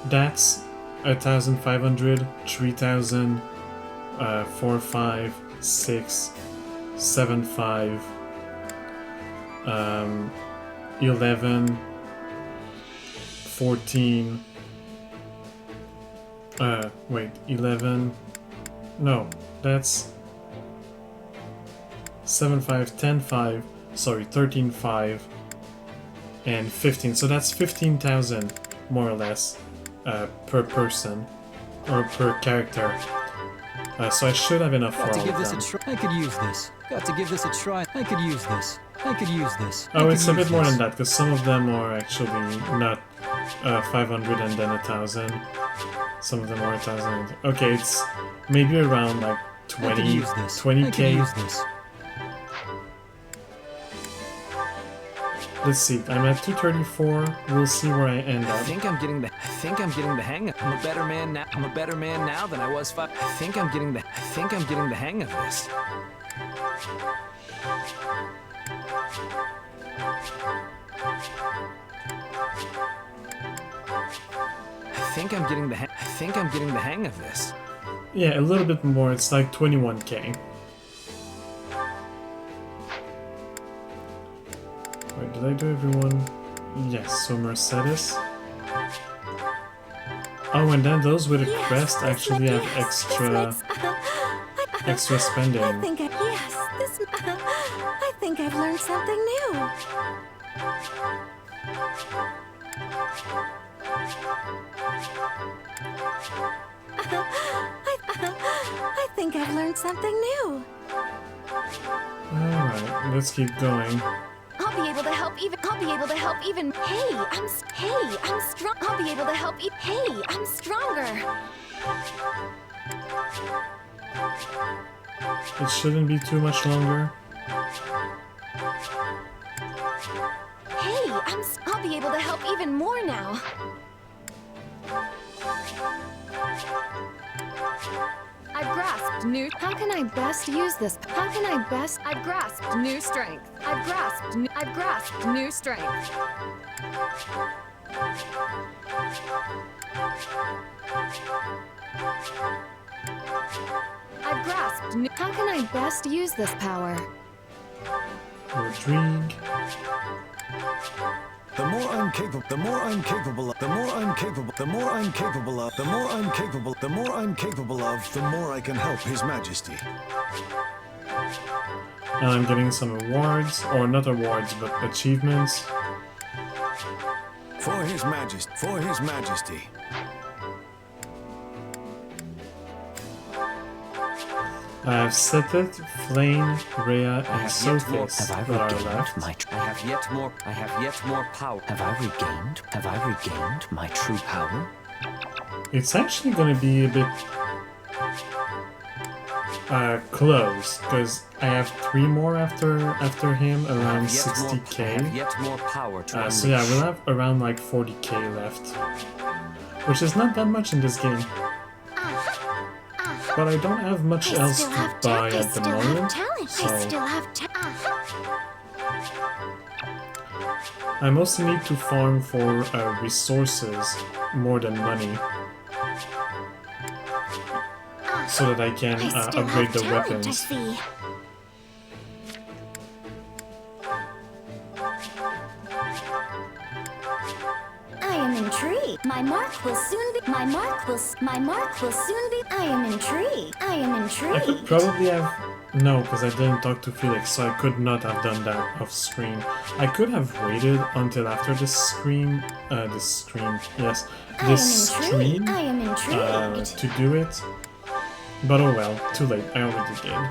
that's 1,500, 3,000, 4, 5, 6, 7, 5, 11, 14. Wait, 11. No, that's 7, 5, 10, 5. Sorry, 13, 5, and 15. So that's 15,000 more or less per person or per character. So I should have enough for Got to all give of this them. a try. I could use this. Got to give this a try. I could use this. I could use this. Oh, it's a bit more than that because some of them are actually not 500 and then 1,000. Some of them are 1,000. Okay, it's maybe around like 20, 20k. Let's see. I'm at 234. We'll see where I end I up. think I'm getting the hang of. I'm a better man now. I'm a better man now than I was 5. I think I'm getting the hang of this. I think I'm getting the hang of this. Yeah, a little bit more. It's like 21k. Wait, did I do everyone? Yes, so Mercedes. Oh, and then those with a crest actually have extra spending. I think I've learned something new. I think I've learned something new. Alright, let's keep going. I'll be able to help even. Hey, I'm strong. I'll be able to help Hey, I'm stronger. It shouldn't be too much longer. Hey, I'll be able to help even more now. I've grasped new. How can I best use this? How can I best? I've grasped new strength. I've grasped new strength. I've grasped new. How can I best use this power? Rodrigue. The more I'm capable of, the more I'm capable of, the more I can help His Majesty. And I'm getting some awards, or not awards, but achievements. For His Majesty. I have Setet, Flame, Rhea, and Sophis that are left. I have yet more power. Have I regained my true power? It's actually going to be a bit close, because I have 3 more after him, around 60k. So yeah, we'll have around like 40k left, which is not that much in this game. But I don't have much else to buy at the moment, so I mostly need to farm for resources more than money, so that I can upgrade the weapons. I am intrigued. My mark will soon be. I am intrigued. I could probably have... No, because I didn't talk to Felix, so I could not have done that off screen. I could have waited until after this stream, to do it. But oh well, too late, I already did.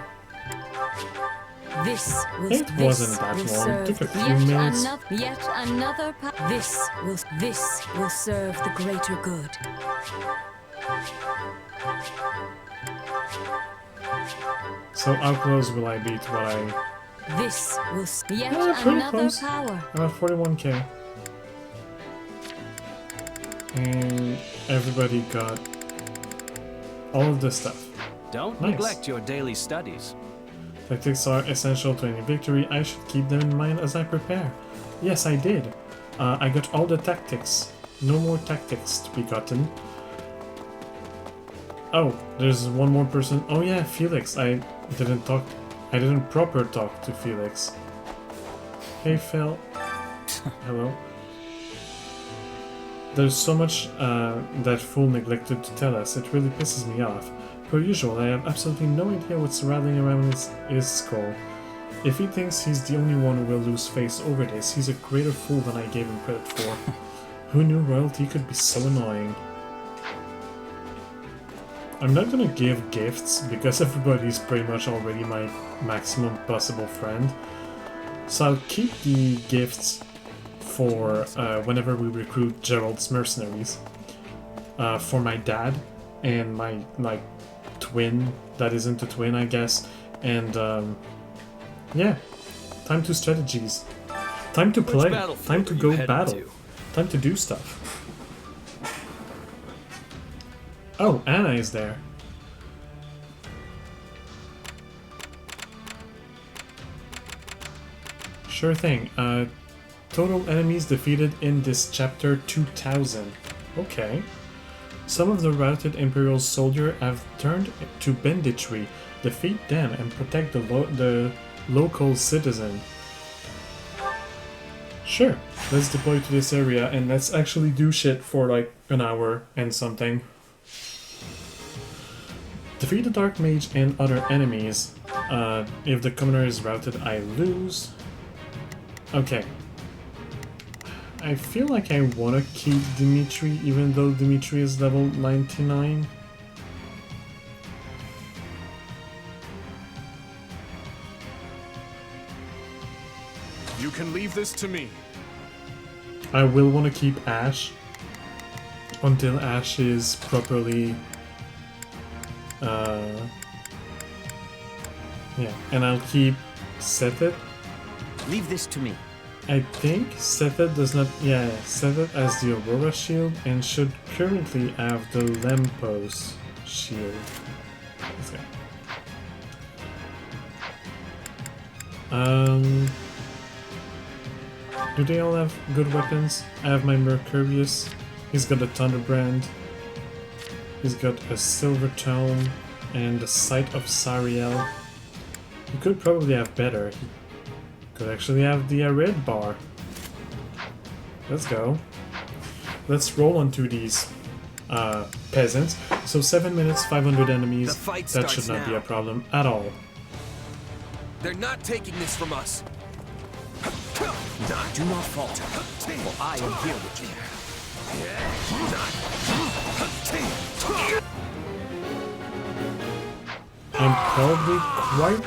It wasn't that long, it took a few minutes. This will serve the greater good. So how close will I be to what I This will yet Yeah, pretty another close. power. I'm at 41k. And everybody got all of this stuff. Don't Nice. neglect your daily studies. Tactics are essential to any victory. I should keep them in mind as I prepare. Yes, I did. I got all the tactics. No more tactics to be gotten. Oh, there's one more person. Oh yeah, Felix. I didn't proper talk to Felix. Hey Phil. Hello. There's so much that fool neglected to tell us. It really pisses me off. Per usual, I have absolutely no idea what's rattling around his skull. If he thinks he's the only one who will lose face over this, he's a greater fool than I gave him credit for. Who knew royalty could be so annoying? I'm not gonna give gifts, because everybody's pretty much already my maximum possible friend. So I'll keep the gifts for whenever we recruit Gerald's mercenaries. For my dad and my twin that isn't a twin, I guess. And yeah, time to strategies. Time to play. Time to go battle. Time to do stuff. Oh, Anna is there. Sure thing. Total enemies defeated in this chapter 2000. Okay. Some of the routed Imperial soldiers have turned to banditry. Defeat them and protect the local citizen. Sure, let's deploy to this area and let's actually do shit for like an hour and something. Defeat the Dark Mage and other enemies. If the commoner is routed, I lose. Okay. I feel like I want to keep Dimitri, even though Dimitri is level 99. You can leave this to me. I will want to keep Ash until Ash is properly... yeah, and I'll keep Sethet. Leave this to me. I think Sethet does not... yeah, Sethet has the Aurora shield and should currently have the Lampos shield. Let's go. Do they all have good weapons? I have my Mercurius. He's got a Thunderbrand. He's got a Silver Tome and the Sight of Sariel. He could probably have better. He could actually have the red bar. Let's go. Let's roll onto these peasants. So 7 minutes, 500 enemies. That should not be a problem at all. They're not taking this from us. Do not falter, for I am here with you. I'm probably quite...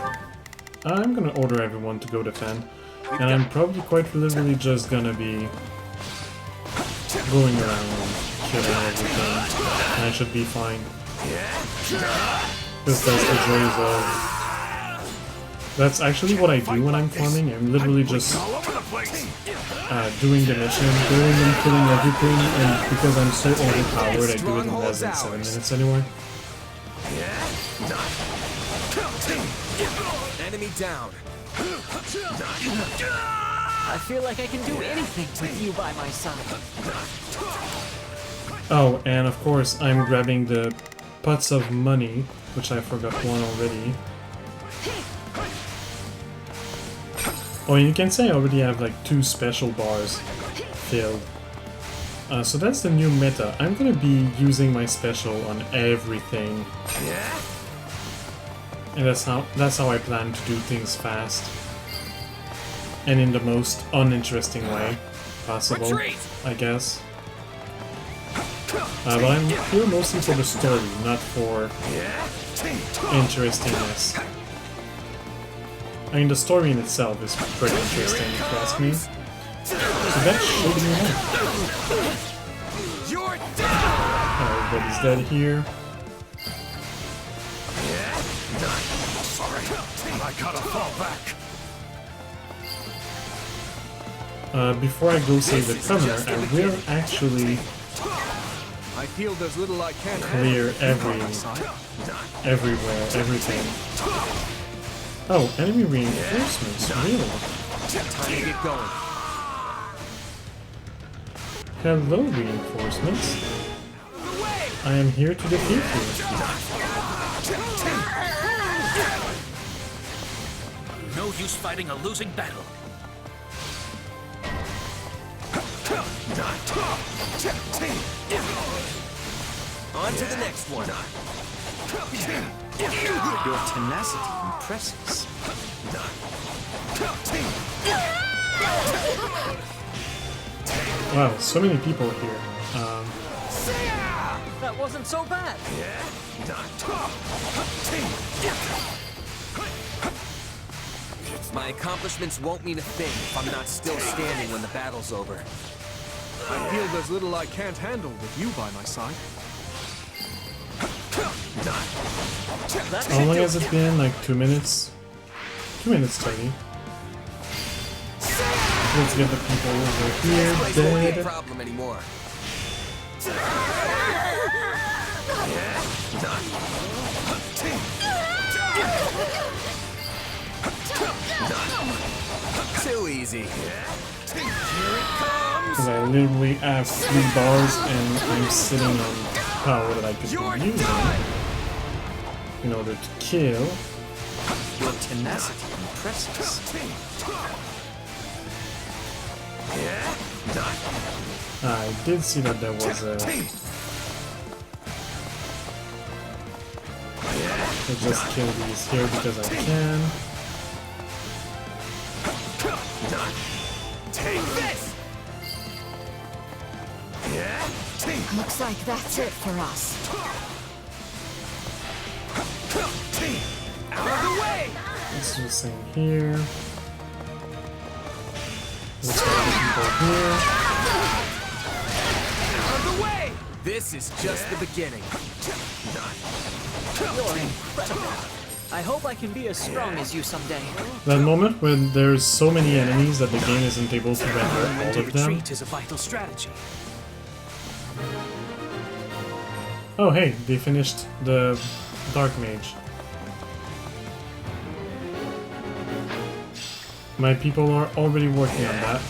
I'm gonna order everyone to go defend. And I'm probably quite literally just gonna be going around and killing everything. And I should be fine. Because that's the joys of... That's actually what I do when I'm farming. I'm literally just doing the mission, going and killing everything, and because I'm so overpowered, I do it in less than 7 minutes anyway. Enemy down. I feel like I can do anything with you by my side. Oh, and of course I'm grabbing the pots of money, which I forgot one already. Oh, and you can say I already have like 2 special bars filled. So that's the new meta. I'm gonna be using my special on everything. And that's how I plan to do things fast. And in the most uninteresting way possible, I guess. But I'm here mostly for the story, not for interestingness. I mean, the story in itself is pretty interesting, if you ask me. So that should be enough. Everybody's dead here. Sorry, I gotta fall back. before I go save the governor, I will actually I feel there's little I can't clear everywhere, everything. Oh, enemy reinforcements, really? Time to get going. Hello, reinforcements. I am here to defeat you. No use fighting a losing battle. On to the next one. Your tenacity impresses. Wow, so many people here. That wasn't so bad. My accomplishments won't mean a thing if I'm not still standing when the battle's over. I feel there's little I can't handle with you by my side. How long has it been? Like 2 minutes? 2 minutes, 30. Let's get the people over here This won't be a dead. problem anymore. Too easy. Because I literally have 3 bars and I'm sitting on power that I could be using in order to kill. Your tenacity impresses. I did see that there was a... I'll just kill these here because I can. Take this! Looks like that's it for us. Out of the way! Let's do the same here. Let's get the people here. Out of the way! This is just the beginning. You're incredible. I hope I can be as strong as you someday. That moment when there's so many enemies that the game isn't able to render When all to of them. retreat is a vital strategy. Oh hey, they finished the Dark Mage. My people are already working on that.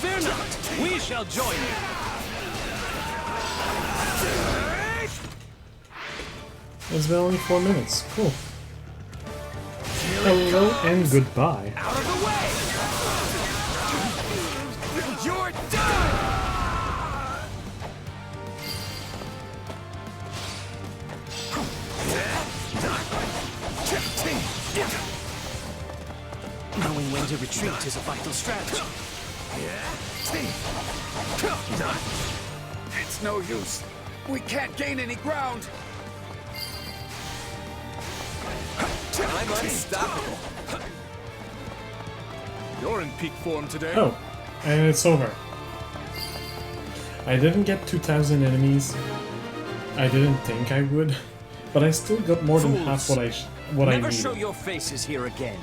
Fear not, we shall join you. It's been only 4 minutes. Cool. Hello and goodbye. Out of the way! You're done! Knowing when to retreat is a vital strategy. It's no use. We can't gain any ground. I'm unstoppable. You're in peak form today. Oh, and it's over. I didn't get 2,000 enemies. I didn't think I would, but I still got more than half what I Never needed. show your faces here again.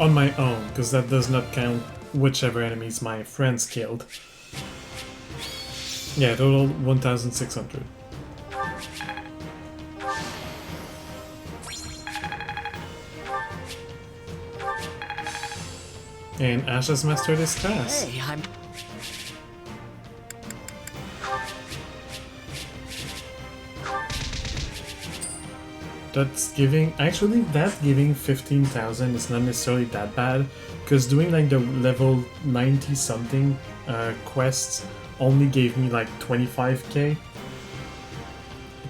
On my own, because that does not count whichever enemies my friends killed. Yeah, total 1,600. And Ash has mastered his class. Hey, I'm... That's giving... Actually, that giving 15,000 is not necessarily that bad, because doing like the level 90-something quests only gave me like 25k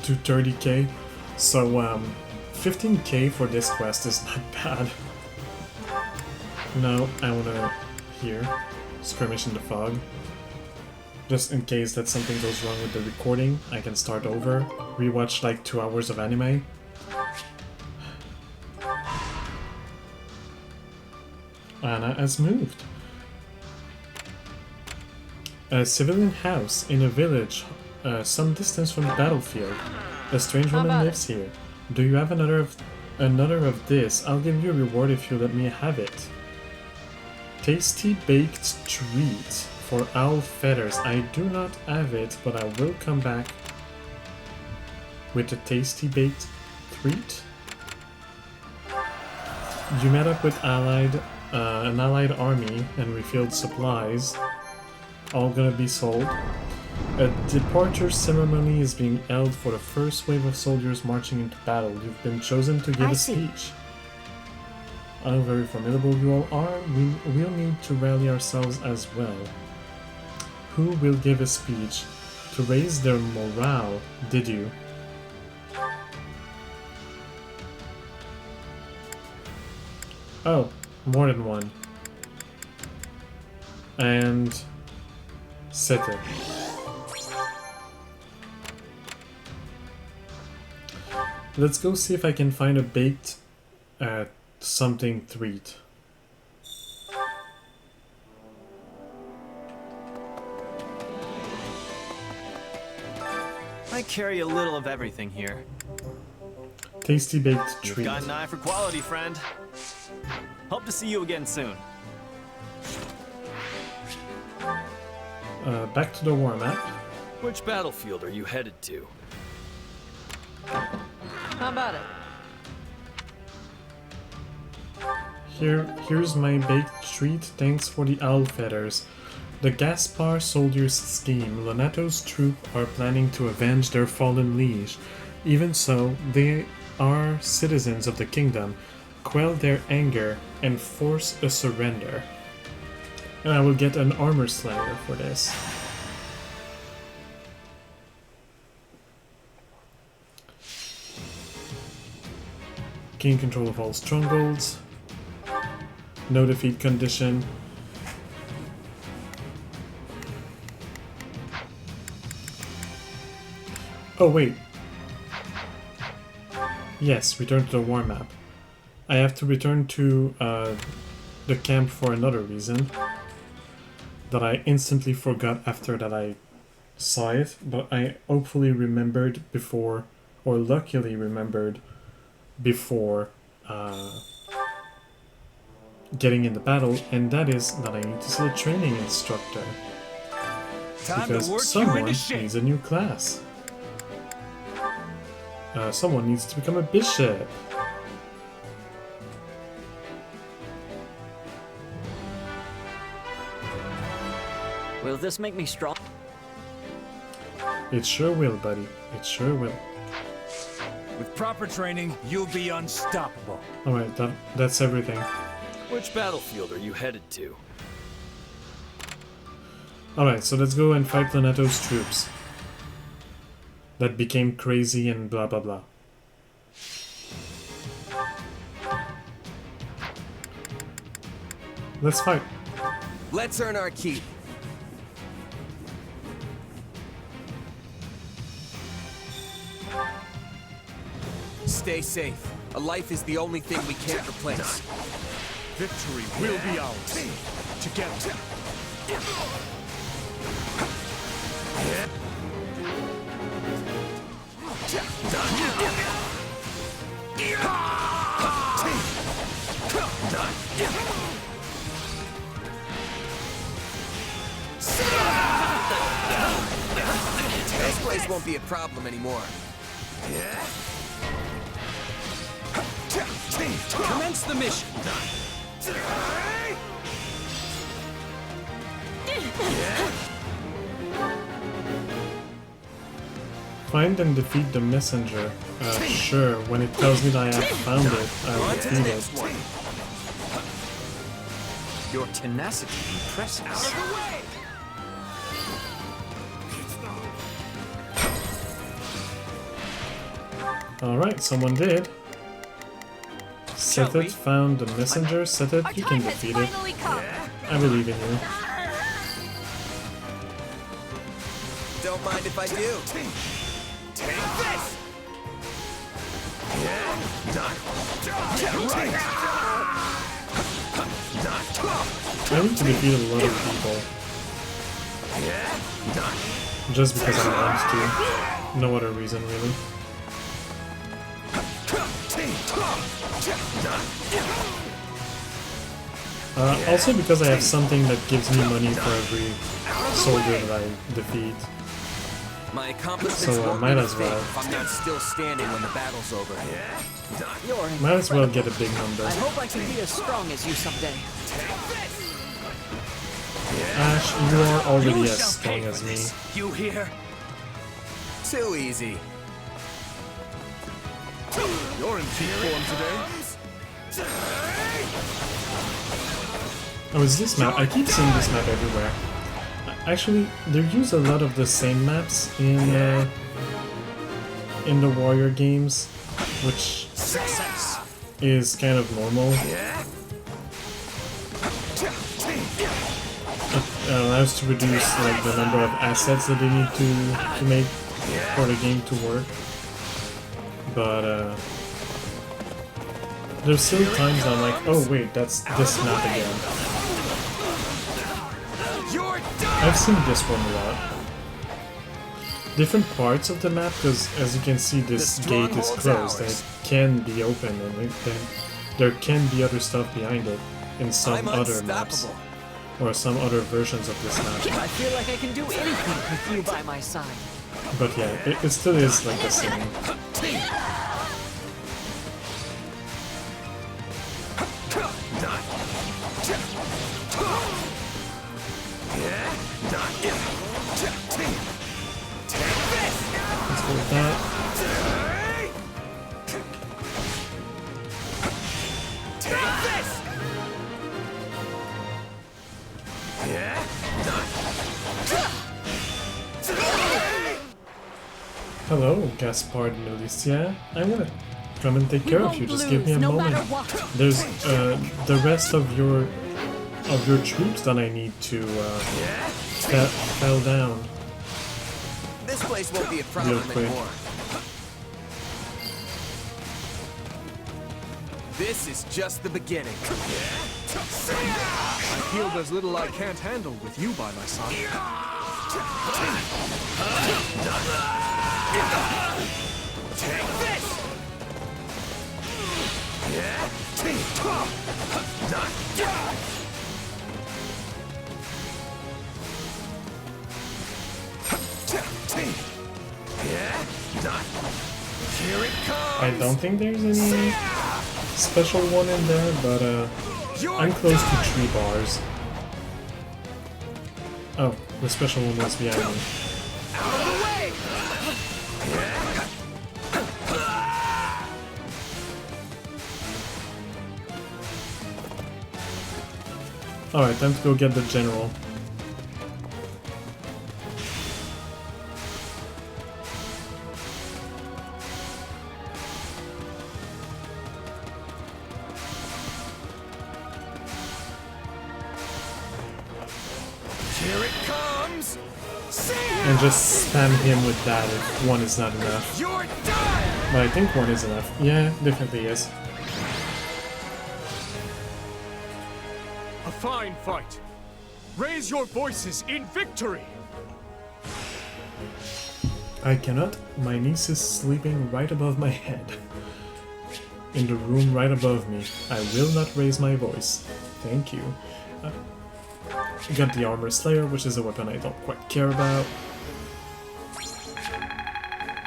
to 30k. So 15k for this quest is not bad. No, I wanna here skirmish in the fog. Just in case that something goes wrong with the recording, I can start over, rewatch like 2 hours of anime. Anna has moved. A civilian house in a village some distance from the battlefield. A strange woman lives here. Do you have another of this. I'll give you a reward if you let me have it. Tasty baked treat for owl feathers. I do not have it, but I will come back with a tasty baked treat. You met up with an allied army and refilled supplies. All gonna be sold. A departure ceremony is being held for the first wave of soldiers marching into battle. You've been chosen to give a speech. How very formidable you all are. We'll need to rally ourselves as well. Who will give a speech to raise their morale? Did you? Oh, more than one. And set it. Let's go see if I can find a baked something treat. I carry a little of everything here. Tasty baked treat. You've got an eye for quality, friend. Hope to see you again soon. Back to the war map. Which battlefield are you headed to? How about it? Here's my baked treat. Thanks for the owl feathers. The Gaspar soldiers' scheme. Lonato's troops are planning to avenge their fallen liege. Even so, they are citizens of the kingdom. Quell their anger and force a surrender. And I will get an armor slayer for this. Gain control of all strongholds. No defeat condition. Oh wait. Yes, return to the war map. I have to return to the camp for another reason that I instantly forgot after that I saw it, but I hopefully remembered before, or luckily remembered before getting in the battle, and that is that I need to see a training instructor. Because someone needs a new class. Someone needs to become a bishop. Will this make me strong? It sure will, buddy. It sure will. With proper training, you'll be unstoppable. Alright, that's everything. Which battlefield are you headed to? Alright, so let's go and fight Lonato's troops. That became crazy and blah blah blah. Let's fight. Let's earn our keep. Stay safe. A life is the only thing we can't replace. Victory will be ours. Together. This place won't be a problem anymore. Commence the mission. Find and defeat the messenger. Sure, when it tells me that I have found it, I'll defeat it. Your tenacity impresses. Out of the way! Alright, someone did. Set it, found the messenger, set it, you can defeat it. I believe in you. Don't mind if I do. Take this! I need to defeat a lot of people. Just because I want to. No other reason, really. Also because I have something that gives me money for every soldier that I defeat. My accomplishments So I won't might be as well. if I'm not still standing when the battle's over. You're Might as well get a big number. I hope I can be as strong as you someday. Ash, you are already as strong as me. You hear? Too easy. You're in peak form today. Oh, is this map? I keep seeing this map everywhere. Actually, they use a lot of the same maps in the Warrior games, which is kind of normal. It allows to reduce like the number of assets that they need to make for the game to work. But there's still times I'm like, oh wait, that's this map again. I've seen this one a lot. Different parts of the map, because as you can see, this gate is closed and it can be open, and then there can be other stuff behind it in some other maps or some other versions of this map. I feel like I can do anything with you by my side. But yeah, it still is like the same. Let's go with that. Hello, Gaspard Militia. I'm gonna come and take care of you. Just give me a moment. There's the rest of your troops that I need to fell down. This place won't be a problem anymore. This is just the beginning. I've healed as little I can't handle with you by my side. Take this! Here it comes! I don't think there's any special one in there, but I'm close to 3 bars. Oh, the special one was behind me. Out of the way! Alright, time to go get the general. Here it comes! And just spam him with that if 1 is not enough. You're done! But I think 1 is enough. Yeah, definitely is. A fine fight. Raise your voices in victory. I cannot. My niece is sleeping right above my head. In the room right above me. I will not raise my voice. Thank you. I got the Armor Slayer, which is a weapon I don't quite care about.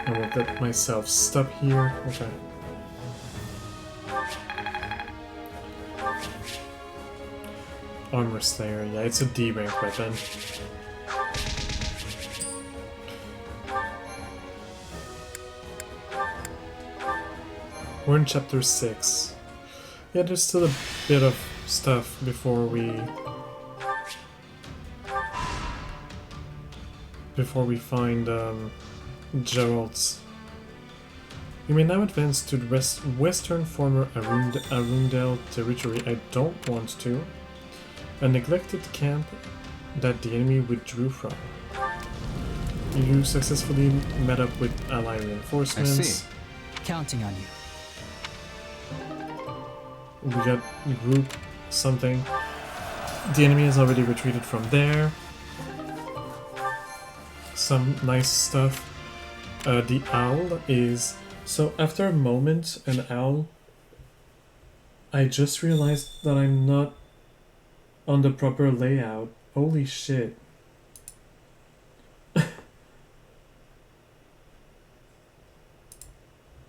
I won't let myself stop here. Okay. Armor Slayer, yeah, it's a D rank weapon. We're in chapter 6. Yeah, there's still a bit of stuff before we find Gerald's. You may now advance to the western former Arundel territory. I don't want to. A neglected camp that the enemy withdrew from. You successfully met up with ally reinforcements. I see. Counting on you. We got group something. The enemy has already retreated from there. Some nice stuff. The owl is So after a moment, an owl, I just realized that I'm not on the proper layout. Holy shit.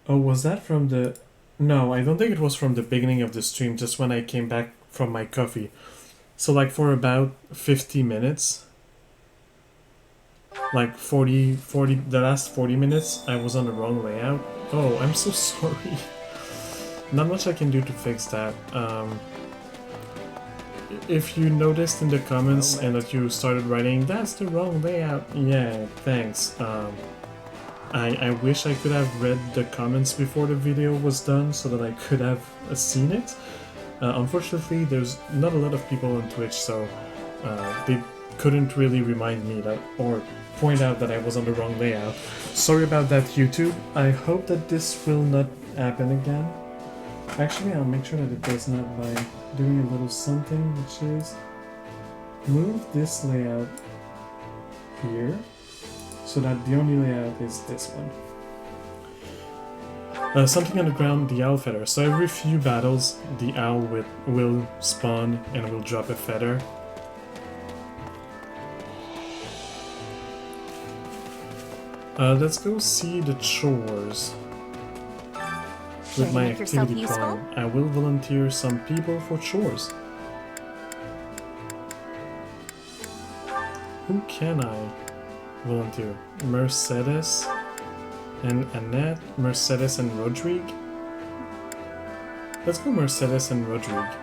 Oh, was that from the... No, I don't think it was from the beginning of the stream, just when I came back from my coffee. So like for about 50 minutes, like 40, the last 40 minutes, I was on the wrong layout. Oh, I'm so sorry. Not much I can do to fix that. If you noticed in the comments and that you started writing, that's the wrong layout. Yeah, thanks. I wish I could have read the comments before the video was done so that I could have seen it. Unfortunately, there's not a lot of people on Twitch, so they couldn't really remind me that or point out that I was on the wrong layout. Sorry about that, YouTube. I hope that this will not happen again. Actually, I'll make sure that it does not by doing a little something, which is move this layout here so that the only layout is this one. Something on the ground, the owl feather. So every few battles, the owl will spawn and will drop a feather. Let's go see the chores. With my activity plan, I will volunteer some people for chores. Who can I volunteer? Mercedes and Annette, Mercedes and Rodrigue. Let's go Mercedes and Rodrigue.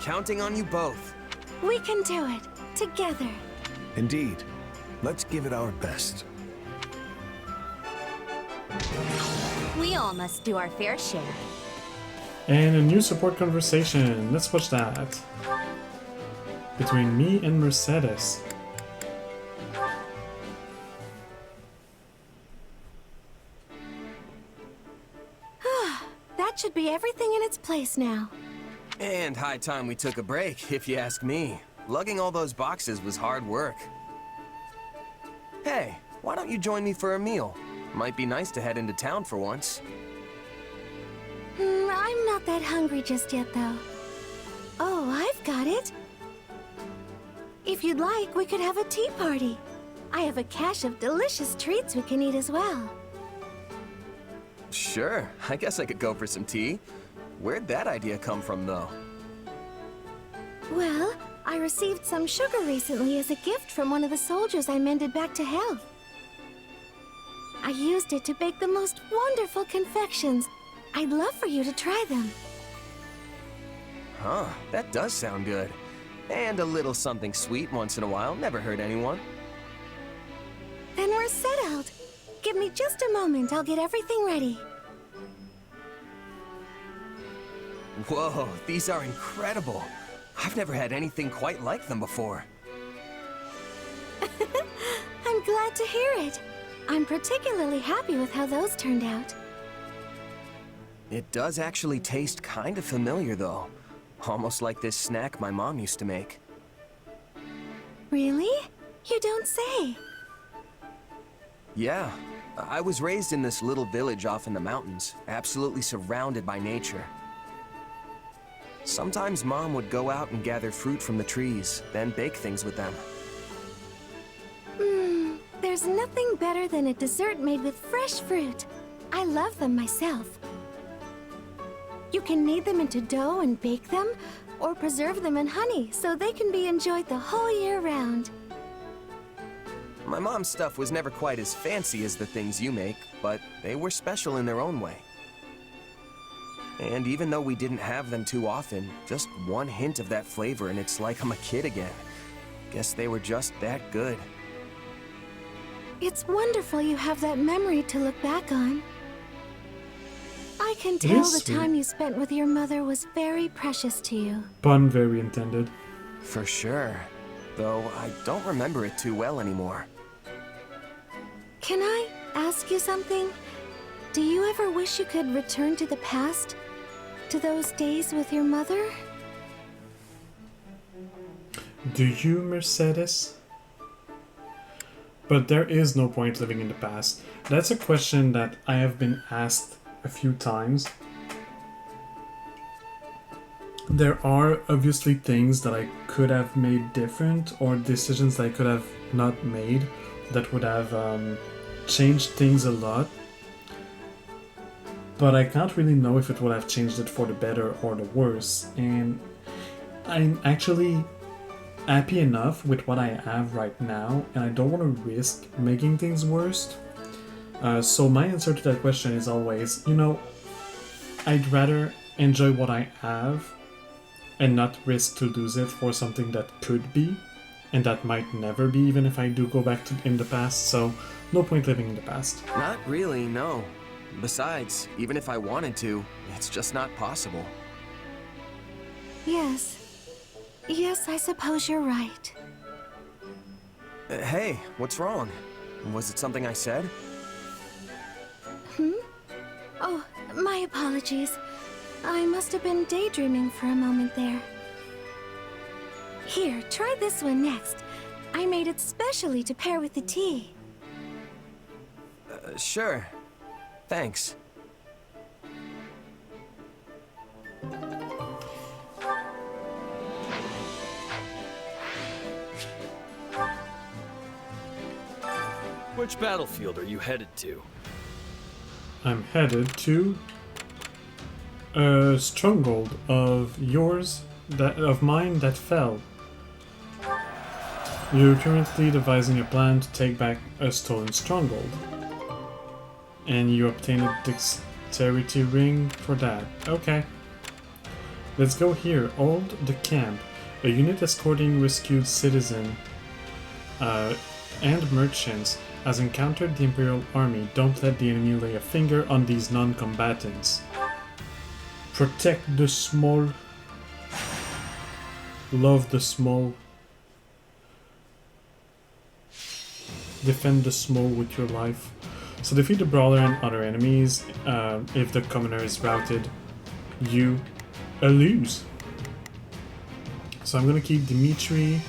Counting on you both. We can do it together. Indeed. Let's give it our best. We all must do our fair share. And a new support conversation. Let's watch that. Between me and Mercedes. That should be everything in its place now. And high time we took a break, if you ask me. Lugging all those boxes was hard work. Hey, why don't you join me for a meal? Might be nice to head into town for once. I'm not that hungry just yet, though. Oh, I've got it. If you'd like, we could have a tea party. I have a cache of delicious treats we can eat as well. Sure, I guess I could go for some tea. Where'd that idea come from, though? Well, I received some sugar recently as a gift from one of the soldiers I mended back to health. I used it to bake the most wonderful confections. I'd love for you to try them. Huh, that does sound good. And a little something sweet once in a while never hurt anyone. Then we're settled. Give me just a moment, I'll get everything ready. Whoa, these are incredible. I've never had anything quite like them before. I'm glad to hear it. I'm particularly happy with how those turned out. It does actually taste kind of familiar, though. Almost like this snack my mom used to make. Really? You don't say. Yeah, I was raised in this little village off in the mountains, absolutely surrounded by nature. Sometimes Mom would go out and gather fruit from the trees, then bake things with them. There's nothing better than a dessert made with fresh fruit. I love them myself. You can knead them into dough and bake them, or preserve them in honey so they can be enjoyed the whole year round. My mom's stuff was never quite as fancy as the things you make, but they were special in their own way. And even though we didn't have them too often, just one hint of that flavor and it's like I'm a kid again. Guess they were just that good. It's wonderful you have that memory to look back on. I can tell the time you spent with your mother was very precious to you. Pun very intended. For sure. Though I don't remember it too well anymore. Can I ask you something? Do you ever wish you could return to the past? To those days with your mother? Do you, Mercedes? But there is no point living in the past. That's a question that I have been asked a few times. There are obviously things that I could have made different, or decisions that I could have not made that would have changed things a lot. But I can't really know if it would have changed it for the better or the worse. And I'm actually happy enough with what I have right now, and I don't want to risk making things worse. So my answer to that question is always, you know, I'd rather enjoy what I have and not risk to lose it for something that could be, and that might never be, even if I do go back to in the past. So no point living in the past. Not really, no. Besides, even if I wanted to, it's just not possible. Yes. Yes, I suppose you're right. Hey, what's wrong? Was it something I said? Oh, my apologies. I must have been daydreaming for a moment there. Here, try this one next. I made it specially to pair with the tea. Sure. Thanks. Which battlefield are you headed to? I'm headed to a stronghold of mine that fell. You're currently devising a plan to take back a stolen stronghold. And you obtain a dexterity ring for that. Okay. Let's go here. Hold the camp. A unit escorting rescued citizen and merchants has encountered the Imperial Army. Don't let the enemy lay a finger on these non-combatants. Protect the small. Love the small. Defend the small with your life. So defeat the brawler and other enemies. If the commoner is routed, you lose. So I'm gonna keep Dimitri.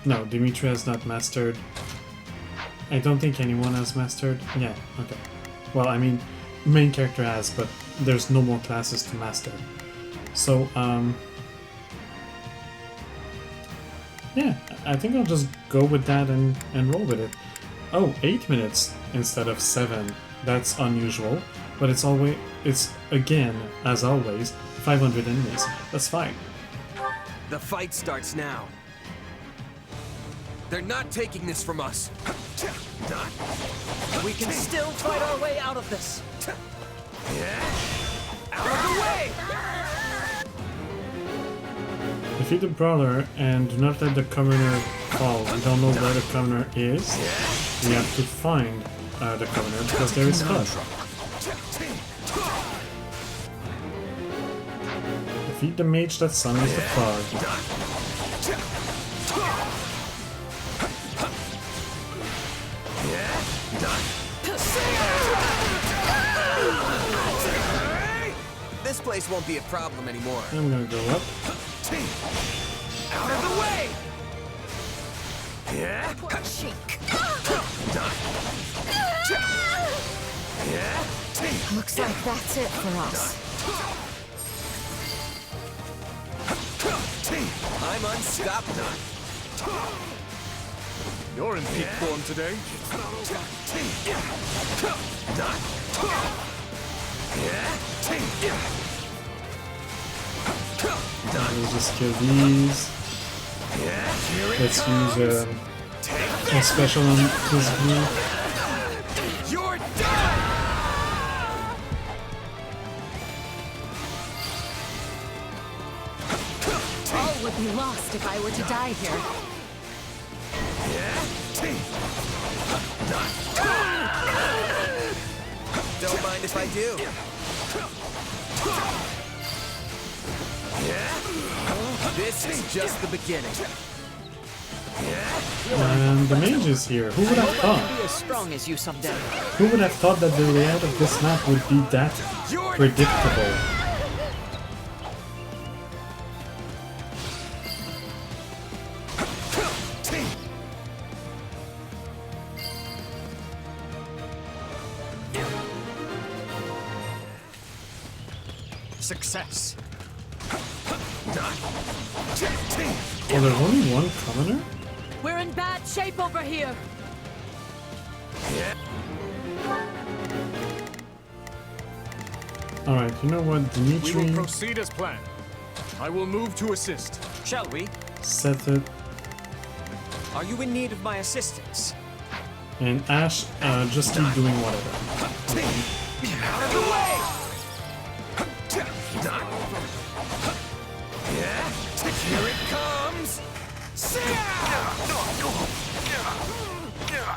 No, Dimitri has not mastered. I don't think anyone has mastered. Yeah, okay. Well, I mean, main character has, but there's no more classes to master. So, yeah, I think I'll just go with that and roll with it. Oh, 8 minutes instead of 7. That's unusual, but it's again, as always, 500 enemies. That's fine. The fight starts now. They're not taking this from us. We can still fight our way out of this. Out of the way! Defeat the brawler and do not let the commoner fall. We don't know where the commoner is. We have to find the commoner because there is fun. Defeat the mage that summons the fog. This place won't be a problem anymore. I'm gonna go up. Out of the way! Looks like that's it for us. I'm unstoppable. You're in peak form today. We'll just kill these. Let's use a special on this group. You're done! All would be lost if I were to die here. Don't mind if I do. This is just the beginning. And the mage is here. Who would have Be thought? as strong as you someday. Who would have thought that the layout of this map would be that predictable? success. Oh, there's only one commoner? We're in bad shape over here. Alright, you know what, We will Dimitri, proceed as planned. I will move to assist. Shall we? set it, Are you in need of my assistance? and Ash, just keep doing whatever. Out of the way! Here it comes!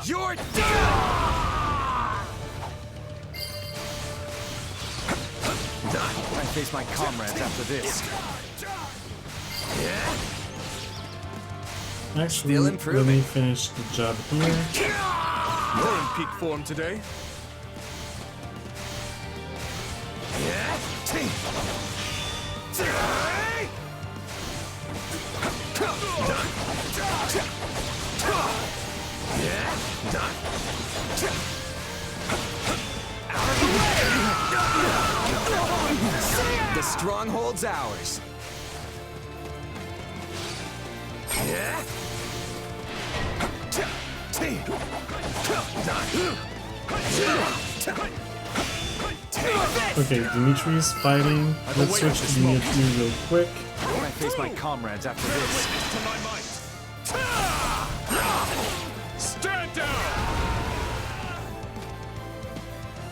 You're done! I face my comrades after this. Actually, Still let improving. me finish the job here. You're in peak form today. The stronghold's ours. Okay, Dimitri's fighting. Let's switch to Dimitri real quick. I face my comrades after this. To my might. Stand down.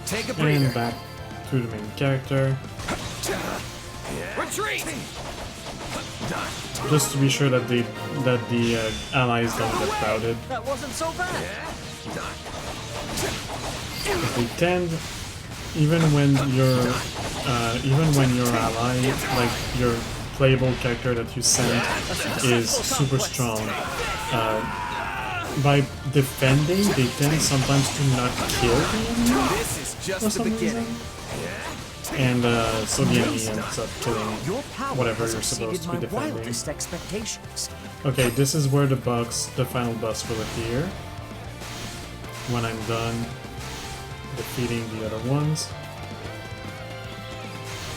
Take a breather. And back to the main character. Retreat. Just to be sure that the allies don't get crowded. That wasn't so bad. If they tend, even when your ally, like your playable character that you send, is super strong, by defending, they tend sometimes to not kill the enemy This is for just the some beginning. reason. And so the enemy ends up killing Your power whatever has you're supposed to be exceeded my defending. wildest expectations. Okay, this is where the final boss will appear. When I'm done defeating the other ones.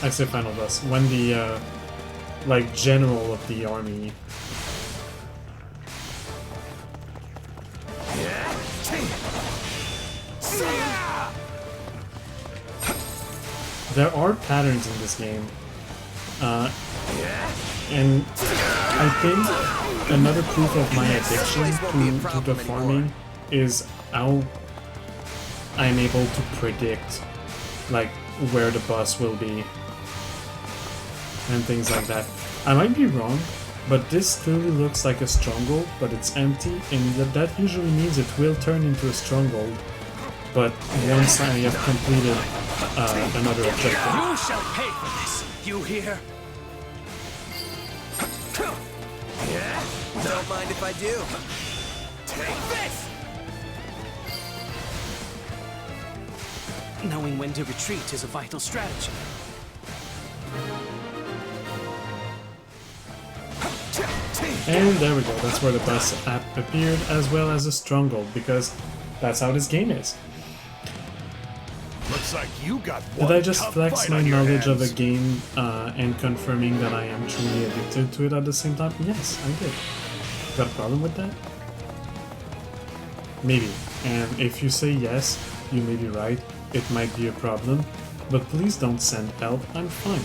I say final boss. When the, like, general of the army. There are patterns in this game. And I think another proof of my addiction to the farming is how I'm able to predict, like, where the boss will be and things like that. I might be wrong, but this clearly looks like a stronghold, but it's empty, and that usually means it will turn into a stronghold. But once I have completed another objective. You shall pay for this. You hear? Don't mind if I do. Take this. Knowing when to retreat is a vital strategy. And there we go, that's where the boss app appeared, as well as a stronghold, because that's how this game is. Looks like you got Did one I just tough flex fight my on your knowledge of a hands. game and confirming that I am truly addicted to it at the same time? Yes, I did. Got a problem with that? Maybe. And if you say yes, you may be right. It might be a problem. But please don't send help. I'm fine.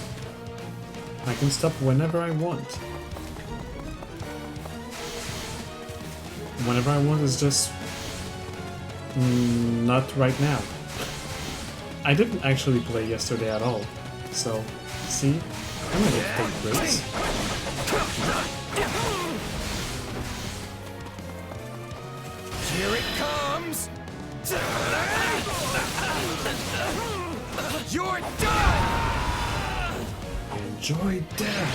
I can stop whenever I want. Whenever I want is just... not right now. I didn't actually play yesterday at all. So, see? I'm gonna take breaks. Here it comes. You're done. Enjoy death.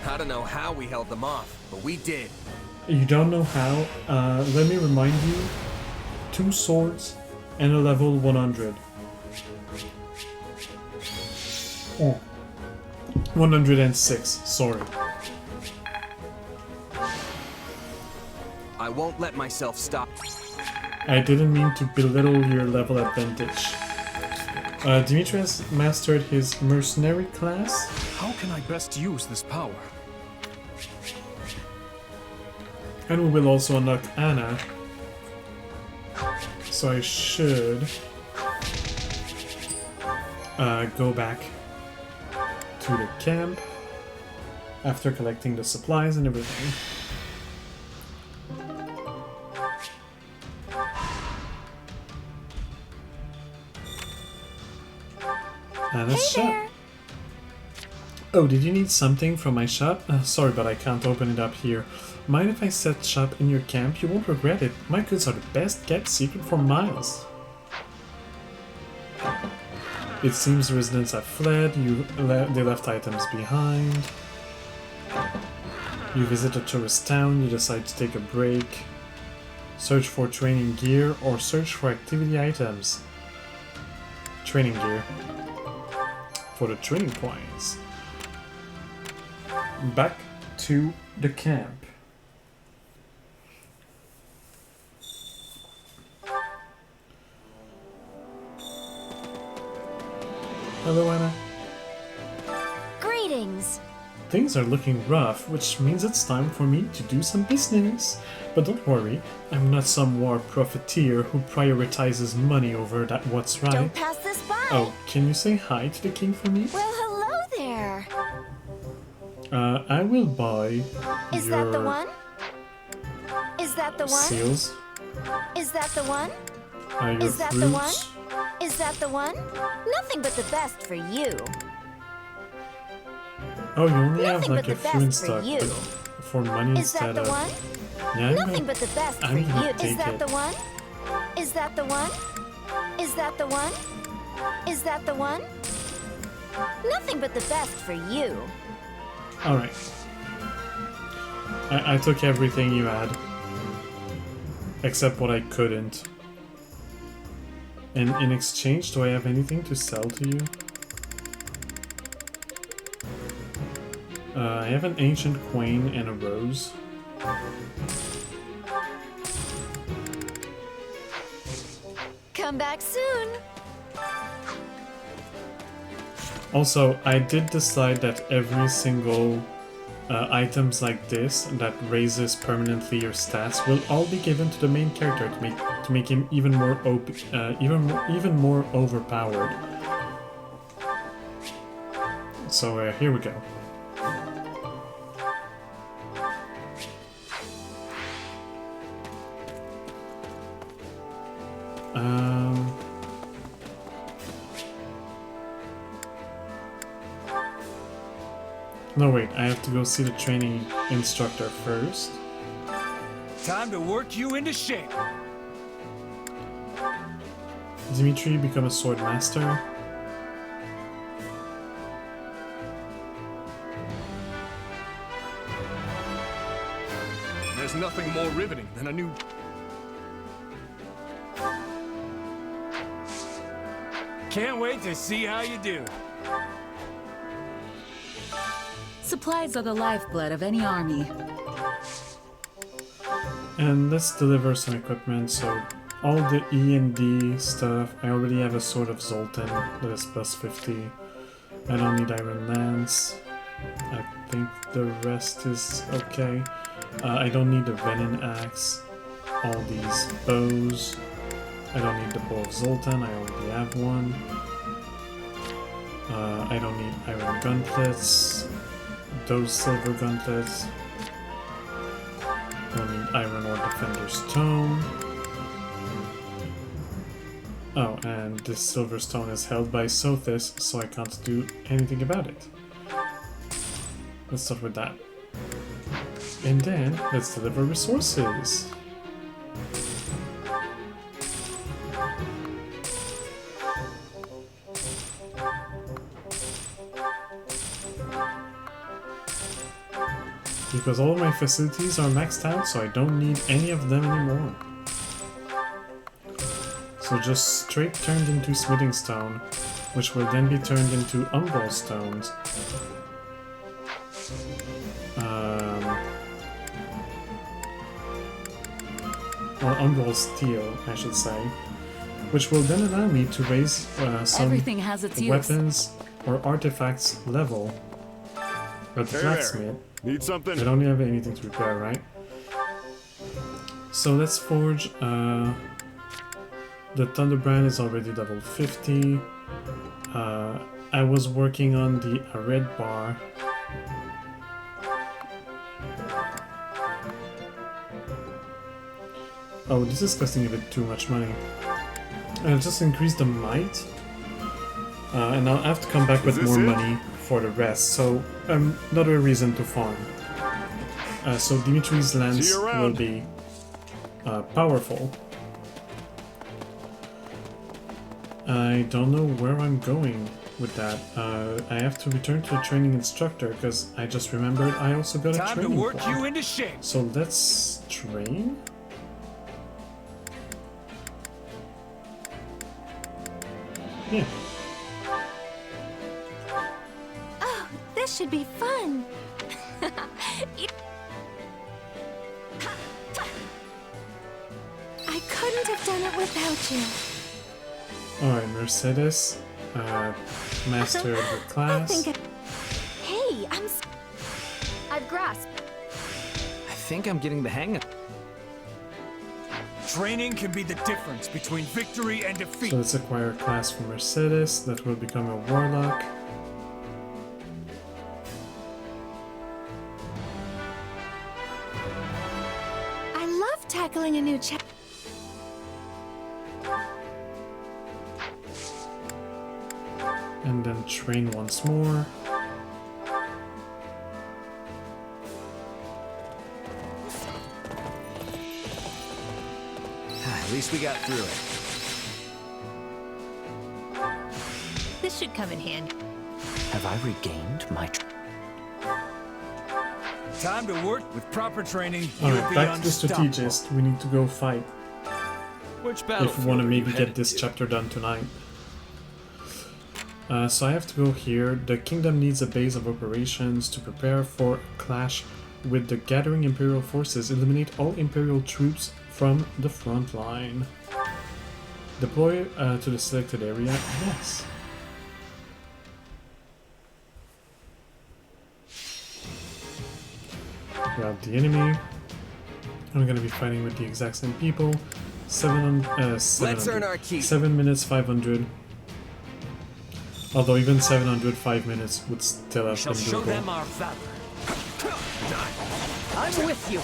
I don't know how we held them off, but we did. You don't know how? Let me remind you. 2 swords and a level 100. Oh. 106, sorry. I won't let myself stop. I didn't mean to belittle your level advantage. Dimitri has mastered his mercenary class. How can I best use this power? And we will also unlock Anna. So I should go back to the camp after collecting the supplies and everything. Anna's shop. Oh, did you need something from my shop? Sorry, but I can't open it up here. Mind if I set shop in your camp? You won't regret it. My goods are the best kept secret for miles. It seems the residents have fled. They left items behind. You visit a tourist town. You decide to take a break. Search for training gear or search for activity items. Training gear. For the training points. Back to the camp. Hello, Anna. Greetings. Things are looking rough, which means it's time for me to do some business. But don't worry, I'm not some war profiteer who prioritizes money over that what's right. Don't pass this by. Oh, can you say hi to the king for me? Well, hello there. I will buy Is your that the one? Is that the one? seals. Is that the one? Your Is that fruits. the one? Is that the one? Nothing but the best for you. Oh, you only have Nothing like but a the few in best for stock, you. but for money Is that instead the of. one? Yeah, I'm Nothing gonna, but the best for I'm gonna you. take Is that it. the one? Is that the one? Is that the one? Is that the one? Nothing but the best for you. Alright. I took everything you had. Except what I couldn't. And in exchange, do I have anything to sell to you? I have an ancient queen and a rose. Come back soon. Also, I did decide that every single items like this that raises permanently your stats will all be given to the main character to make him even more even more overpowered. So here we go. No, wait, I have to go see the training instructor first. Time to work you into shape. Dimitri, become a sword master. There's nothing more riveting than a new... Can't wait to see how you do. Supplies are the lifeblood of any army. And let's deliver some equipment, so all the E and D stuff, I already have a Sword of Zoltan that is plus 50. I don't need Iron Lance. I think the rest is okay. I don't need the Venom Axe. All these bows. I don't need the Bow of Zoltan, I already have one. I don't need Iron Gauntlets. Those silver gauntlets. Don't need iron or defender's tome. Oh, and this silver stone is held by Sothis, so I can't do anything about it. Let's start with that. And then, let's deliver resources. Because all my facilities are maxed out, so I don't need any of them anymore. So just straight turned into smithing stone, which will then be turned into umbral stones. Or umbral steel, I should say. which will then allow me to raise some Everything has its use. weapons or artifacts level. But the Hey there. blacksmith, Need something? I don't have anything to repair, right? So let's forge. The Thunderbrand is already level 50. I was working on the red bar. Oh, this is costing a bit too much money. I'll just increase the might. And I'll have to come back with more money for the rest. So, another reason to farm. So Dimitri's lance will be powerful. I don't know where I'm going with that. I have to return to the training instructor because I just remembered I also got a Time to training work point. you into shape. So let's train. Yeah. Oh, this should be fun. I couldn't have done it without you. Alright, Mercedes. Master of the class. Hey, I've grasped. I think I'm getting the hang of. Training can be the difference between victory and defeat. So let's acquire a class for Mercedes that will become a warlock. I love tackling a new chapter. And then train once more. At least we got through it. This should come in handy. Have I regained my... Time to work with proper training. You'll Alright, be back to the unstoppable. strategist. We need to go fight. Which If battlefield we want to are you maybe get headed this to? chapter done tonight. So I have to go here. The kingdom needs a base of operations to prepare for a clash with the gathering Imperial forces. Eliminate all Imperial troops from the front line. Deploy to the selected area. Yes. Grab the enemy. I'm gonna be fighting with the exact same people. 700, Let's earn our keep. 7 minutes 500. Although even 705 minutes would still have Shall been show doable. them our valor. I'm with you.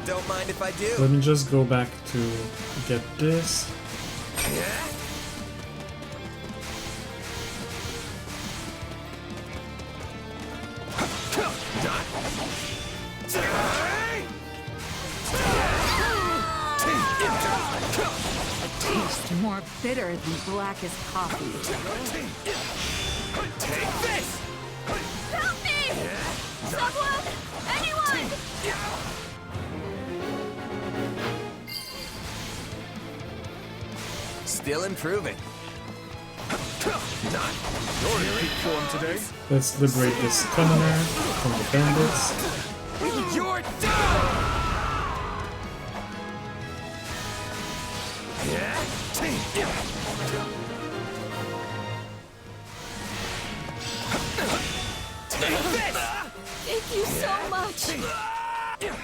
Don't mind if I do. Let me just go back to get this. Taste more bitter than blackest coffee. Take this! Help me! Someone! Anyone! Still improving. You're in peak form today. Let's liberate this commoner from the bandits. You're done! Take this! Thank you so much!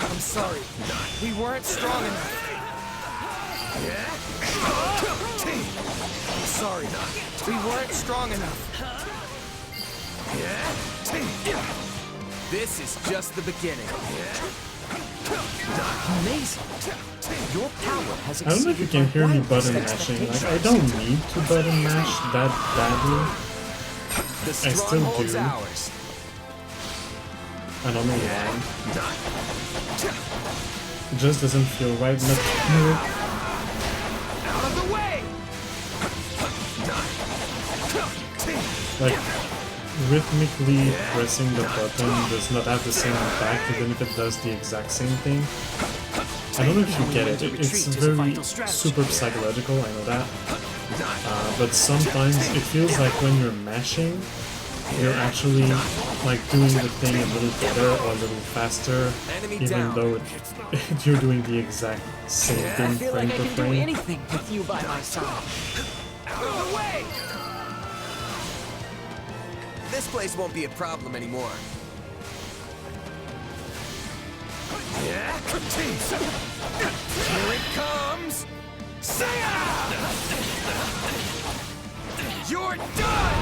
I'm sorry. We weren't strong enough. I'm sorry. We weren't strong enough. This is just the beginning. Amazing. Your power has I don't know if you can hear me button mashing. Like, I don't need to button mash that badly. The I still stronghold's do. ours. I don't know why. It just doesn't feel right. Not Out of the way! like rhythmically pressing the button does not have the same impact, even if it does the exact same thing. I don't know if you get it. It's very super psychological, I know that. But sometimes it feels like when you're mashing, you're actually like doing the thing a little better or a little faster, even though you're doing the exact same thing frame per frame. Anything with you by my side. Out of the way! This place won't be a problem anymore. Here it comes! You're done!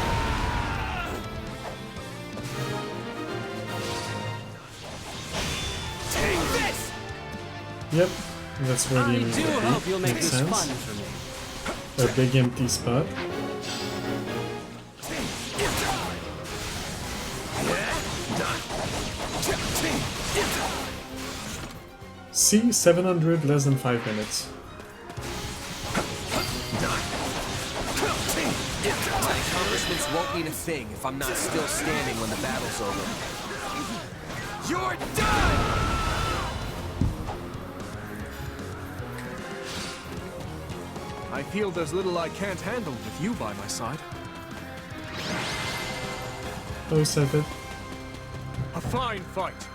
Take this! Yep, that's where the enemies would be. Makes sense. A big empty spot. C 700 less than 5 minutes. My accomplishments won't mean a thing if I'm not still standing when the battle's over. You're done! I feel there's little I can't handle with you by my side. Oh, Seven. A fine fight.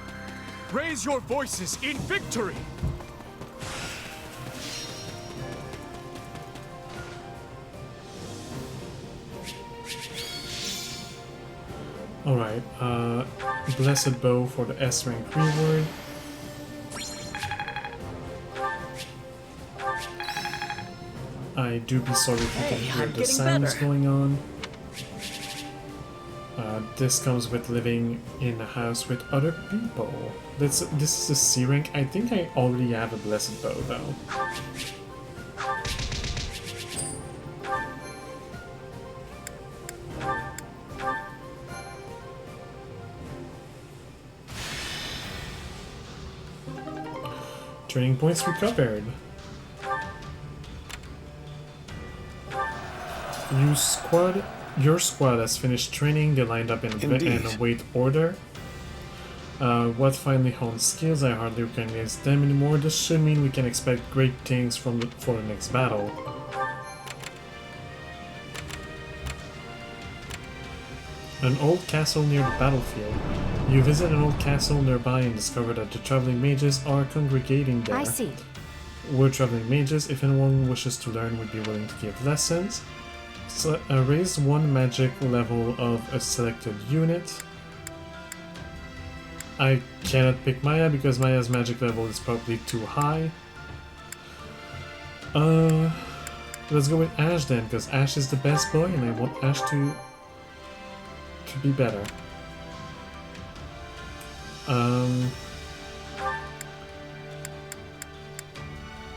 Raise your voices in victory! Alright, Blessed Bow for the S rank reward. I do be sorry if you can hear the sounds going on. This comes with living in a house with other people. This is a C rank. I think I already have a Blessed Bow though. Training points recovered. Your squad has finished training. They lined up in a weight order. What finally honed skills? I hardly recognize them anymore. This should mean we can expect great things for the next battle. An old castle near the battlefield. You visit an old castle nearby and discover that the traveling mages are congregating there. I see. We're traveling mages. If anyone wishes to learn, we'd be willing to give lessons. So, raise one magic level of a selected unit. I cannot pick Maya because Maya's magic level is probably too high. Let's go with Ash then, because Ash is the best boy and I want Ash to be better.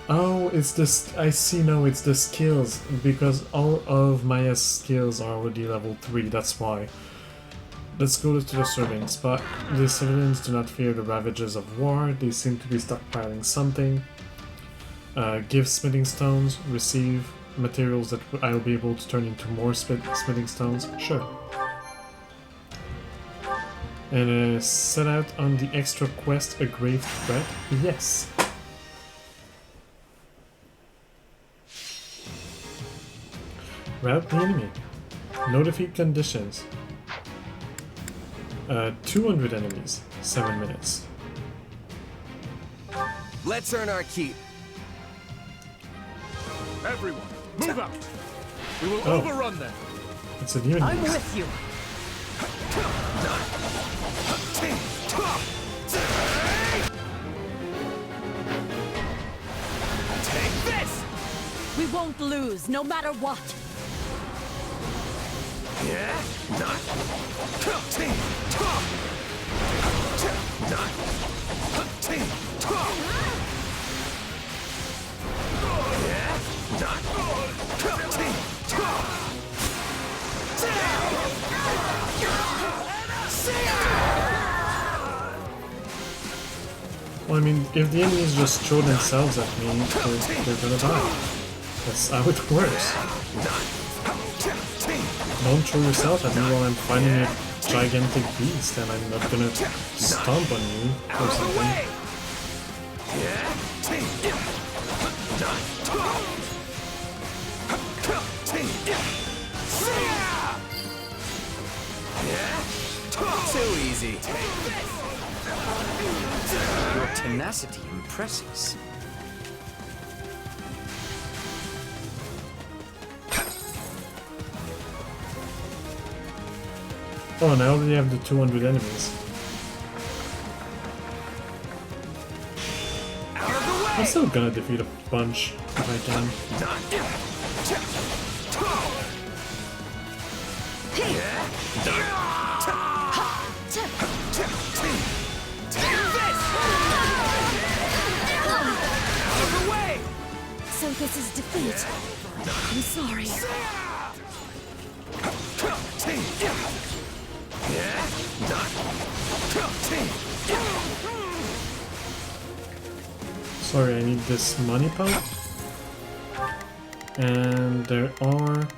Oh, it's this. I see now, it's the skills, because all of Maya's skills are already level 3, that's why. Let's go to the serving spot. The civilians do not fear the ravages of war, they seem to be stockpiling something. Give smithing stones, receive materials that I'll be able to turn into more smithing stones, sure. And set out on the extra quest, a grave threat, yes. Rout the enemy. No defeat conditions. 200 enemies. 7 minutes. Let's earn our keep. Everyone, move out. We will overrun them. It's a demon. I'm with you. Take this. We won't lose, no matter what. Well, I mean, if the enemies just throw themselves at me, they're gonna die. That's how it works. Don't throw yourself at me while I'm fighting a gigantic beast and I'm not gonna stomp on you or something. too easy. Your tenacity impresses. Oh, and I already have the 200 enemies. I'm still gonna defeat a bunch if I can. So this is defeat. I'm sorry. Sorry, I need this money pot. And there are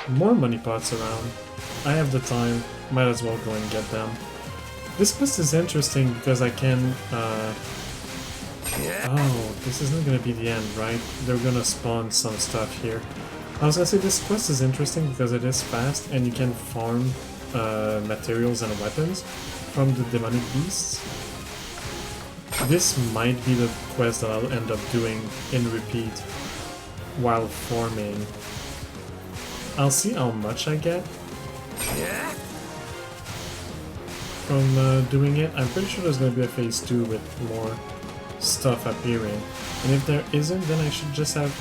more money pots around. I have the time, might as well go and get them. This quest is interesting because I can... Oh, this is not gonna be the end, right? They're gonna spawn some stuff here. I was gonna say this quest is interesting because it is fast and you can farm materials and weapons from the demonic beasts. This might be the quest that I'll end up doing in repeat while farming. I'll see how much I get from doing it. I'm pretty sure there's going to be a phase 2 with more stuff appearing. And if there isn't, then I should just have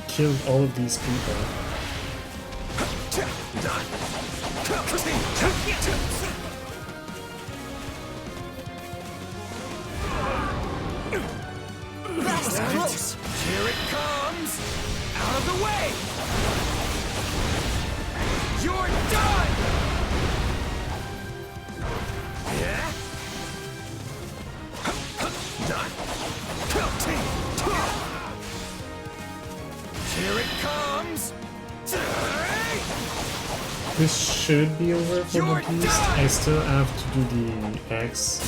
killed all of these people. That's close. Here it comes. Out of the way. You're done. Yeah. Here it comes. This should be over for the beast. I still have to do the X.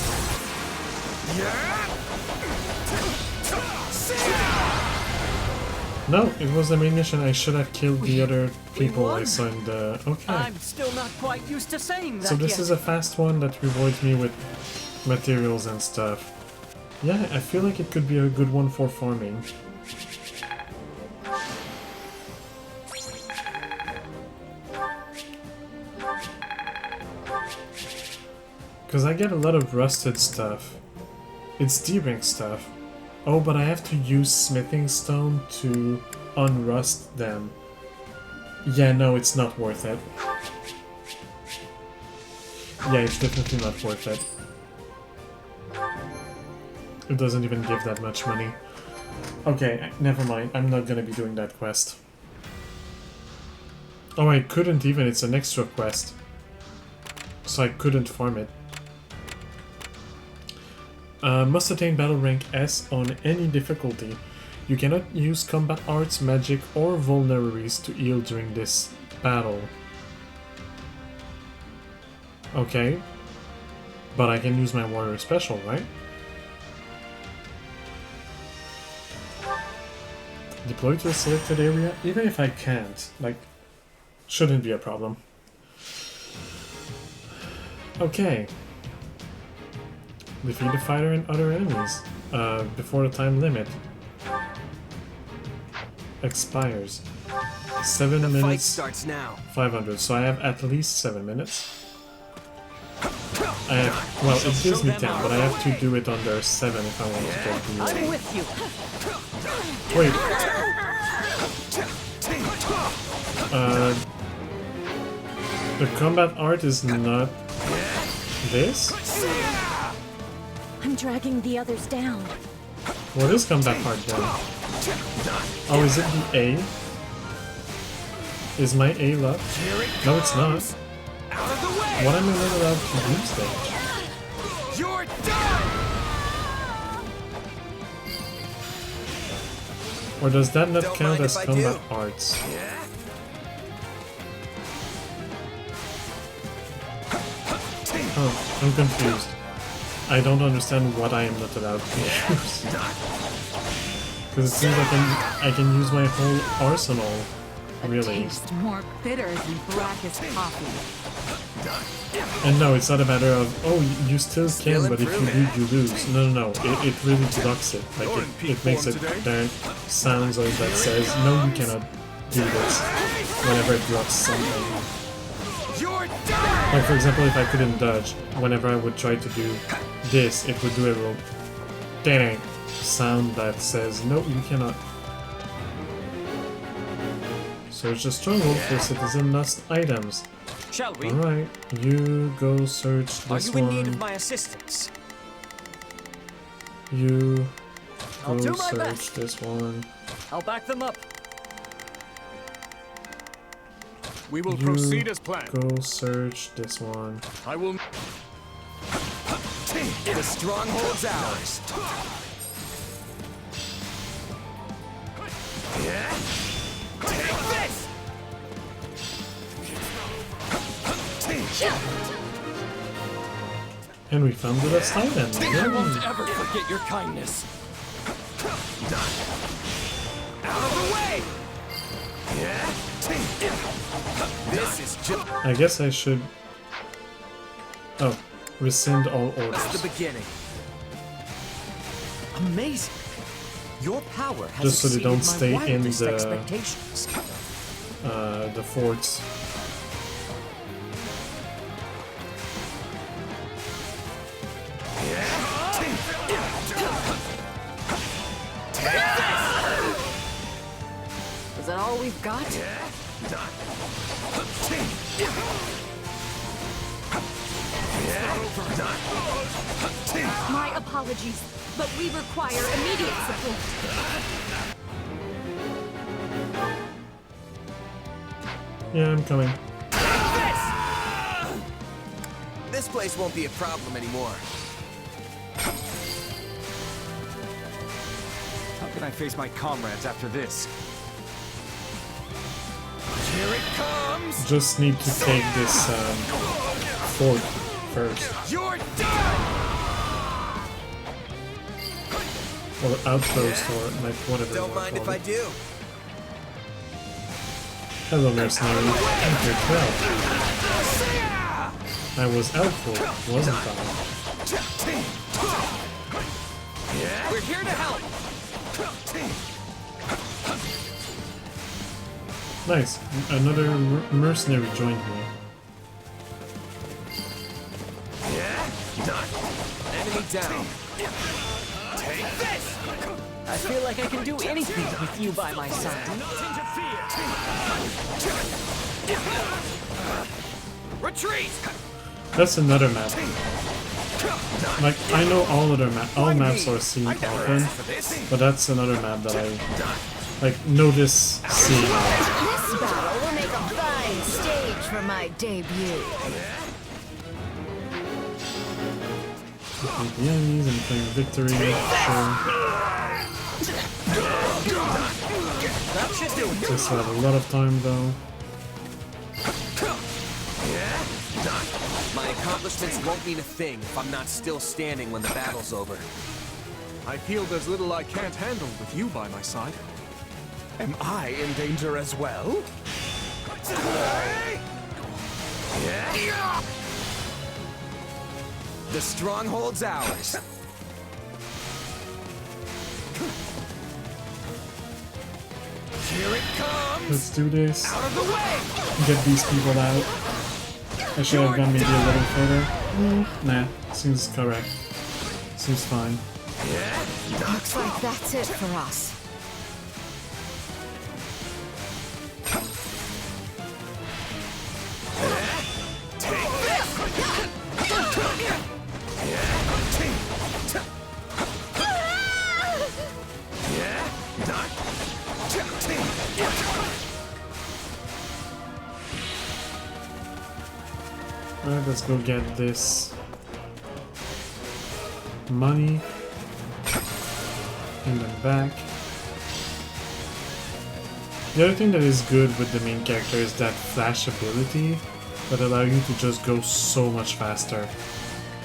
No, it was the main mission. I should have killed the other people I saw in the... Okay. I'm still not quite used to saying that So this yet. is a fast one that rewards me with materials and stuff. Yeah, I feel like it could be a good one for farming. Because I get a lot of rusted stuff. It's D-rank stuff. Oh, but I have to use smithing stone to unrust them. Yeah, no, it's not worth it. Yeah, it's definitely not worth it. It doesn't even give that much money. Okay, never mind. I'm not gonna be doing that quest. Oh, I couldn't even. It's an extra quest. So I couldn't farm it. Must attain battle rank S on any difficulty. You cannot use combat arts, magic, or vulneraries to heal during this battle. Okay. But I can use my warrior special, right? Deploy to a selected area, even if I can't. Like, shouldn't be a problem. Okay. Defeat the fighter and other enemies before the time limit expires. 7 minutes. Fight starts now. 500. So I have at least 7 minutes. I have, well, it gives me 10, but I have to do it under 7 if I want to get the. I'm with you. Wait. The combat art is not this? I'm dragging the others down. What is combat art then? Oh, is it the A? Is my A left? No, it's not. What am I not allowed to use then? You're done. Or does that not count as combat arts? Oh, I'm confused. I don't understand what I am not allowed to use. Because it seems like I can use my whole arsenal really. Taste more bitter than blackest coffee. And no, it's not a matter of, oh, you still can, but if you do, you lose. No, no, no. It really blocks it. Like, it makes it there sounds like that says, no, you cannot do this whenever it blocks something. Like, for example, if I couldn't dodge, whenever I would try to do this, it would do a real dang sound that says, no, you cannot. Search the stronghold for citizen lost items. Shall we? Alright, you go search this one. Are you in need of my assistance? You I'll go do my search best. this one. I'll back them up. We will You proceed as planned. go search this one. I will. The stronghold's ours. Take this! And we found the last item. I won't Yay. ever forget your kindness. Out of the way! This is just. I guess I should... Oh, rescind all orders. That's the beginning. Amazing. Your power has Just so they don't exceeded my stay in wildest the... expectations. The forts. Is that all we've got? My apologies, but we require immediate support. Yeah, I'm coming. This place won't be a problem anymore. How can I face my comrades after this? Here it comes! Just need to take this fort first. You're done! Or outpost, or like whatever you Don't want mind to if call I it. do. Hello, mercenary. Enter 12. I was helpful, wasn't I? We're here to help! Nice. Another mercenary joined me. Enemy down. Take this! I feel like I can do anything with you by my side. Retreat! That's another map. Like, I know all maps are seen often, but that's another map that I, like, notice seeing. This battle will make a fine stage for my debut. Defeat the enemies and claim victory, sure. That should do it. Just have a lot of time though. My accomplishments won't mean a thing if I'm not still standing when the battle's over. I feel there's little I can't handle with you by my side. Am I in danger as well? The stronghold's ours. Here it comes! Let's do this. Out of the way! Get these people out. I should have gone maybe a little further. Nah, seems correct. Seems fine. Looks like that's it for us. Alright, let's go get this money and then back. The other thing that is good with the main character is that flash ability that allow you to just go so much faster.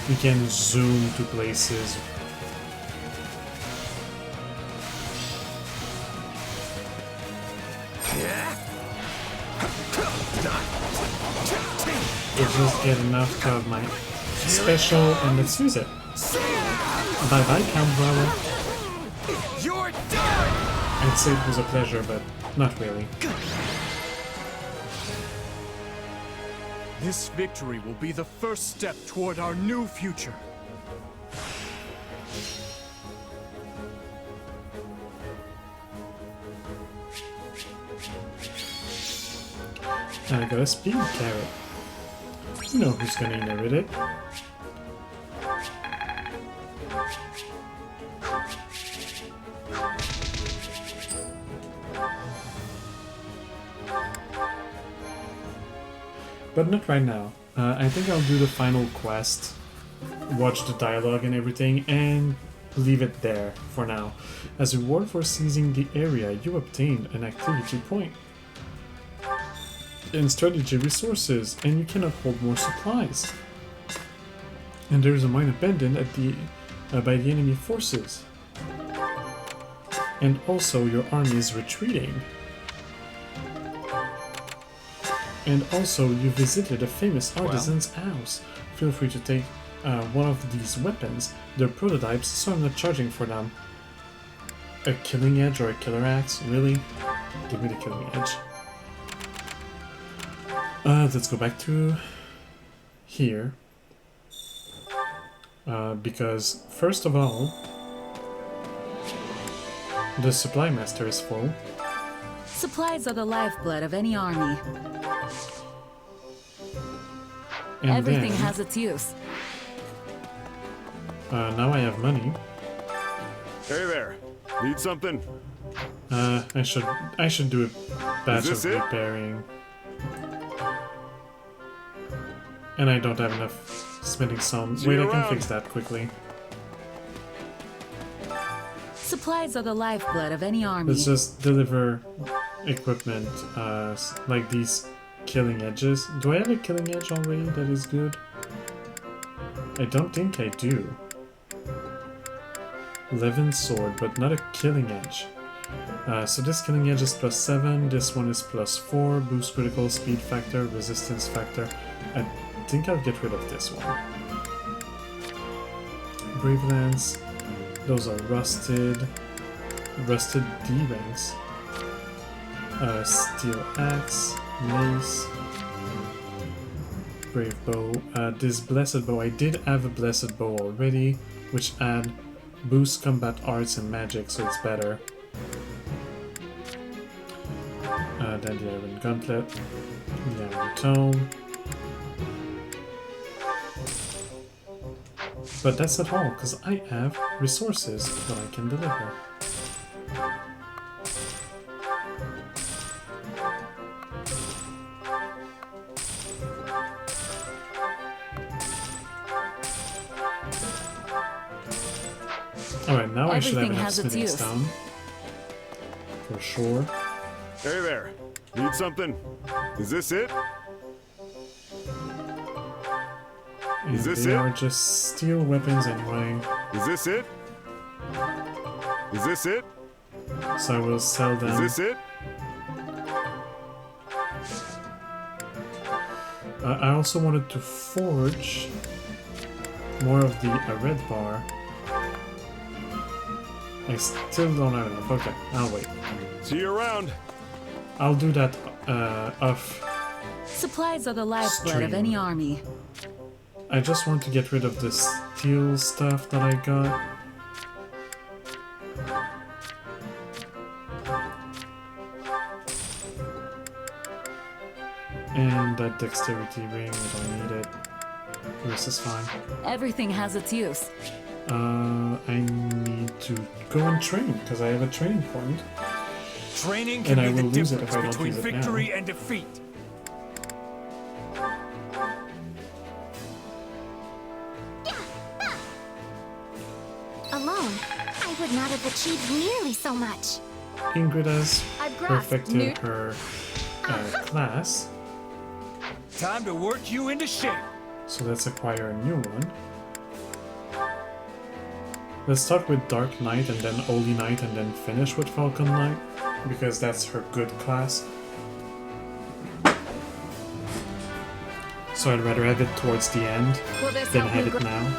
You can zoom to places. just get enough of my special and let's use it. Bye bye, Count Bravo. You're done! I'd say it was a pleasure, but not really. This victory will be the first step toward our new future. I got a speed carrot. You know who's gonna inherit it. But not right now. I think I'll do the final quest, watch the dialogue and everything, and leave it there for now. As a reward for seizing the area, you obtain an activity point and strategy resources, and you cannot hold more supplies. And there is a mine abandoned at the by the enemy forces. And also your army is retreating. And also you visited a famous artisan's house. Feel free to take one of these weapons. They're prototypes, so I'm not charging for them. A killing edge or a killer axe? Really? Give me the killing edge. Let's go back to here. Because first of all, the supply master is full. Supplies are the lifeblood of any army. And everything then, has its use. now I have money. Hey there, need something? I should do a batch of repairing. And I don't have enough smithing stone. Wait, I can fix that quickly. Supplies are the lifeblood of any army. Let's just deliver equipment, like these killing edges. Do I have a killing edge already that is good? I don't think I do. 11 sword, but not a killing edge. So this killing edge is +7, this one is +4, boost critical speed factor, resistance factor. I think I'll get rid of this one. Brave Lance, those are rusted D ranks. Steel axe, mace, brave bow. This blessed bow, I did have a blessed bow already, which add boost combat arts and magic, so it's better. Then the iron gauntlet, the iron tome. But that's not all, because I have resources that I can deliver. Alright, now I should have enough smithing stone. For sure. Hey there, need something? Is this it? And is this they it? are just steel weapons anyway. Is this it? Is this it? So I will sell them. Is this it? I also wanted to forge more of the red bar. I still don't have enough. Okay, I'll wait. See you around. I'll do that off. Supplies are the lifeblood of any army. I just want to get rid of the steel stuff that I got. And that dexterity ring, I don't need it. This is fine. Everything has its use. I need to go and train, because I have a training point. Training can and I be will the lose it if I difference don't between use it victory now. and defeat. Alone, I would not have achieved nearly so much. Ingrid has I've grasped perfected new- her class. Time to work you into shape. So let's acquire a new one. Let's start with Dark Knight and then Holy Knight and then finish with Falcon Knight, because that's her good class. So I'd rather have it towards the end Will this than help have me it now,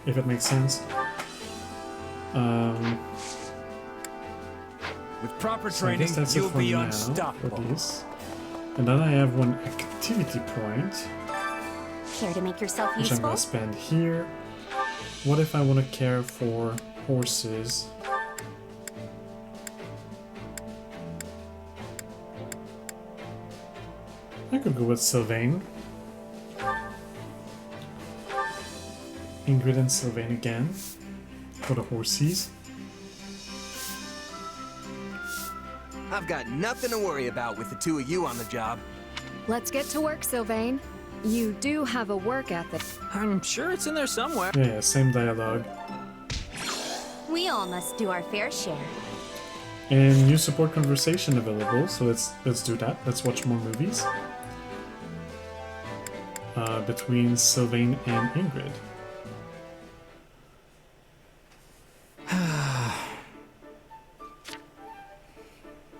if it makes sense. With proper So I training, guess that's it you'll for be now, unstoppable. for these. And then I have one activity point, Care to make yourself which I'm useful? gonna spend here. What if I want to care for horses? I could go with Sylvain. Ingrid and Sylvain again for the horses. I've got nothing to worry about with the two of you on the job. Let's get to work, Sylvain. You do have a work ethic. I'm sure it's in there somewhere. Yeah, same dialogue. We all must do our fair share. And new support conversation available, so let's do that. Let's watch more movies. Between Sylvain and Ingrid.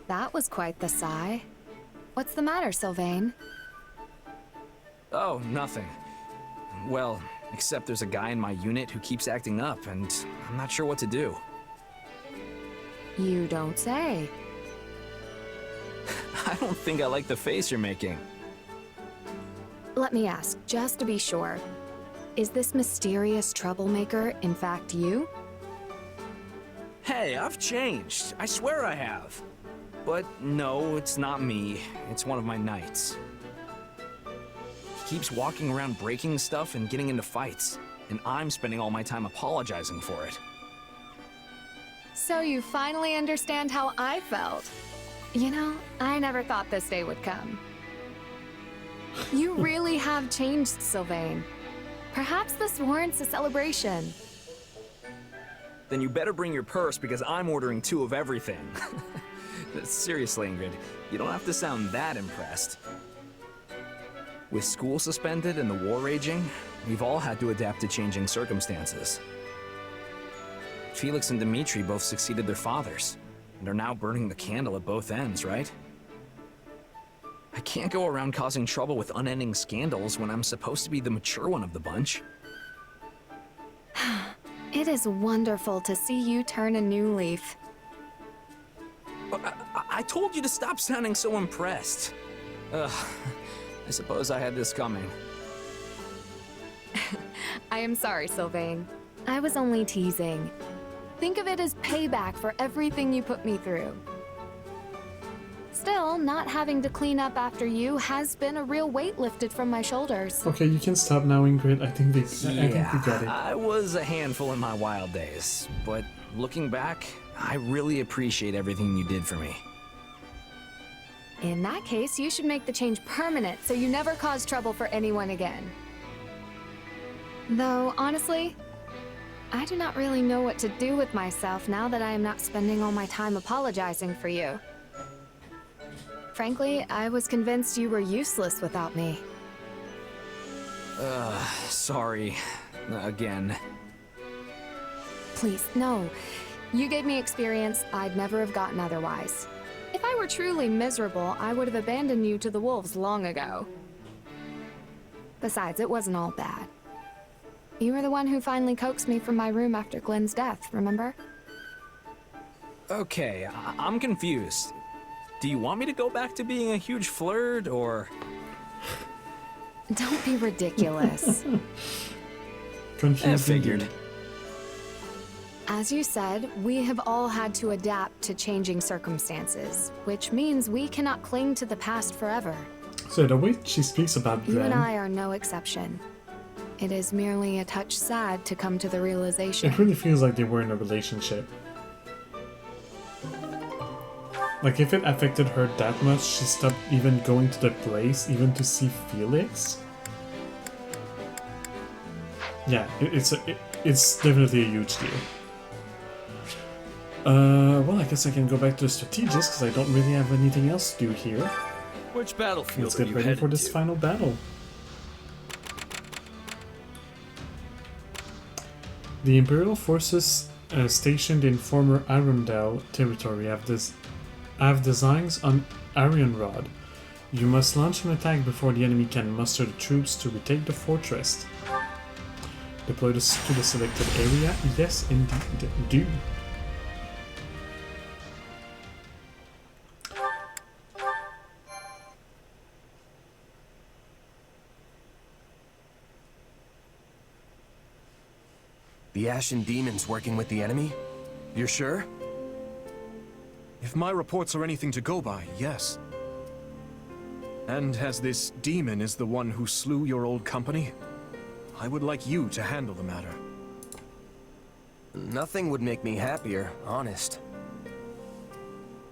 That was quite the sigh. What's the matter, Sylvain? Oh, nothing. Well, except there's a guy in my unit who keeps acting up, and I'm not sure what to do. You don't say. I don't think I like the face you're making. Let me ask, just to be sure. Is this mysterious troublemaker in fact you? Hey, I've changed. I swear I have. But no, it's not me. It's one of my knights. He keeps walking around breaking stuff and getting into fights, and I'm spending all my time apologizing for it. So you finally understand how I felt. You know, I never thought this day would come. You really have changed, Sylvain. Perhaps this warrants a celebration. Then you better bring your purse because I'm ordering 2 of everything. Seriously, Ingrid, you don't have to sound that impressed. With school suspended and the war raging, we've all had to adapt to changing circumstances. Felix and Dimitri both succeeded their fathers, and are now burning the candle at both ends, right? I can't go around causing trouble with unending scandals when I'm supposed to be the mature one of the bunch. It is wonderful to see you turn a new leaf. I told you to stop sounding so impressed. Ugh, I suppose I had this coming. I am sorry, Sylvain. I was only teasing. Think of it as payback for everything you put me through. Still, not having to clean up after you has been a real weight lifted from my shoulders. Okay, you can stop now, Ingrid. I think we got it. I was a handful in my wild days, but looking back, I really appreciate everything you did for me. In that case, you should make the change permanent so you never cause trouble for anyone again. Though, honestly, I do not really know what to do with myself now that I am not spending all my time apologizing for you. Frankly, I was convinced you were useless without me. Sorry. Again. Please, no. You gave me experience I'd never have gotten otherwise. If I were truly miserable, I would have abandoned you to the wolves long ago. Besides, it wasn't all bad. You were the one who finally coaxed me from my room after Glenn's death, remember? Okay, I'm confused. Do you want me to go back to being a huge flirt, or...? Don't be ridiculous. Confused. Figured. As you said, we have all had to adapt to changing circumstances, which means we cannot cling to the past forever. So the way she speaks about You and Glenn, I are no exception. It is merely a touch sad to come to the realization. it really feels like they were in a relationship. Like, if it affected her that much, she stopped even going to the place, even to see Felix. Yeah, it's definitely a huge deal. Well, I guess I can go back to the strategist, because I don't really have anything else to do here. Which battlefield Let's are get you ready headed for this to? final battle. The Imperial forces stationed in former Arundel territory have designs on Arianrod, You must launch an attack before the enemy can muster the troops to retake the fortress. Deploy this to the selected area. Yes, indeed, do. The Ashen Demon's working with the enemy? You're sure? If my reports are anything to go by, yes. And as this demon is the one who slew your old company, I would like you to handle the matter. Nothing would make me happier, honest.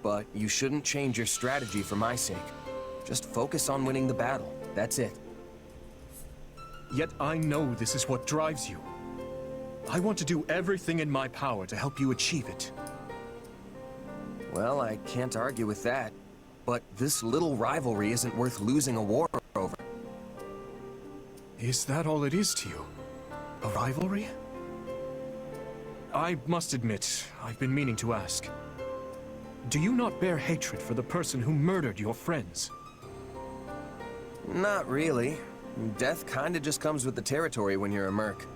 But you shouldn't change your strategy for my sake. Just focus on winning the battle. That's it. Yet I know this is what drives you. I want to do everything in my power to help you achieve it. Well, I can't argue with that. But this little rivalry isn't worth losing a war over. Is that all it is to you? A rivalry? I must admit, I've been meaning to ask. Do you not bear hatred for the person who murdered your friends? Not really. Death kinda just comes with the territory when you're a merc.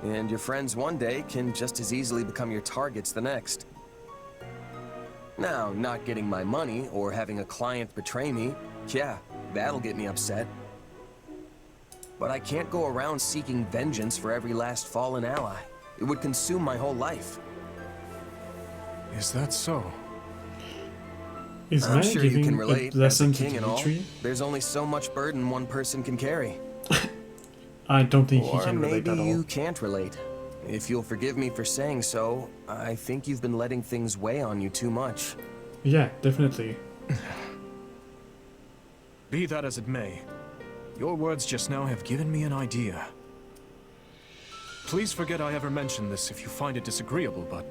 And your friends one day can just as easily become your targets the next. Now, not getting my money or having a client betray me, yeah, that'll get me upset. But I can't go around seeking vengeance for every last fallen ally. It would consume my whole life. Is that so? Is I'm Maya sure you giving can a relate. As a lesson to king and all, Dimitri? there's only so much burden one person can carry. I don't think he Or can relate maybe at all. you can't relate. If you'll forgive me for saying so, I think you've been letting things weigh on you too much. Yeah, definitely. Be that as it may, your words just now have given me an idea. Please forget I ever mentioned this if you find it disagreeable, but...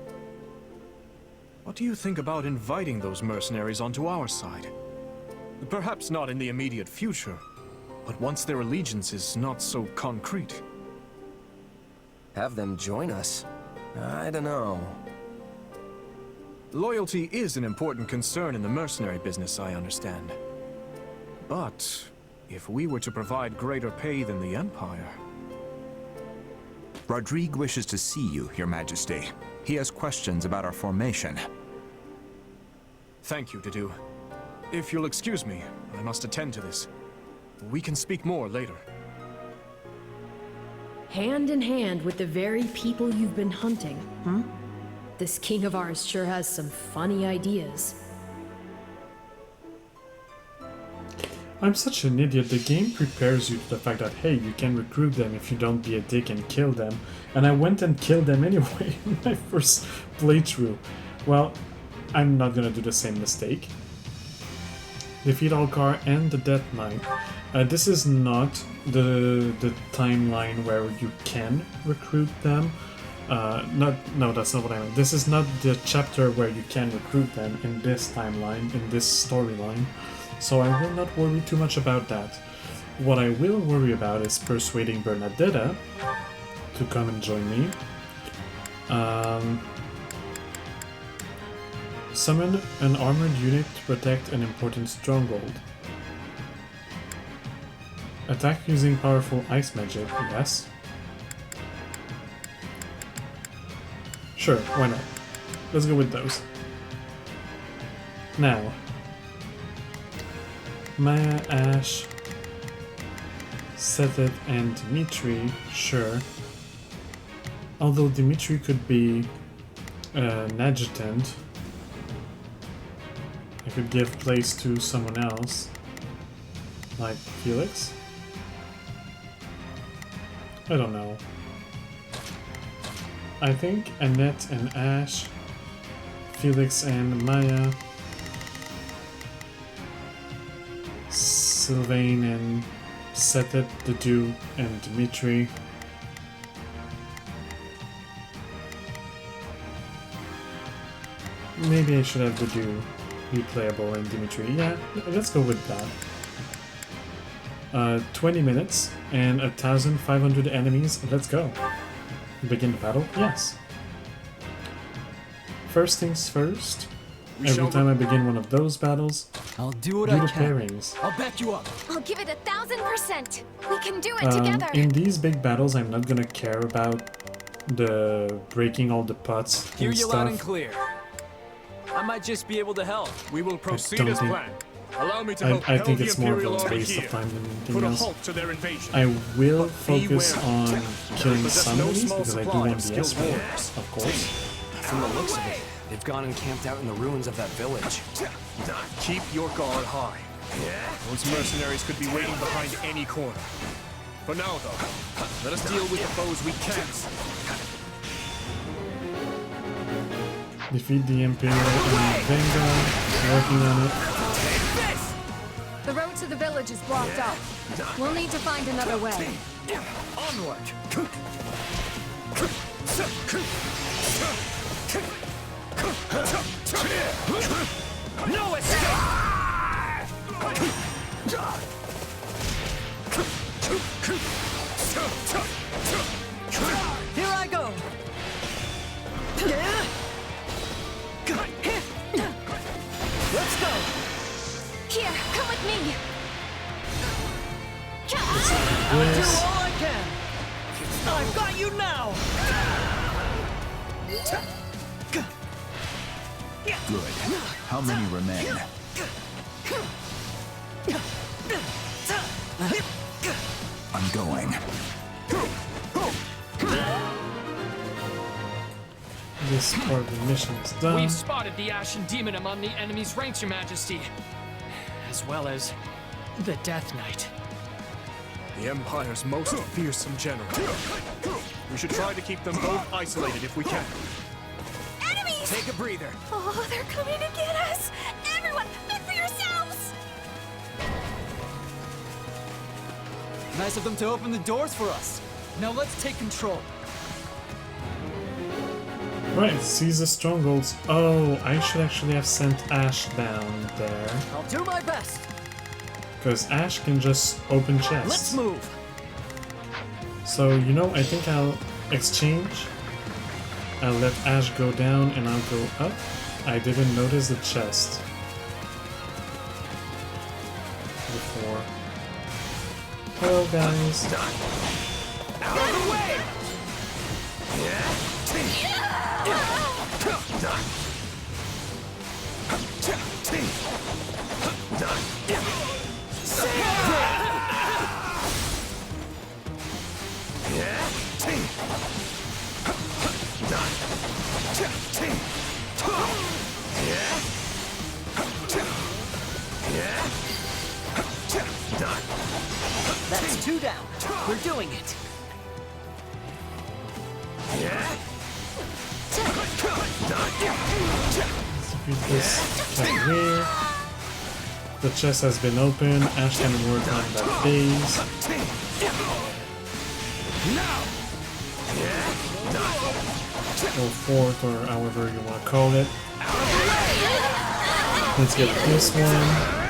what do you think about inviting those mercenaries onto our side? Perhaps not in the immediate future, but once their allegiance is not so concrete. Have them join us? I don't know. Loyalty is an important concern in the mercenary business, I understand. But if we were to provide greater pay than the Empire... Rodrigue wishes to see you, Your Majesty. He has questions about our formation. Thank you, Dedu. If you'll excuse me, I must attend to this. We can speak more later. Hand in hand with the very people you've been hunting. This king of ours sure has some funny ideas. I'm such an idiot. The game prepares you to the fact that, hey, you can recruit them if you don't be a dick and kill them. And I went and killed them anyway in my first playthrough. Well, I'm not gonna do the same mistake. Defeat Alcar and the Death Knight. This is not the timeline where you can recruit them. No, that's not what I meant. This is not the chapter where you can recruit them in this timeline, in this storyline. So I will not worry too much about that. What I will worry about is persuading Bernadetta to come and join me. Summon an armored unit to protect an important stronghold. Attack using powerful ice magic, yes. Sure, why not? Let's go with those. Now, Maya, Ash, Sethet, and Dimitri, sure. Although Dimitri could be an adjutant, I could give place to someone else, like Felix. I don't know. I think Annette and Ash, Felix and Maya, Sylvain and Sethet, Dedu and Dimitri. Maybe I should have Dedu be playable and Dimitri. Yeah, let's go with that. 20 minutes and 1,500 enemies. Let's go. Begin the battle? Yes. First things first, every time I begin one of those battles, I'll do what do I the can. pairings. I'll back you up. I'll give it 1,000%. We can do it together. In these big battles, I'm not gonna care about the breaking all the pots Hear and you loud and stuff. clear. I might just be able to help. We will proceed don't as think- planned. Allow me to help I hell think the it's more of Imperial a army waste here. of time than anything Put a else. halt to their invasion. I will But focus beware. on killing Possess some no enemies small because I do supply want of the skilled S warriors, warriors. of course. From the looks of it, they've gone and camped out in the ruins of that village. Keep your guard high. Those mercenaries could be waiting behind any corner. For now, though, let us deal with the foes we can see. Defeat the Imperial and Vanguard. Working on it. The road to the village is blocked up. We'll need to find another way. Onward! No escape! Here I go! Let's go! Here, come with me. I'll do all I can! I've got you now! Good. How many remain? I'm going. This part of the mission is done. We've spotted the Ashen Demon among the enemy's ranks, Your Majesty. As well as the Death Knight. The Empire's most fearsome general. We should try to keep them both isolated if we can. Enemies! Take a breather. Oh, they're coming to get us! Everyone, fend for yourselves! Nice of them to open the doors for us. Now let's take control. Right, seize the strongholds. Oh, I should actually have sent Ash down there. I'll do my best. Because Ash can just open chests. Let's move. So, you know, I think I'll exchange. I'll let Ash go down and I'll go up. I didn't notice the chest before. Hello, guys. Out of the way! That's 2 down. We're doing it. Defeat this cat here. The chest has been opened. Ash can work on that base. Or fort, or however you want to call it. Let's get this one.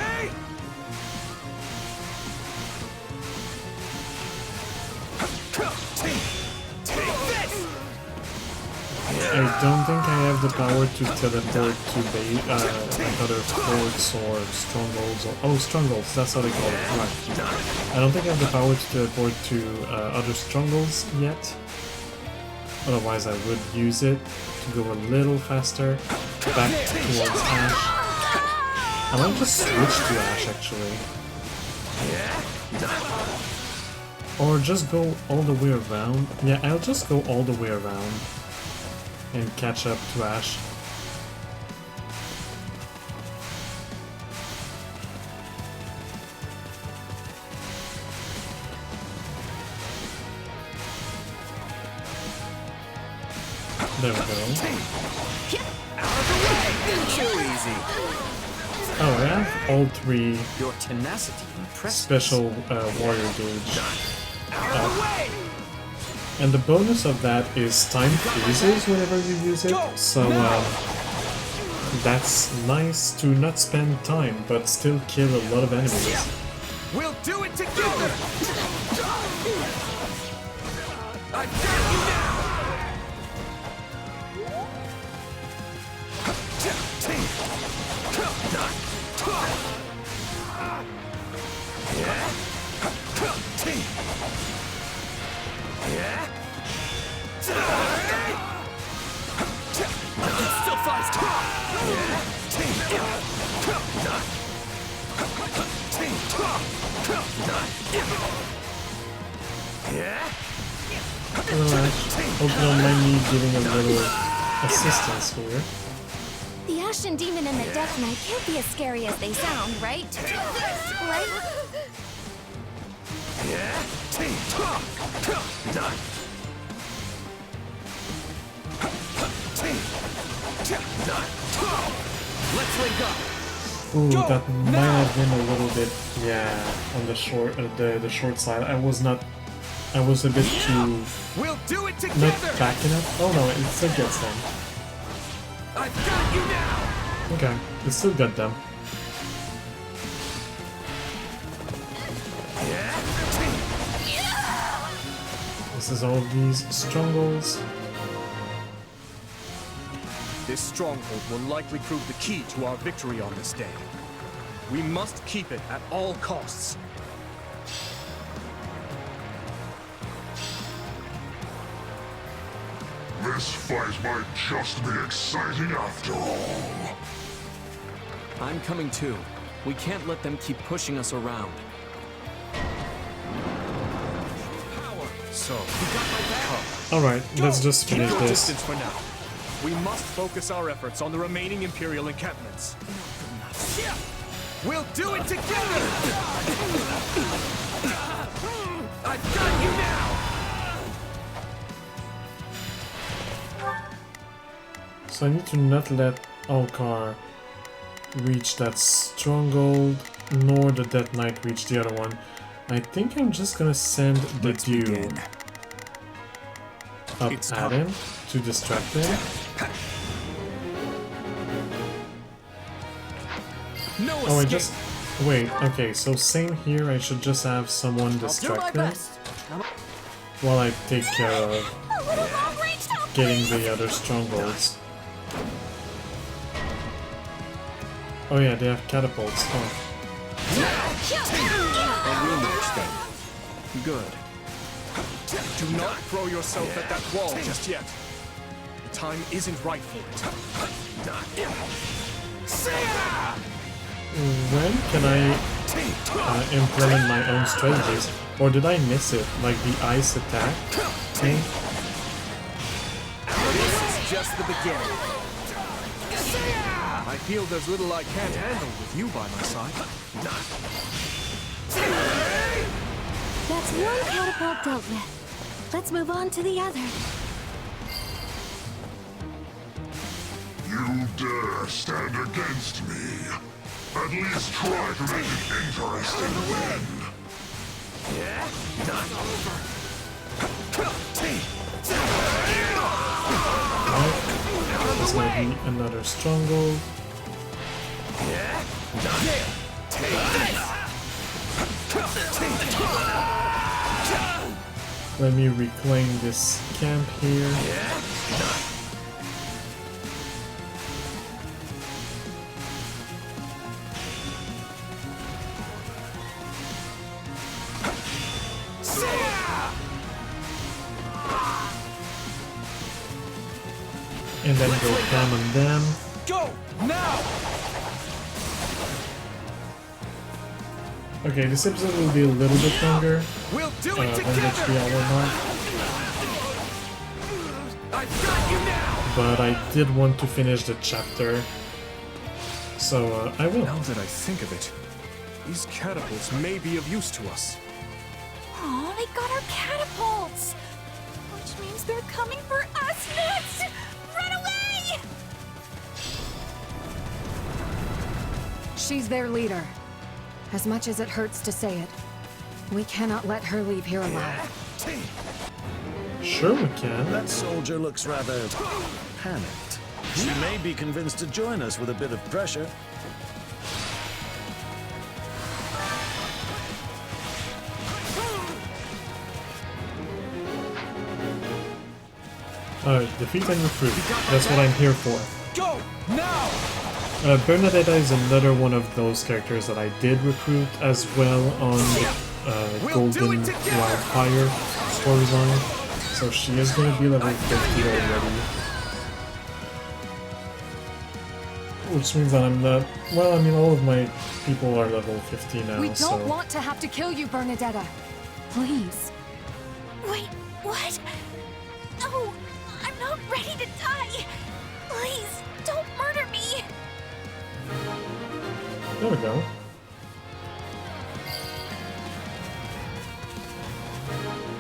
I don't think I have the power to teleport to another forts or strongholds. Oh, strongholds, that's how they call it. Right. I don't think I have the power to teleport to other strongholds yet. Otherwise, I would use it to go a little faster back towards Ash. I might just switch to Ash, actually. Or just go all the way around. Yeah, I'll just go all the way around and catch up to Ash. There we go. Too easy. Oh, I have all 3 Your tenacity impresses. special warrior gauge up. And the bonus of that is time freezes whenever you use it, so that's nice to not spend time, but still kill a lot of enemies. We'll do it together! I've got you now! Hello, Ash. Hope you don't mind me giving a little assistance here. The Ashen Demon and the Death Knight can't be as scary as they sound, right? Right? Let's link up. Ooh, that might have been a little bit, yeah, on the short, the short side. I was a bit too We'll do it not together. backing up. Oh no, it still gets them. I've got you now. Okay, it still got them. This is all these strongholds. This stronghold will likely prove the key to our victory on this day. We must keep it at all costs. This fight might just be exciting after all. I'm coming too. We can't let them keep pushing us around. Power. So, you got my back. Alright, let's just Keep finish your this. distance for now. We must focus our efforts on the remaining Imperial encampments. We'll do it together! I've got you now! So I need to not let Alcar reach that stronghold, nor the Death Knight reach the other one. I think I'm just gonna send the dude up at him to distract him. No Oh, I escape. just... Wait, okay, so same here, I should just have someone distract him while I take care of getting the other strongholds. Oh yeah, they have catapults. Oh. A real match then. Good. Do not throw yourself at that wall just yet. The time isn't right for it. When can I implement my own strategies? Or did I miss it? Like the ice attack thing? This is just the beginning. I feel there's little I can't handle with you by my side. That's one catapult dealt with. Let's move on to the other. You dare stand against me? At least try to make it interesting win. Not over. There's gonna be another stronghold. Let me reclaim this camp here. And then go down on them. Go now! Okay, this episode will be a little bit longer We'll do than it the together! 3-hour mark. I've got you now! But I did want to finish the chapter, so I will. Now that I think of it, these catapults may be of use to us. Oh, they got our catapults! Which means they're coming for us next! Run away! She's their leader. As much as it hurts to say it, we cannot let her leave here alive. Sure we can. That soldier looks rather panicked. She may be convinced to join us with a bit of pressure. Defeat and recruit. That's what I'm here for. Go now! Bernadetta is another one of those characters that I did recruit as well on the Golden Wildfire storyline. So she is going to be level 50 already. which means that I'm not... Well, I mean, all of my people are level 50 now, We don't so... want to have to kill you, Bernadetta. Please. Wait, what? No, I'm not ready to die. Please, don't murder me. There we go.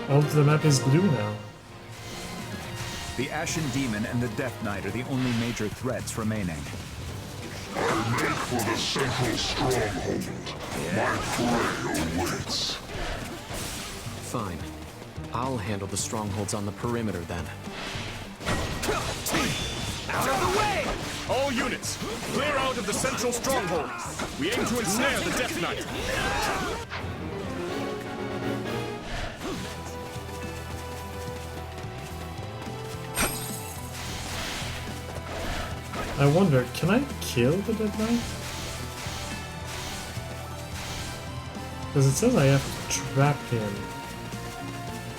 All of the map is blue now. The Ashen Demon and the Death Knight are the only major threats remaining. I make for the central stronghold. My prey awaits. Fine. I'll handle the strongholds on the perimeter then. Out of the way! All units, clear out of the central stronghold. We aim to ensnare the Death Knight. I wonder, can I kill the Dead Knight? Because it says I have to trap him.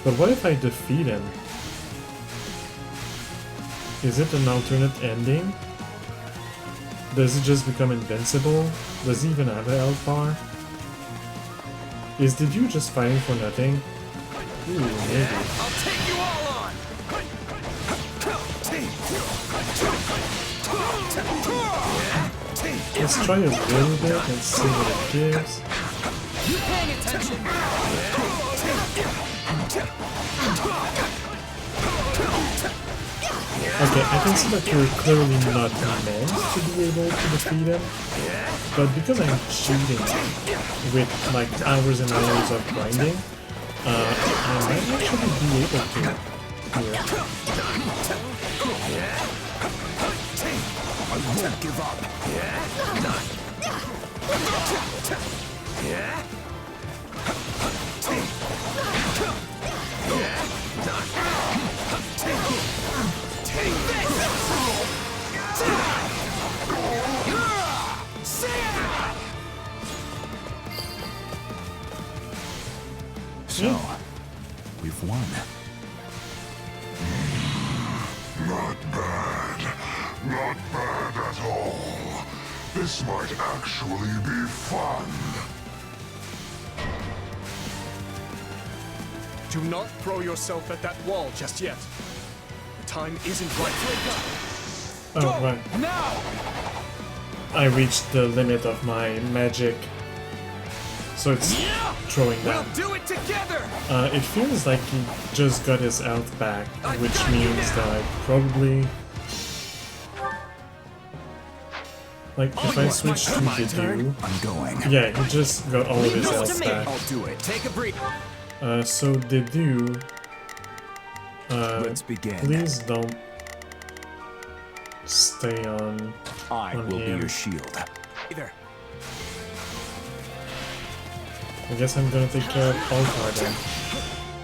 But what if I defeat him? Is it an alternate ending? Does he just become invincible? Does he even have a health bar? Is the dude just fighting for nothing? Ooh, maybe. I'll take you all on! Let's try a little bit and see what it gives. You paying attention? Okay, I can see that you're clearly not meant to be able to defeat him, but because I'm cheating with like hours and hours of grinding, I might actually be able to here. I won't give up. So, we've won. Not bad. Not bad at all. This might actually be fun. Do not throw yourself at that wall just yet. The time isn't right. Oh, right. Now! I reached the limit of my magic, so it's throwing down. We'll do it together! It feels like he just got his health back, which means that I probably... Like, if I switch to the do... I'm going. Yeah, he just got all of his health back. I'll do it. Take a break. So the do... Let's begin. Please don't stay on I will him. be your shield. Either. I guess I'm gonna take care of Altar then.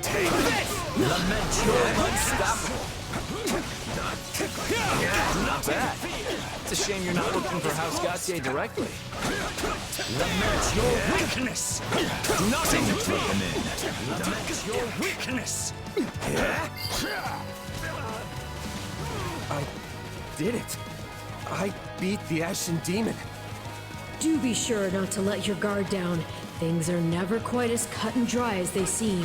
Take this! Lament your unstoppable. Not bad. It's a shame you're not working for House Gautier directly. Lament your weakness. Do not infiltrate them in. Lament your weakness. I did it. I beat the Ashen Demon. Do be sure not to let your guard down. Things are never quite as cut and dry as they seem.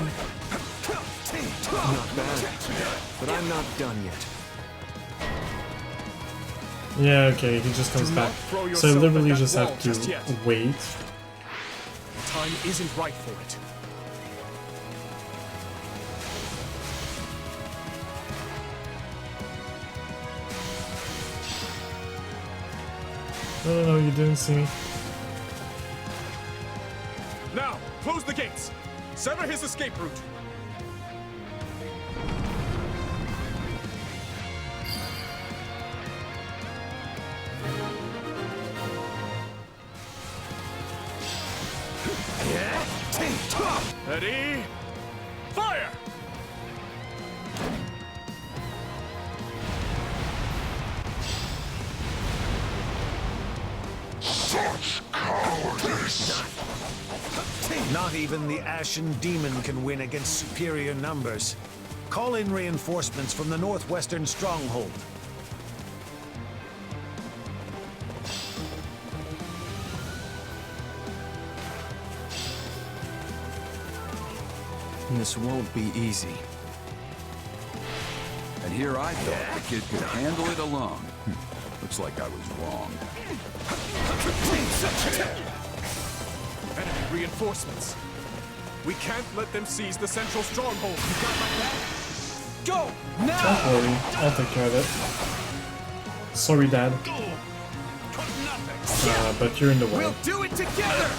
Not bad, but I'm not done yet. Yeah, okay, he just comes back. So I literally just have to wait. Time isn't right for it. No, you didn't see me. Now, close the gates. Sever his escape route. Ready? Fire! Such cowardice! Not even the Ashen Demon can win against superior numbers. Call in reinforcements from the northwestern stronghold. This won't be easy. And here I thought the kid could handle it alone. Looks like I was wrong. Enemy reinforcements. We can't let them seize the central stronghold. You got my back? Go! Now! Don't worry, I'll take care of it. Sorry, Dad. But you're in the way. We'll do it together!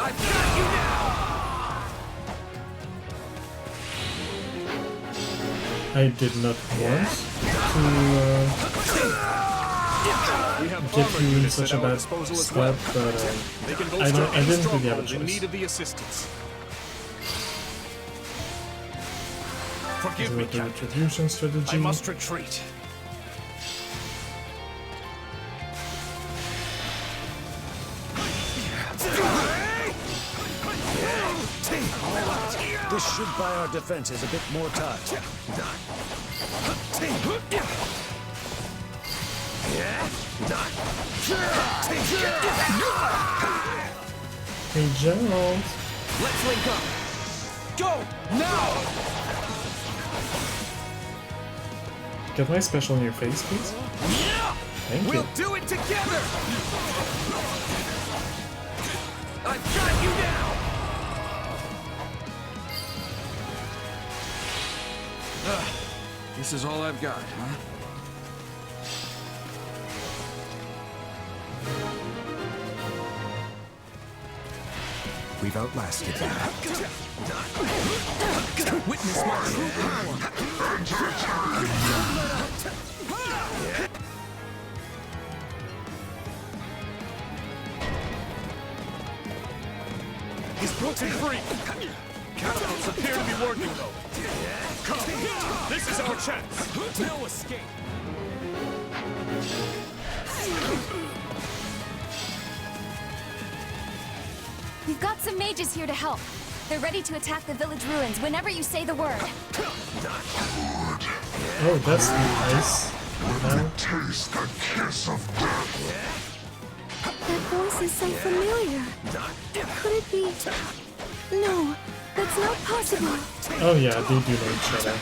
I've got you now! I did not want to get you in such a bad spot, but I didn't really have a choice. In need of the assistance. Forgive me, With the retribution strategy. I must retreat. This should buy our defenses a bit more time. Hey, Gerald. Let's link up. Go now! Get my special in your face, please. Thank you. We'll do it together! I've got you now! This is all I've got, huh? We've outlasted them. Witness my true power! He's broken free! Catapults appear to be working though. Come, this is our chance! No escape! We've got some mages here to help. They're ready to attack the village ruins whenever you say the word. Oh, that's nice. Taste the kiss of death. That voice is so familiar. Could it be... No, that's not possible. Oh yeah, they do know each other.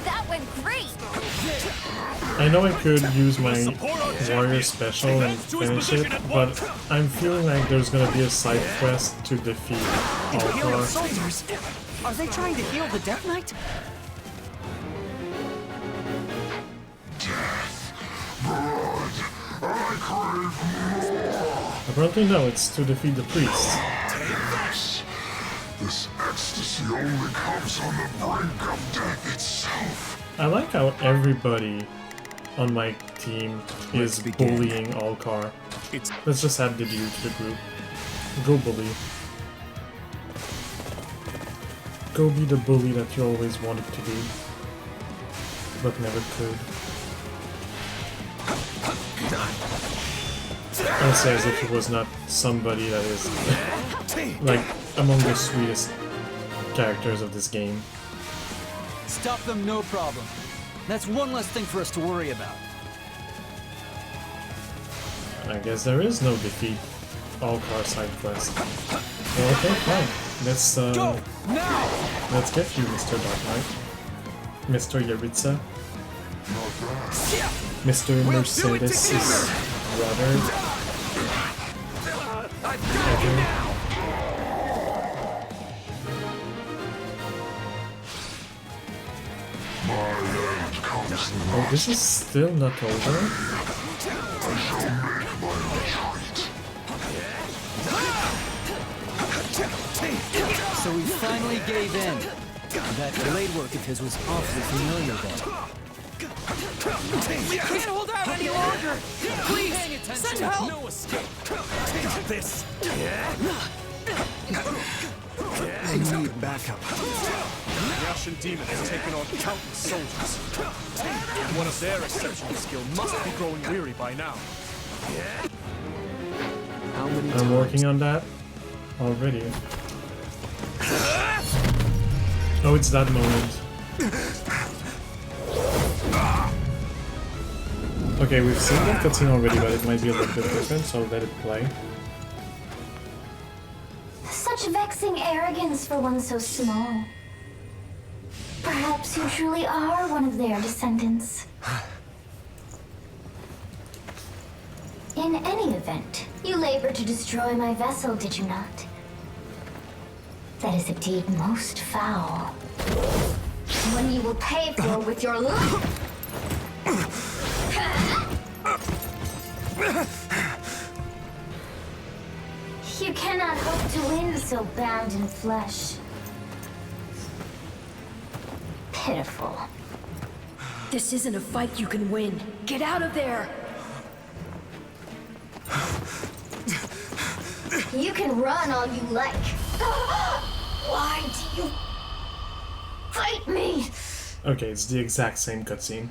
That went great! I know I could use my warrior special and finish it, but I'm feeling like there's gonna be a side quest to defeat Imperial Alcar. soldiers! Are they trying to heal the Death Knight? Apparently no, it's to defeat the priest. This ecstasy only comes on the brink of death itself. I like how everybody on my team is bullying Alcar. Let's just add the dude to the group. Go bully. Go be the bully that you always wanted to be, but never could. I say as if it was not somebody that is like among the sweetest characters of this game. Stop them, no problem. That's one less thing for us to worry about. I guess there is no defeat Alcar side quest. Well, okay, fine. Let's get you, Mr. Dark Knight. Mr. Yaritza. Mr. Mercedes' brother. Oh, this is still not over? So we finally gave in. That blade work of his was awfully familiar then. We can't hold out any longer! Please, send help! No escape! Take this! I need backup. The Ashen Demon has taken on countless soldiers. One of their exceptional skill must be growing weary by now. How many I'm working on that already. Oh, it's that moment. Okay, we've seen that cutscene already, but it might be a little bit different, so I'll let it play. Such vexing arrogance for one so small. Perhaps you truly are one of their descendants. In any event, you labored to destroy my vessel, did you not? That is a deed most foul. One you will pay for with your life. You cannot hope to win so bound in flesh. Pitiful. This isn't a fight you can win. Get out of there! You can run all you like. Why do you fight me? Okay, it's the exact same cutscene.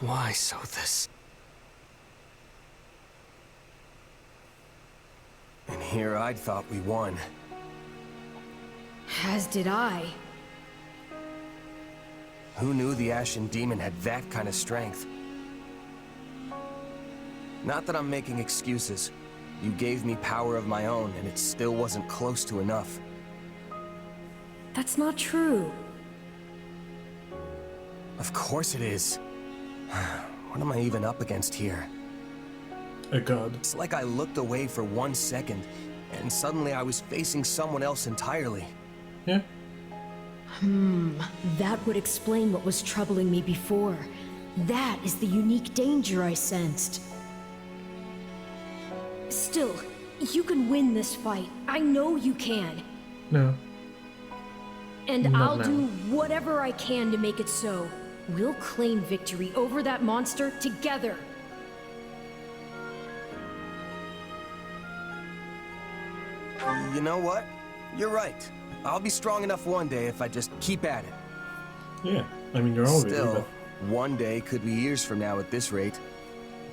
Why so this? And here I'd thought we won. As did I. Who knew the Ashen Demon had that kind of strength? Not that I'm making excuses. You gave me power of my own, and it still wasn't close to enough. That's not true. Of course it is. What am I even up against here? A god. It's like I looked away for 1 second, and suddenly I was facing someone else entirely. Yeah. That would explain what was troubling me before. That is the unique danger I sensed. Still, you can win this fight. I know you can. No. And Not I'll now. do whatever I can to make it so. We'll claim victory over that monster together. You know what? You're right. I'll be strong enough one day if I just keep at it. Yeah, I mean, you're already. Still, one day could be years from now at this rate.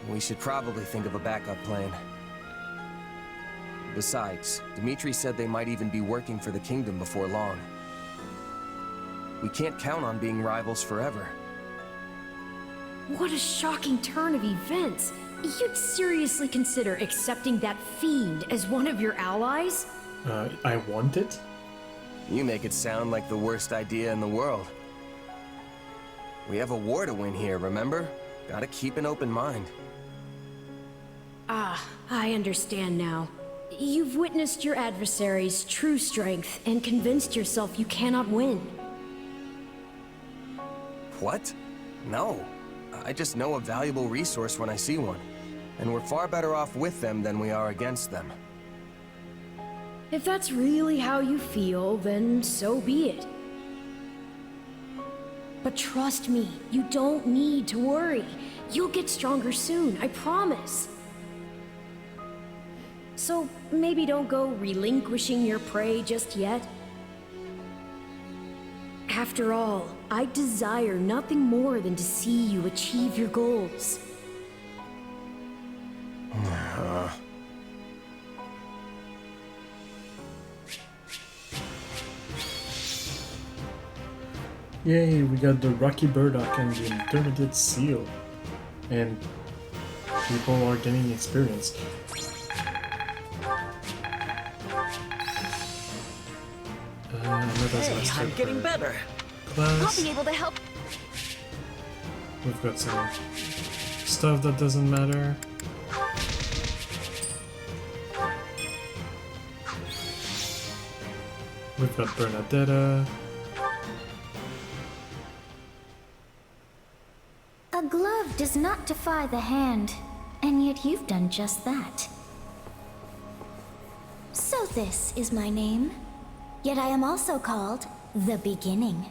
We should probably think of a backup plan. Besides, Dimitri said they might even be working for the kingdom before long. We can't count on being rivals forever. What a shocking turn of events. You'd seriously consider accepting that fiend as one of your allies? I want it? You make it sound like the worst idea in the world. We have a war to win here, remember? Gotta keep an open mind. Ah, I understand now. You've witnessed your adversary's true strength and convinced yourself you cannot win. What? No. I just know a valuable resource when I see one. And we're far better off with them than we are against them. If that's really how you feel, then so be it. But trust me, you don't need to worry. You'll get stronger soon, I promise. So maybe don't go relinquishing your prey just yet. After all, I desire nothing more than to see you achieve your goals. Yay, we got the Rocky Burdock and the Intermediate Seal. And people are getting experience. Hey, I'm getting better. Class. I'll be able to help. We've got some stuff that doesn't matter. We've got Bernadetta. A glove does not defy the hand, and yet you've done just that. So this is my name, yet I am also called the Beginning.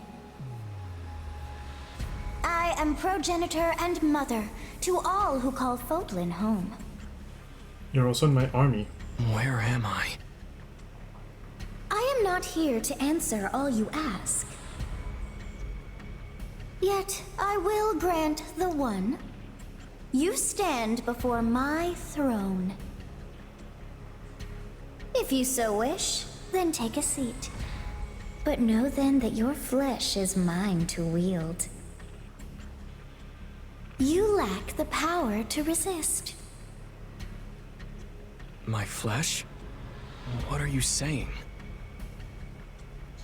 I am progenitor and mother to all who call Fodlan home. You're also in my army. Where am I? I am not here to answer all you ask. Yet I will grant the one. You stand before my throne. If you so wish, then take a seat. But know then that your flesh is mine to wield. You lack the power to resist. My flesh? What are you saying?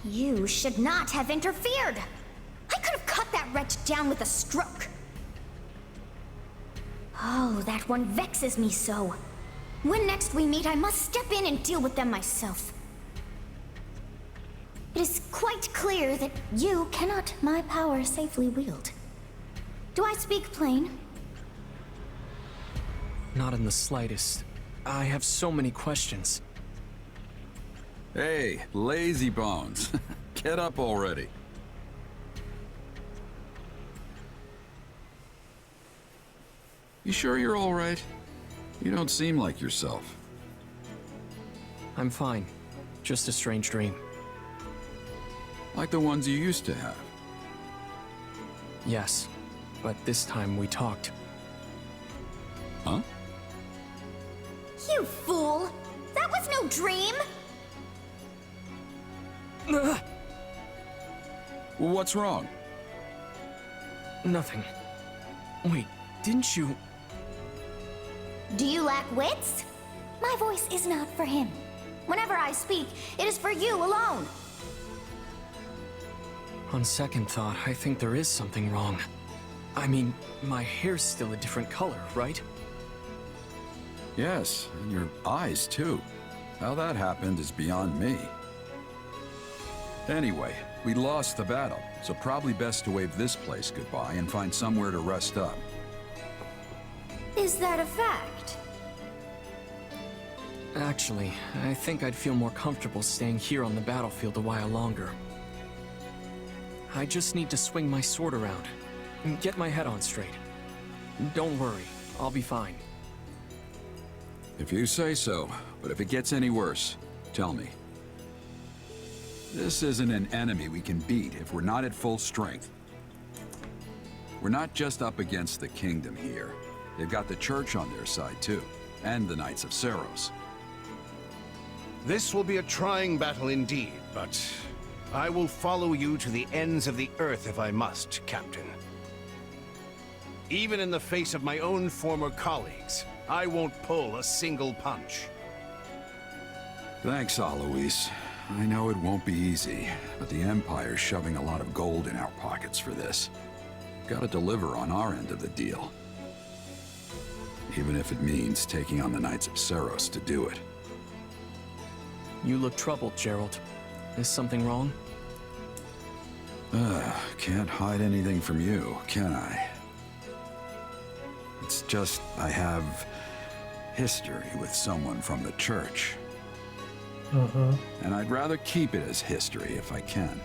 You should not have interfered! I could have cut that wretch down with a stroke! Oh, that one vexes me so. When next we meet, I must step in and deal with them myself. It is quite clear that you cannot my power safely wield. Do I speak plain? Not in the slightest. I have so many questions. Hey, lazy bones. Get up already. You sure you're all right? You don't seem like yourself. I'm fine. Just a strange dream. Like the ones you used to have. Yes, but this time we talked. Huh? You fool! That was no dream! Well, what's wrong? Nothing. Wait, didn't you... Do you lack wits? My voice is not for him. Whenever I speak, it is for you alone. On second thought, I think there is something wrong. I mean, my hair's still a different color, right? Yes, and your eyes too. How that happened is beyond me. Anyway, we lost the battle, so probably best to wave this place goodbye and find somewhere to rest up. Is that a fact? Actually, I think I'd feel more comfortable staying here on the battlefield a while longer. I just need to swing my sword around and get my head on straight. Don't worry, I'll be fine. If you say so, but if it gets any worse, tell me. This isn't an enemy we can beat if we're not at full strength. We're not just up against the kingdom here. They've got the church on their side too, and the Knights of Seiros. This will be a trying battle indeed, but I will follow you to the ends of the earth if I must, Captain. Even in the face of my own former colleagues, I won't pull a single punch. Thanks, Alois. I know it won't be easy, but the Empire's shoving a lot of gold in our pockets for this. Gotta deliver on our end of the deal. Even if it means taking on the Knights of Seiros to do it. You look troubled, Gerald. Is something wrong? Can't hide anything from you, can I? It's just I have history with someone from the church. And I'd rather keep it as history if I can.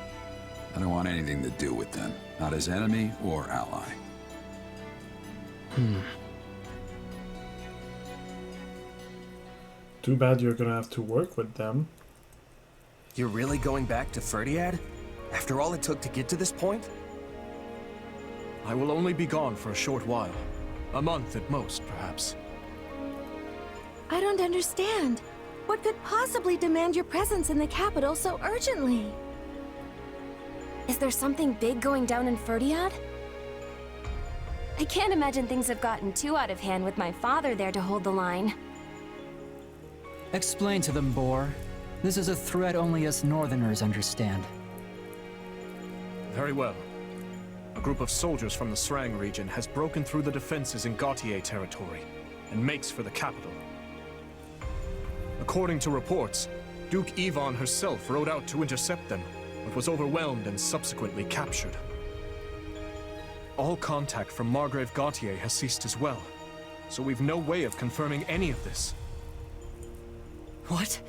I don't want anything to do with them, not as enemy or ally. Too bad you're gonna have to work with them. You're really going back to Ferdiad? After all it took to get to this point? I will only be gone for a short while. A month at most, perhaps. I don't understand. What could possibly demand your presence in the capital so urgently? Is there something big going down in Ferdiad? I can't imagine things have gotten too out of hand with my father there to hold the line. Explain to them, Boar. This is a threat only us Northerners understand. Very well. A group of soldiers from the Srang region has broken through the defenses in Gautier territory and makes for the capital. According to reports, Duke Yvonne herself rode out to intercept them, but was overwhelmed and subsequently captured. All contact from Margrave Gautier has ceased as well, so we've no way of confirming any of this. What?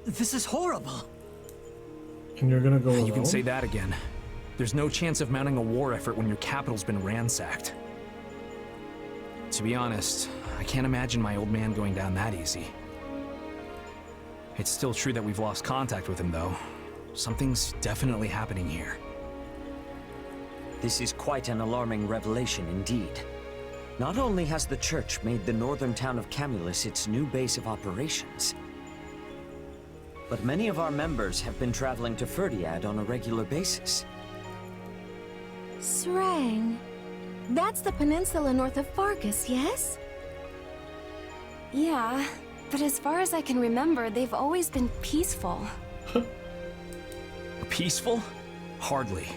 This is horrible. And you're gonna go alone? You can say that again. There's no chance of mounting a war effort when your capital's been ransacked. To be honest, I can't imagine my old man going down that easy. It's still true that we've lost contact with him, though. Something's definitely happening here. This is quite an alarming revelation indeed. Not only has the Church made the northern town of Camulus its new base of operations, but many of our members have been traveling to Ferdiad on a regular basis. Srang. That's the peninsula north of Fargus, yes? Yeah, but as far as I can remember, they've always been peaceful. Peaceful? Hardly.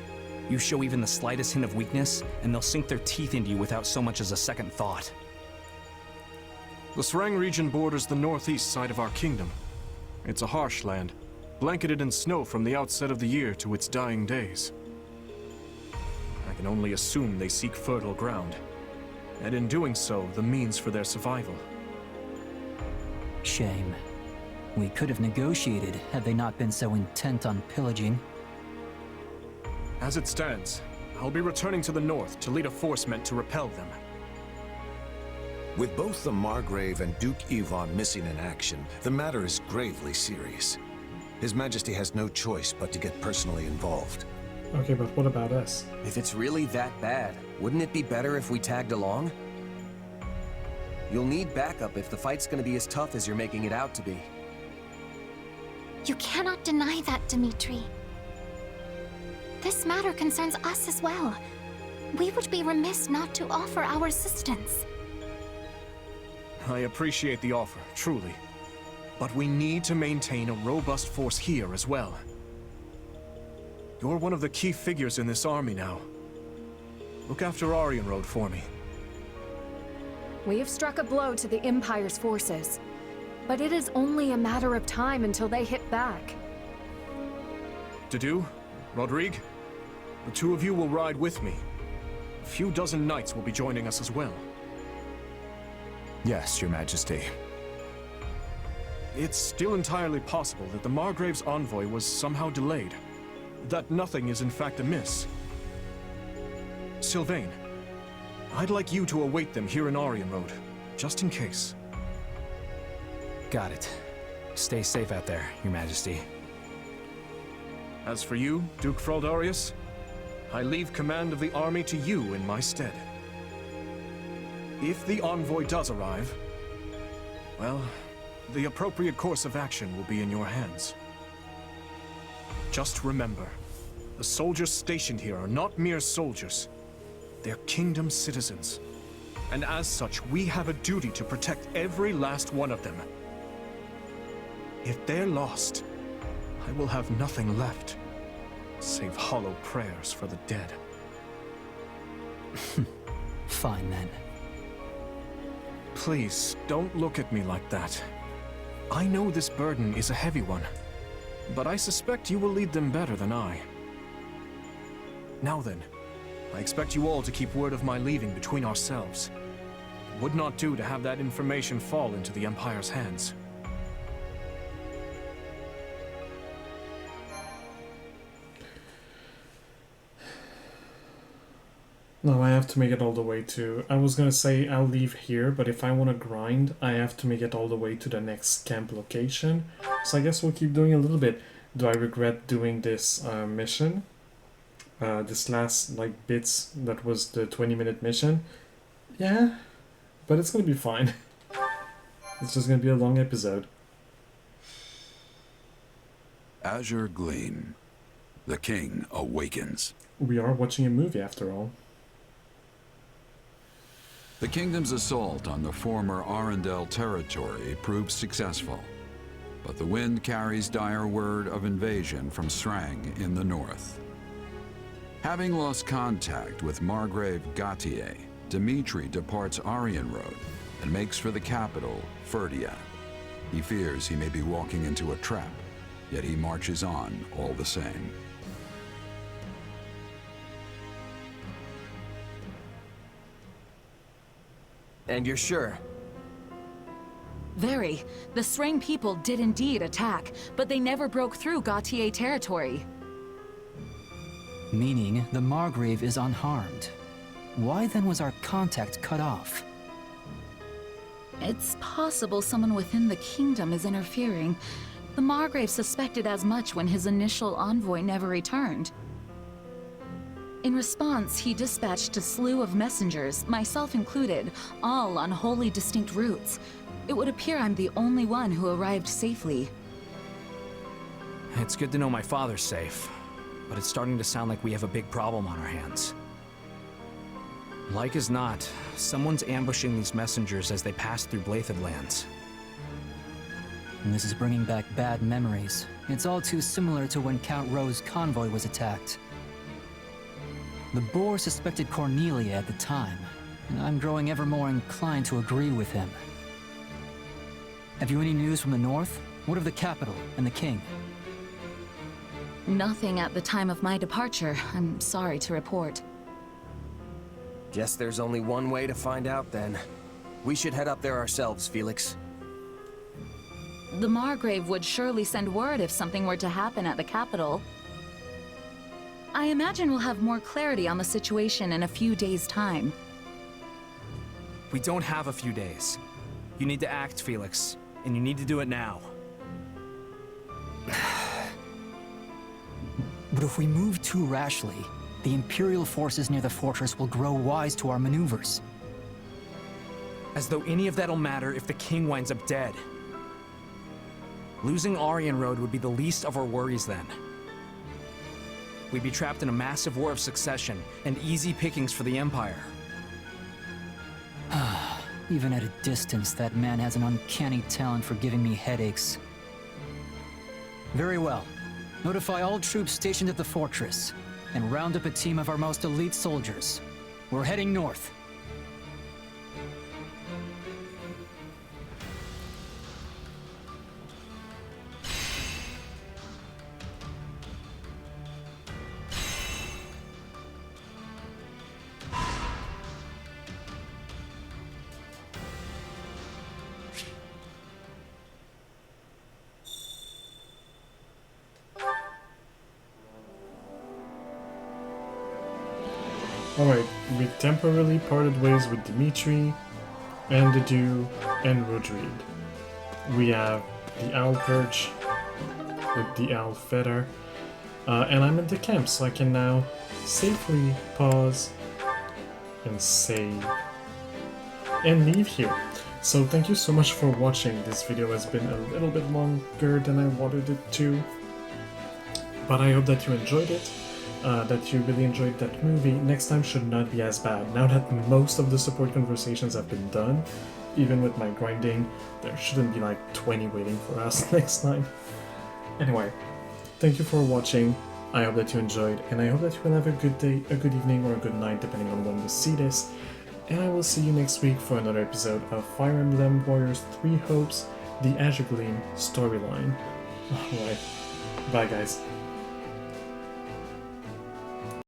You show even the slightest hint of weakness, and they'll sink their teeth into you without so much as a second thought. The Srang region borders the northeast side of our kingdom. It's a harsh land, blanketed in snow from the outset of the year to its dying days. I can only assume they seek fertile ground, and in doing so, the means for their survival. Shame. We could have negotiated had they not been so intent on pillaging. As it stands, I'll be returning to the north to lead a force meant to repel them. With both the Margrave and Duke Yvonne missing in action, the matter is gravely serious. His Majesty has no choice but to get personally involved. Okay, but what about us? If it's really that bad, wouldn't it be better if we tagged along? You'll need backup if the fight's gonna be as tough as you're making it out to be. You cannot deny that, Dimitri. This matter concerns us as well. We would be remiss not to offer our assistance. I appreciate the offer, truly. But we need to maintain a robust force here as well. You're one of the key figures in this army now. Look after Aryan Road for me. We have struck a blow to the Empire's forces, but it is only a matter of time until they hit back. Dedu, Rodrigue, the two of you will ride with me. A few dozen knights will be joining us as well. Yes, Your Majesty. It's still entirely possible that the Margrave's envoy was somehow delayed. That nothing is in fact amiss. Sylvain, I'd like you to await them here in Aryan Road, just in case. Got it. Stay safe out there, Your Majesty. As for you, Duke Fraldarius, I leave command of the army to you in my stead. If the envoy does arrive, well, the appropriate course of action will be in your hands. Just remember, the soldiers stationed here are not mere soldiers. They're kingdom citizens. And as such, we have a duty to protect every last one of them. If they're lost, I will have nothing left, save hollow prayers for the dead. Fine then. Please, don't look at me like that. I know this burden is a heavy one, but I suspect you will lead them better than I. Now then, I expect you all to keep word of my leaving between ourselves. It would not do to have that information fall into the Empire's hands. No, I have to make it all the way to... I was gonna say I'll leave here, but if I want to grind, I have to make it all the way to the next camp location. So I guess we'll keep doing a little bit. Do I regret doing this mission? This last, like, bits that was the 20-minute mission? Yeah, but it's gonna be fine. It's just gonna be a long episode. Azure Gleam. The king awakens. We are watching a movie after all. The kingdom's assault on the former Arundel territory proved successful, but the wind carries dire word of invasion from Srang in the north. Having lost contact with Margrave Gautier, Dimitri departs Aryan Road and makes for the capital, Ferdia. He fears he may be walking into a trap, yet he marches on all the same. And you're sure? Very. The Srang people did indeed attack, but they never broke through Gautier territory. Meaning the Margrave is unharmed. Why then was our contact cut off? It's possible someone within the kingdom is interfering. The Margrave suspected as much when his initial envoy never returned. In response, he dispatched a slew of messengers, myself included, all on wholly distinct routes. It would appear I'm the only one who arrived safely. It's good to know my father's safe, but it's starting to sound like we have a big problem on our hands. Like as not, someone's ambushing these messengers as they pass through Blathed lands. And this is bringing back bad memories. It's all too similar to when Count Rowe's convoy was attacked. The Boar suspected Cornelia at the time, and I'm growing ever more inclined to agree with him. Have you any news from the north? What of the capital and the king? Nothing at the time of my departure, I'm sorry to report. Guess there's only one way to find out then. We should head up there ourselves, Felix. The Margrave would surely send word if something were to happen at the capital. I imagine we'll have more clarity on the situation in a few days' time. We don't have a few days. You need to act, Felix, and you need to do it now. But if we move too rashly, the Imperial forces near the fortress will grow wise to our maneuvers. As though any of that'll matter if the king winds up dead. Losing Aryan Road would be the least of our worries then. We'd be trapped in a massive war of succession and easy pickings for the Empire. Even at a distance, that man has an uncanny talent for giving me headaches. Very well. Notify all troops stationed at the fortress, and round up a team of our most elite soldiers. We're heading north. Alright, we temporarily parted ways with Dimitri, and the Dew, and Rudrid. We have the Owl Perch with the Owl Feather, and I'm in the camp, so I can now safely pause and save and leave here. So thank you so much for watching. This video has been a little bit longer than I wanted it to, but I hope that you enjoyed it. That you really enjoyed that movie. Next time should not be as bad. Now that most of the support conversations have been done, even with my grinding, there shouldn't be like 20 waiting for us next time. Anyway, thank you for watching. I hope that you enjoyed, and I hope that you will have a good day, a good evening, or a good night, depending on when you see this. And I will see you next week for another episode of Fire Emblem Warriors 3 Hopes, the Azure Gleam storyline. Alright, bye guys.